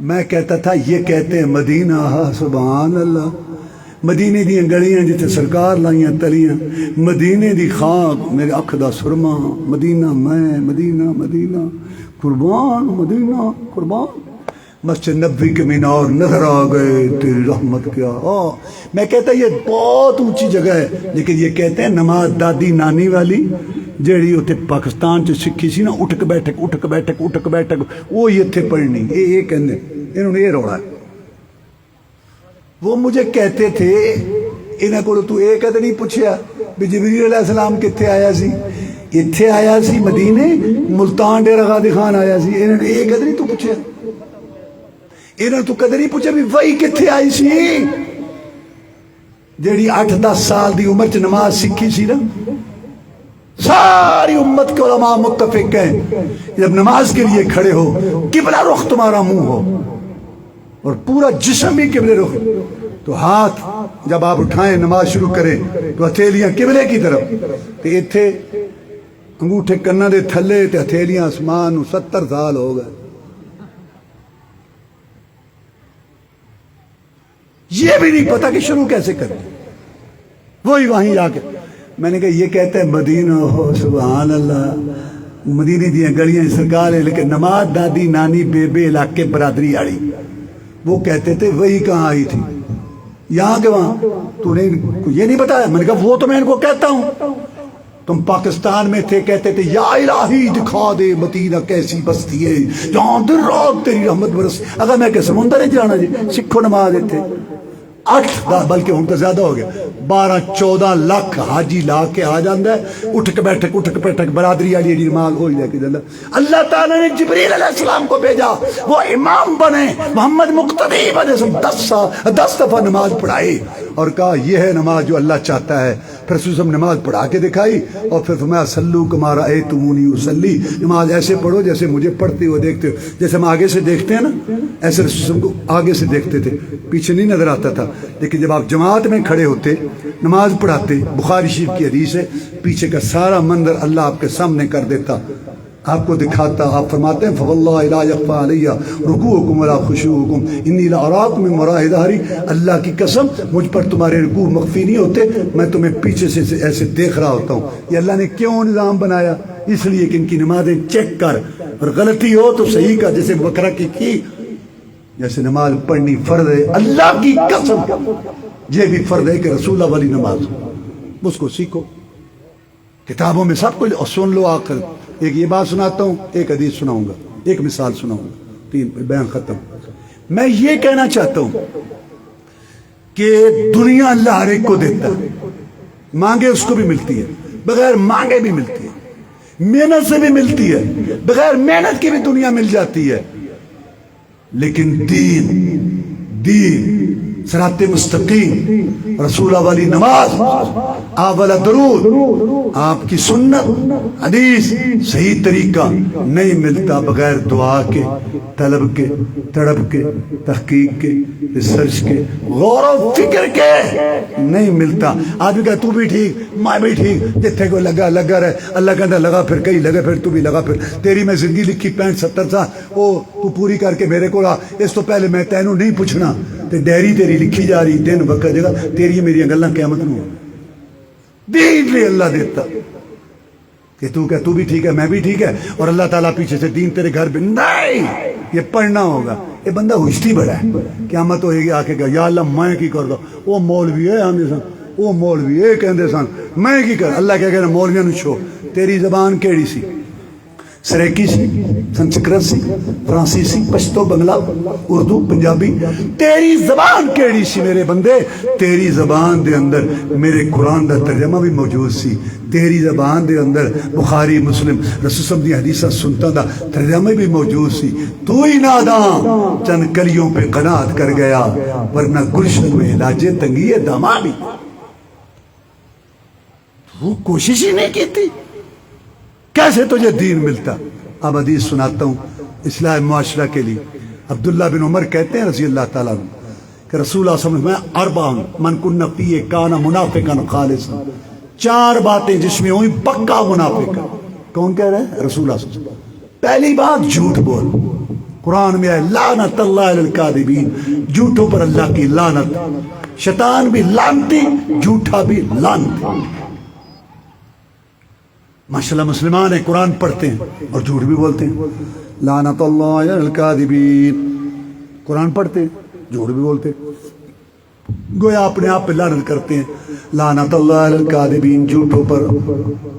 میں کہتا تھا یہ کہتے ہیں مدینہ، سبحان اللہ، مدینے دی گلیاں جتے سرکار لائیاں تلیاں، مدینے دی خاک میرے اکھ دا سرما، مدینہ میں، مدینہ مدینہ قربان، مدینہ قربان، مسجد نبوی کے مینار نظر آ گئے، تیری رحمت کیا۔ میں کہتا یہ بہت اونچی جگہ ہے، لیکن یہ کہتے ہیں نماز دادی نانی والی جیڑی اتنے پاکستان چ سکھی سی نا، اٹھک بیٹھک اٹھک بیٹھک اٹھک بیٹھک، وہ اتنے پڑھنی، یہ کہنے انہوں نے یہ روڑا ہے۔ وہ مجھے کہتے تھے انہوں کو تو یہ کہتے نہیں پوچھیا بھی جبریل علیہ السلام کتنے آیا سی؟ اتھے آیا سی مدینے، ملتان ڈیرہ غادی خان آیا سی، انہوں نے یہ کہتے نہیں تو پوچھیا، انہوں تو کدے نہیں پوچھا بھی وہی کتنے آئی سی جیڑی 8-10 سال دی عمر چ نماز سکھی سی نا۔ ساری امت کے علماء متفق ہیں جب نماز کے لیے کھڑے ہو قبلہ رخ تمہارا منہ ہو اور پورا جسم بھی قبلے رخ، تو ہاتھ جب آپ اٹھائیں نماز شروع کریں تو ہتھیلیاں قبلے کی طرف، تو اتھے انگوٹھے کنا دے تھلے تے ہتھیلیاں آسمان، 70 سال ہو گئے، یہ بھی نہیں پتا کہ شروع کیسے کریں، وہی وہیں جا کے میں نے کہا یہ کہتے ہیں مدینہ ہو، سبحان اللہ، مدینے دیا گلیاں سرکار ہے، لیکن نماز دادی نانی بیبے علاقے برادری آڑی، وہ کہتے تھے وہی کہاں آئی تھی، یہاں کے وہاں، تو نے یہ نہیں بتایا؟ میں نے کہا وہ تو میں ان کو کہتا ہوں، تم پاکستان میں تھے کہتے تھے یا الہی دکھا دے مدینہ کیسی بستی ہے جہاں دن رات تیری رحمت برس، اگر میں کہ سمندر ہے جانا جی سکھو نماز تھے 8-10 بلکہ ہم تو زیادہ ہو گیا 12-14 لاکھ حاجی لا کے آ جاندہ ہے، اٹھک بیٹھک برادری آلی نماز ہوئی لے کے جاندہ۔ اللہ تعالیٰ نے جبریل علیہ السلام کو بھیجا وہ امام بنے، محمد مقتدی بنے، 10 دفعہ نماز پڑھائی اور کہا یہ ہے نماز جو اللہ چاہتا ہے، پھر رسول نماز پڑھا کے دکھائی اور پھر فرمایا صلو کما رأیتمونی اصلی، نماز ایسے پڑھو جیسے مجھے پڑھتے ہوئے دیکھتے ہو، جیسے ہم آگے سے دیکھتے ہیں نا ایسے رسول کو آگے سے دیکھتے تھے، پیچھے نہیں نظر آتا تھا، لیکن جب آپ جماعت میں کھڑے ہوتے نماز پڑھاتے، بخاری شریف کی حدیث ہے، پیچھے کا سارا منظر اللہ آپ کے سامنے کر دیتا، آپ کو دکھاتا، آپ فرماتے ہیں فواللہ لا یخفی علی رکوعکم ولا خشوعکم انی لاراکم من وراء ظہری، اللہ کی قسم مجھ پر تمہارے رکوع مخفی نہیں ہوتے، میں تمہیں پیچھے سے ایسے دیکھ رہا ہوتا ہوں۔ یہ اللہ نے کیوں نظام بنایا؟ اس لیے کہ ان کی نمازیں چیک کر، اور غلطی ہو تو صحیح کا، جیسے بکرا کی جیسے نماز پڑھنی فرض ہے، اللہ کی قسم یہ بھی فرض ہے کہ رسول اللہ والی نماز اس کو سیکھو، کتابوں میں سب کچھ، اور سن لو آخر ایک یہ بات سناتا ہوں، ایک حدیث سناؤں گا، ایک مثال سناؤں گا، 3 بیان ختم۔ میں یہ کہنا چاہتا ہوں کہ دنیا اللہ ہر ایک کو دیتا ہے، مانگے اس کو بھی ملتی ہے، بغیر مانگے بھی ملتی ہے، محنت سے بھی ملتی ہے, بغیر محنت کی بھی دنیا مل جاتی ہے, لیکن دین صراط مستقیم, رسول والی نماز, آپ والا درود, آپ کی سنت, حدیث, صحیح طریقہ نہیں ملتا بغیر دعا کے, طلب کے, تڑپ کے, تحقیق کے, ریسرچ کے, غور و فکر کے نہیں ملتا. آدمی کہا تو بھی ٹھیک, میں بھی ٹھیک, جتھے کو لگا رہے. اللہ کہتا لگا پھر, کہیں لگا پھر, تو بھی لگا پھر. تیری میں زندگی لکھی 65-70 سال, وہ تو پوری کر کے میرے کو آ. اس تو پہلے میں تینوں نہیں پوچھنا, تے ڈیری تیری لکھی جا رہی, دن وقت جگہ تیری میری گلاں قیامت نو. دین نہیں اللہ دیتا کہ تو بھی ٹھیک ہے, میں بھی ٹھیک ہے, اور اللہ تعالیٰ پیچھے سے دین تیرے گھر بھی نہیں. یہ پڑھنا ہوگا. یہ بندہ ہوشتی بڑا ہے, قیامت ہوئے گی آ کے کہا یا اللہ میں کی کر دو, وہ مولوی ہے آندے سن, وہ مولوی ہے کہندے سن, میں کی کر. اللہ کہہ کہنا مولویاں نو چھوڑ, تیری زبان کیڑی سی؟ سریکی سی, سنسکرت سی, فرانسیسی, پشتو, بنگلہ, اردو, پنجابی. تیری زبان کیڑی سی میرے بندے؟ تیری زبان دے اندر میرے قرآن دا ترجمہ بھی موجود سی, تیری زبان دے اندر بخاری مسلم رسول صلی اللہ علیہ وسلم دی حدیثہ سنتا دا ترجمہ بھی موجود سی. تو ہی ناداں چند کلیوں پہ قناعت کر گیا, ورنہ گلشن میں علاج تنگی دامانی. وہ کوشش ہی نہیں کی تھی, کیسے تجھے دین ملتا؟ اب حدیث سناتا ہوں اصلاح معاشرہ کے لیے. عبداللہ بن عمر کہتے ہیں رضی اللہ تعالیٰ عنہ کہ رسول اللہ صلی اللہ علیہ وسلم میں اربعن من کن فیہ کان منافقا خالصا, 4 باتیں جس میں ہوئی پکا منافق. کون کہہ رہے ہیں؟ رسول اللہ صلی اللہ علیہ وسلم. پہلی بات جھوٹ بول. قرآن میں ہے لعنت اللہ علی الکاذبین, جھوٹوں پر اللہ کی لعنت. شیطان بھی لعنتی, جھوٹا بھی لعنتی. ماشاءاللہ مسلمان ہیں, قرآن پڑھتے ہیں اور جھوٹ بھی بولتے ہیں. لعنت اللہ علی الکاذبین, قرآن پڑھتے ہیں, جھوٹ بھی بولتے ہیں, گویا اپنے آپ پہ لعنت کرتے ہیں. لعنت اللہ علی الکاذبین, جھوٹوں پر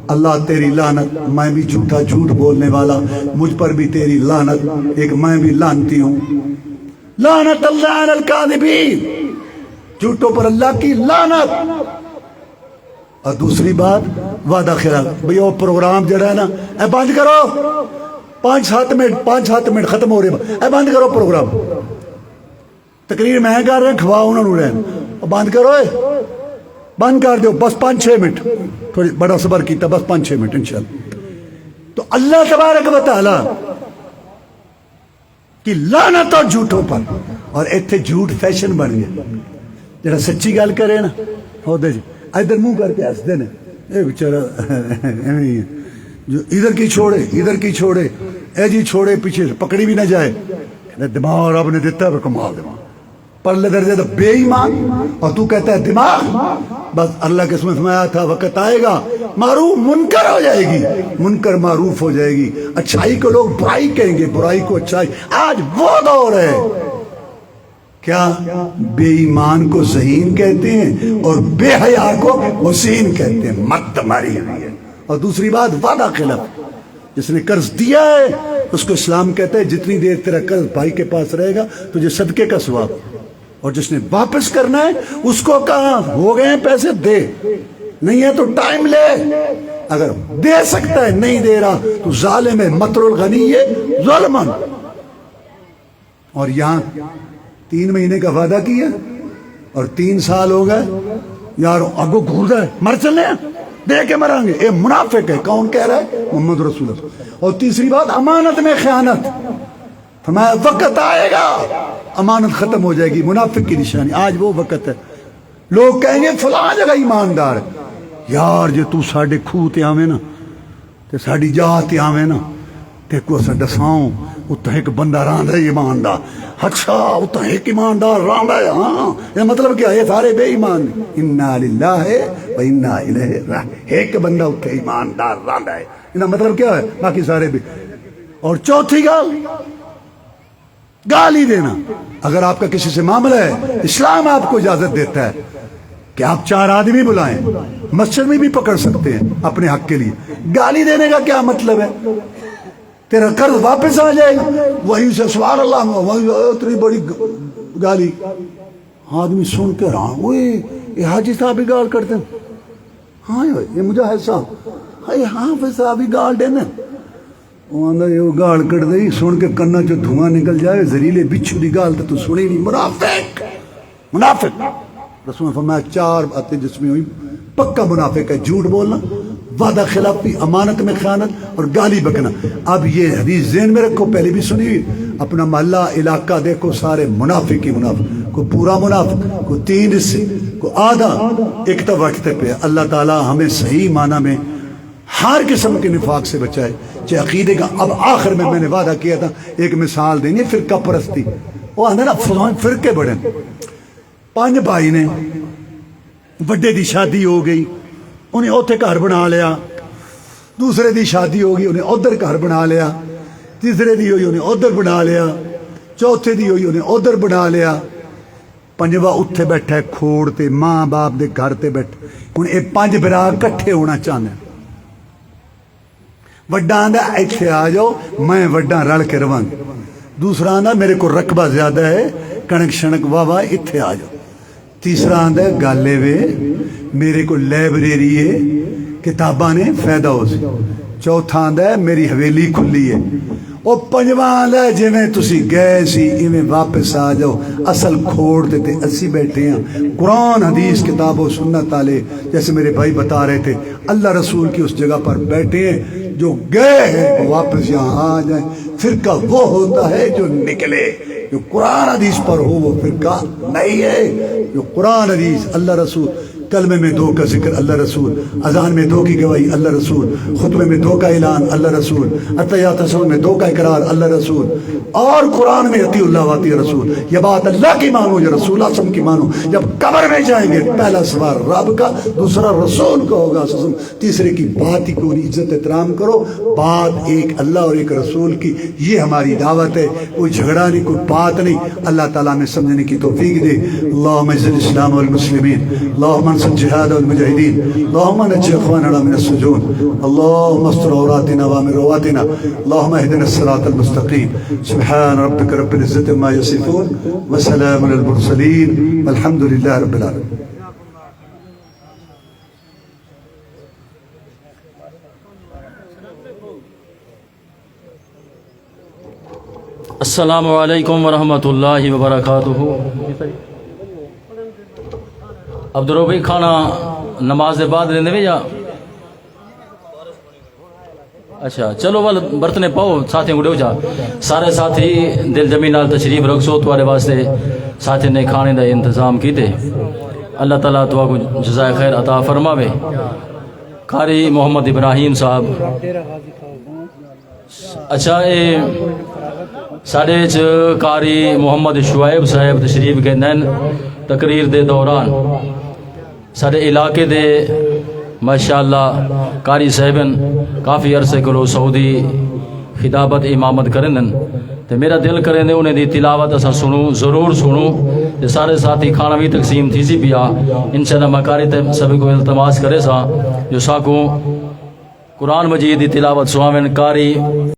اللہ تیری لعنت. میں بھی جھوٹا, جھوٹ بولنے والا, مجھ پر بھی تیری لعنت, ایک میں بھی لعنتی ہوں. لعنت اللہ علی الکاذبین, جھوٹوں پر اللہ کی لعنت. اور دوسری بات وعدہ خلاف. بھئی وہ پروگرام جڑا ہے نا, اے بند کرو, 5-7 منٹ ختم ہو رہے, اے بند کرو پروگرام, تقریر میں کر رہے ہیں, کھواؤ انہوں نے رہن, بند کرو, بند کر دو بس 5-6 منٹ, تھوڑی بڑا صبر کیتا, بس 5-6 منٹ انشاءاللہ. تو اللہ تبارک و تعالی کی لعنت اور جھوٹوں پر. اور ایتھے جھوٹ فیشن بن گیا. جڑا سچی گل کرے نا ہو دے جی ادھر منہ کر کے ہنستے ہیں, اے بیچارہ جو ادھر کی چھوڑے ادھر کی چھوڑے, اے جی چھوڑے پیچھے پکڑی بھی نہ جائے. دماغ رب نے دیتا ہے, کمال دماغ. پرلے درجے تو بے ایمان, اور تو کہتا ہے دماغ. بس اللہ کے اس میں فرمایا تھا وقت آئے گا معروف منکر ہو جائے گی, منکر معروف ہو جائے گی, اچھائی کو لوگ برائی کہیں گے, برائی کو اچھائی. آج وہ دور ہے کیا بے ایمان کو ذہین کہتے ہیں اور بے حیا کو حسین کہتے ہیں. مت ماری ہوئی ہے. اور دوسری بات وعدہ خلاف. جس نے قرض دیا ہے اس کو اسلام کہتا ہے جتنی دیر تیرا قرض بھائی کے پاس رہے گا تجھے صدقے کا ثواب, اور جس نے واپس کرنا ہے اس کو کہاں ہو گئے ہیں پیسے دے, نہیں ہے تو ٹائم لے. اگر دے سکتا ہے نہیں دے رہا تو ظالم ہے, مطر الغنی ہے ظلمن. اور یہاں 3 مہینے کا وعدہ کیا اور 3 سال ہو گئے, یار اگو گھور ہے, مر چلے ہیں, دے کے مریں گے. اے منافق ہے. کون کہہ رہا ہے؟ محمد رسول اللہ. اور تیسری بات امانت میں خیانت. فرمایا وقت آئے گا امانت ختم ہو جائے گی. منافق کی نشانی. آج وہ وقت ہے, لوگ کہیں گے فلاں جگہ ایماندار ہے. یار جے تو ساڈے کھوہ تے آویں نا تے ساڈی جاہ تے آویں نا تے کو اسا دساؤں اتھا ایک بندہ رہندا ہے ایماندار. اچھا اتھا ایک ایماندار رہندا ہے, ہاں یہ مطلب کیا ہے؟ سارے بے ایمان. انا للہ و انا الیہ راجعون. ایک بندہ اتھا ایماندار رہندا ہے, یہ مطلب کیا ہے؟ باقی سارے بے. اور چوتھی گالی دینا. اگر آپ کا کسی سے معاملہ ہے, اسلام آپ کو اجازت دیتا ہے کہ آپ 4 آدمی بلائیں, مسجد میں بھی پکڑ سکتے ہیں اپنے حق کے لیے. گالی دینے کا کیا مطلب ہے؟ تیرا قرض واپس آ جائے گا, وہیں سے سبحان اللہ, وہیں اتنی بڑی گالی. آدمی سن کے رہا, وہ یہ حاجی صاحب بھی گال کرتے ہیں. ہاں یہ مجاہد صاحب, ہائے حافظ صاحب ہی گال دینا وہ آندا یہ گال کٹ دئی سن کے کنا چو دھواں نکل جائے زریلے بچھو دی گال تو سنی نہیں منافق منافق رسول نے فرمایا 4 باتیں جس میں ہوئی پکا منافق ہے جھوٹ بولنا وعدہ خلافی امانت میں خیانت اور گالی بکنا اب یہ حدیث ذہن میں رکھو پہلے بھی سنی ہوئی اپنا محلہ علاقہ دیکھو سارے منافق ہی منافق کو پورا منافق کو 3 حصے کو آدھا ایک تو وقت پہ اللہ تعالی ہمیں صحیح معنی میں ہر قسم کے نفاق سے بچائے چاہے عقیدے کا اب آخر میں نے وعدہ کیا تھا ایک مثال دینی فرقہ پرستی وہ آندھے نا فرقے بڑے 5 بھائی نے بڑے دی شادی ہو گئی انہیں اوتھے گھر بنا لیا دوسرے دی شادی ہو گئی انہیں ادھر گھر بنا لیا تیسرے دی ہوئی انہیں ادھر بنا لیا چوتھے دی ہوئی انہیں ادھر بنا لیا 5واں اتھے بیٹھا ہے کھوڑ تے ماں باپ دے گھر تے بیٹھے ہن اے 5 برا کٹھے ہونا چاہنے وڈا آندا ایتھے آ جاؤ میں وڈا رل کے رواں دوسرا آندا میرے کو رقبہ زیادہ ہے کنک شنک واہ اتھے آ جاؤ تیسرا آندا ہے گالے وے میرے کو لائبریری ہے کتاباں نے فائدہ ہو سی چوتھا آندا ہے میری حویلی کھلی ہے وہ 5واں آندا ہے جویں تسی گئے سی ایویں واپس آ جاؤ اصل کھوڑ تے اسی بیٹھے ہیں قرآن حدیث کتاب و سنت والے جیسے میرے بھائی بتا رہے تھے اللہ رسول کی اس جگہ پر بیٹھے ہیں جو گئے ہیں واپس یہاں آ جائیں فرقہ وہ ہوتا ہے جو نکلے جو قرآن حدیث پر ہو وہ فرقہ نہیں ہے جو قرآن حدیث اللہ رسول کلمے میں 2 کا ذکر اللہ رسول اذان میں 2 کی گواہی اللہ رسول خطبے میں 2 کا اعلان اللہ رسول عطیات تشہد میں 2 کا اقرار اللہ رسول اور قرآن میں اطیع اللہ و اطیع رسول یہ بات اللہ کی مانو یا رسول اعظم کی مانو جب قبر میں جائیں گے پہلا سوال رب کا دوسرا رسول کا ہوگا تیسرے کی بات ہی کوئی عزت احترام کرو بات ایک اللہ اور ایک رسول کی یہ ہماری دعوت ہے کوئی جھگڑا نہیں کوئی بات نہیں اللہ تعالیٰ میں سمجھنے کی توفیق دے اللہم اعز الاسلام والمسلمین اللہم انصر الجہاد والمجاہدین اللہم نجی اخواننا من السجون اللہم استر عوراتنا وامن رواتنا اللہم اهدنا الصراط المستقیم سبحان ربک رب العزت ما یصفون وسلام علی المرسلین والحمد للہ رب العالمین السلام علیکم ورحمۃ اللہ وبرکاتہ عبدالربی کھانا نماز بعد لینے میں یا اچھا چلو وال برتنے پاؤ ساتھی اڑے ہو جا سارے ساتھی دل جمی نال تشریف رکھسو تمہارے واسطے ساتھی نے کھانے دا انتظام کیتے اللہ تعالیٰ تو کو جزائے خیر عطا فرماوے قاری محمد ابراہیم صاحب اچھا اے ساڑھے قاری محمد شعیب صاحب تشریف کے نین تقریر دے دوران سارے علاقے دے ماشاءاللہ قاری صاحبن کافی عرصے کو سعودی خطابت امامت کرن تے میرا دل کرے نے انہیں دی تلاوت اسا سنوں ضرور سنوں تے سارے ساتھی کھانا بھی تقسیم تھی سی پیا انشاءاللہ میں قاری تے سبھی کو التماس کرے سا جو ساکوں قرآن مجید دی تلاوت سوامن قاری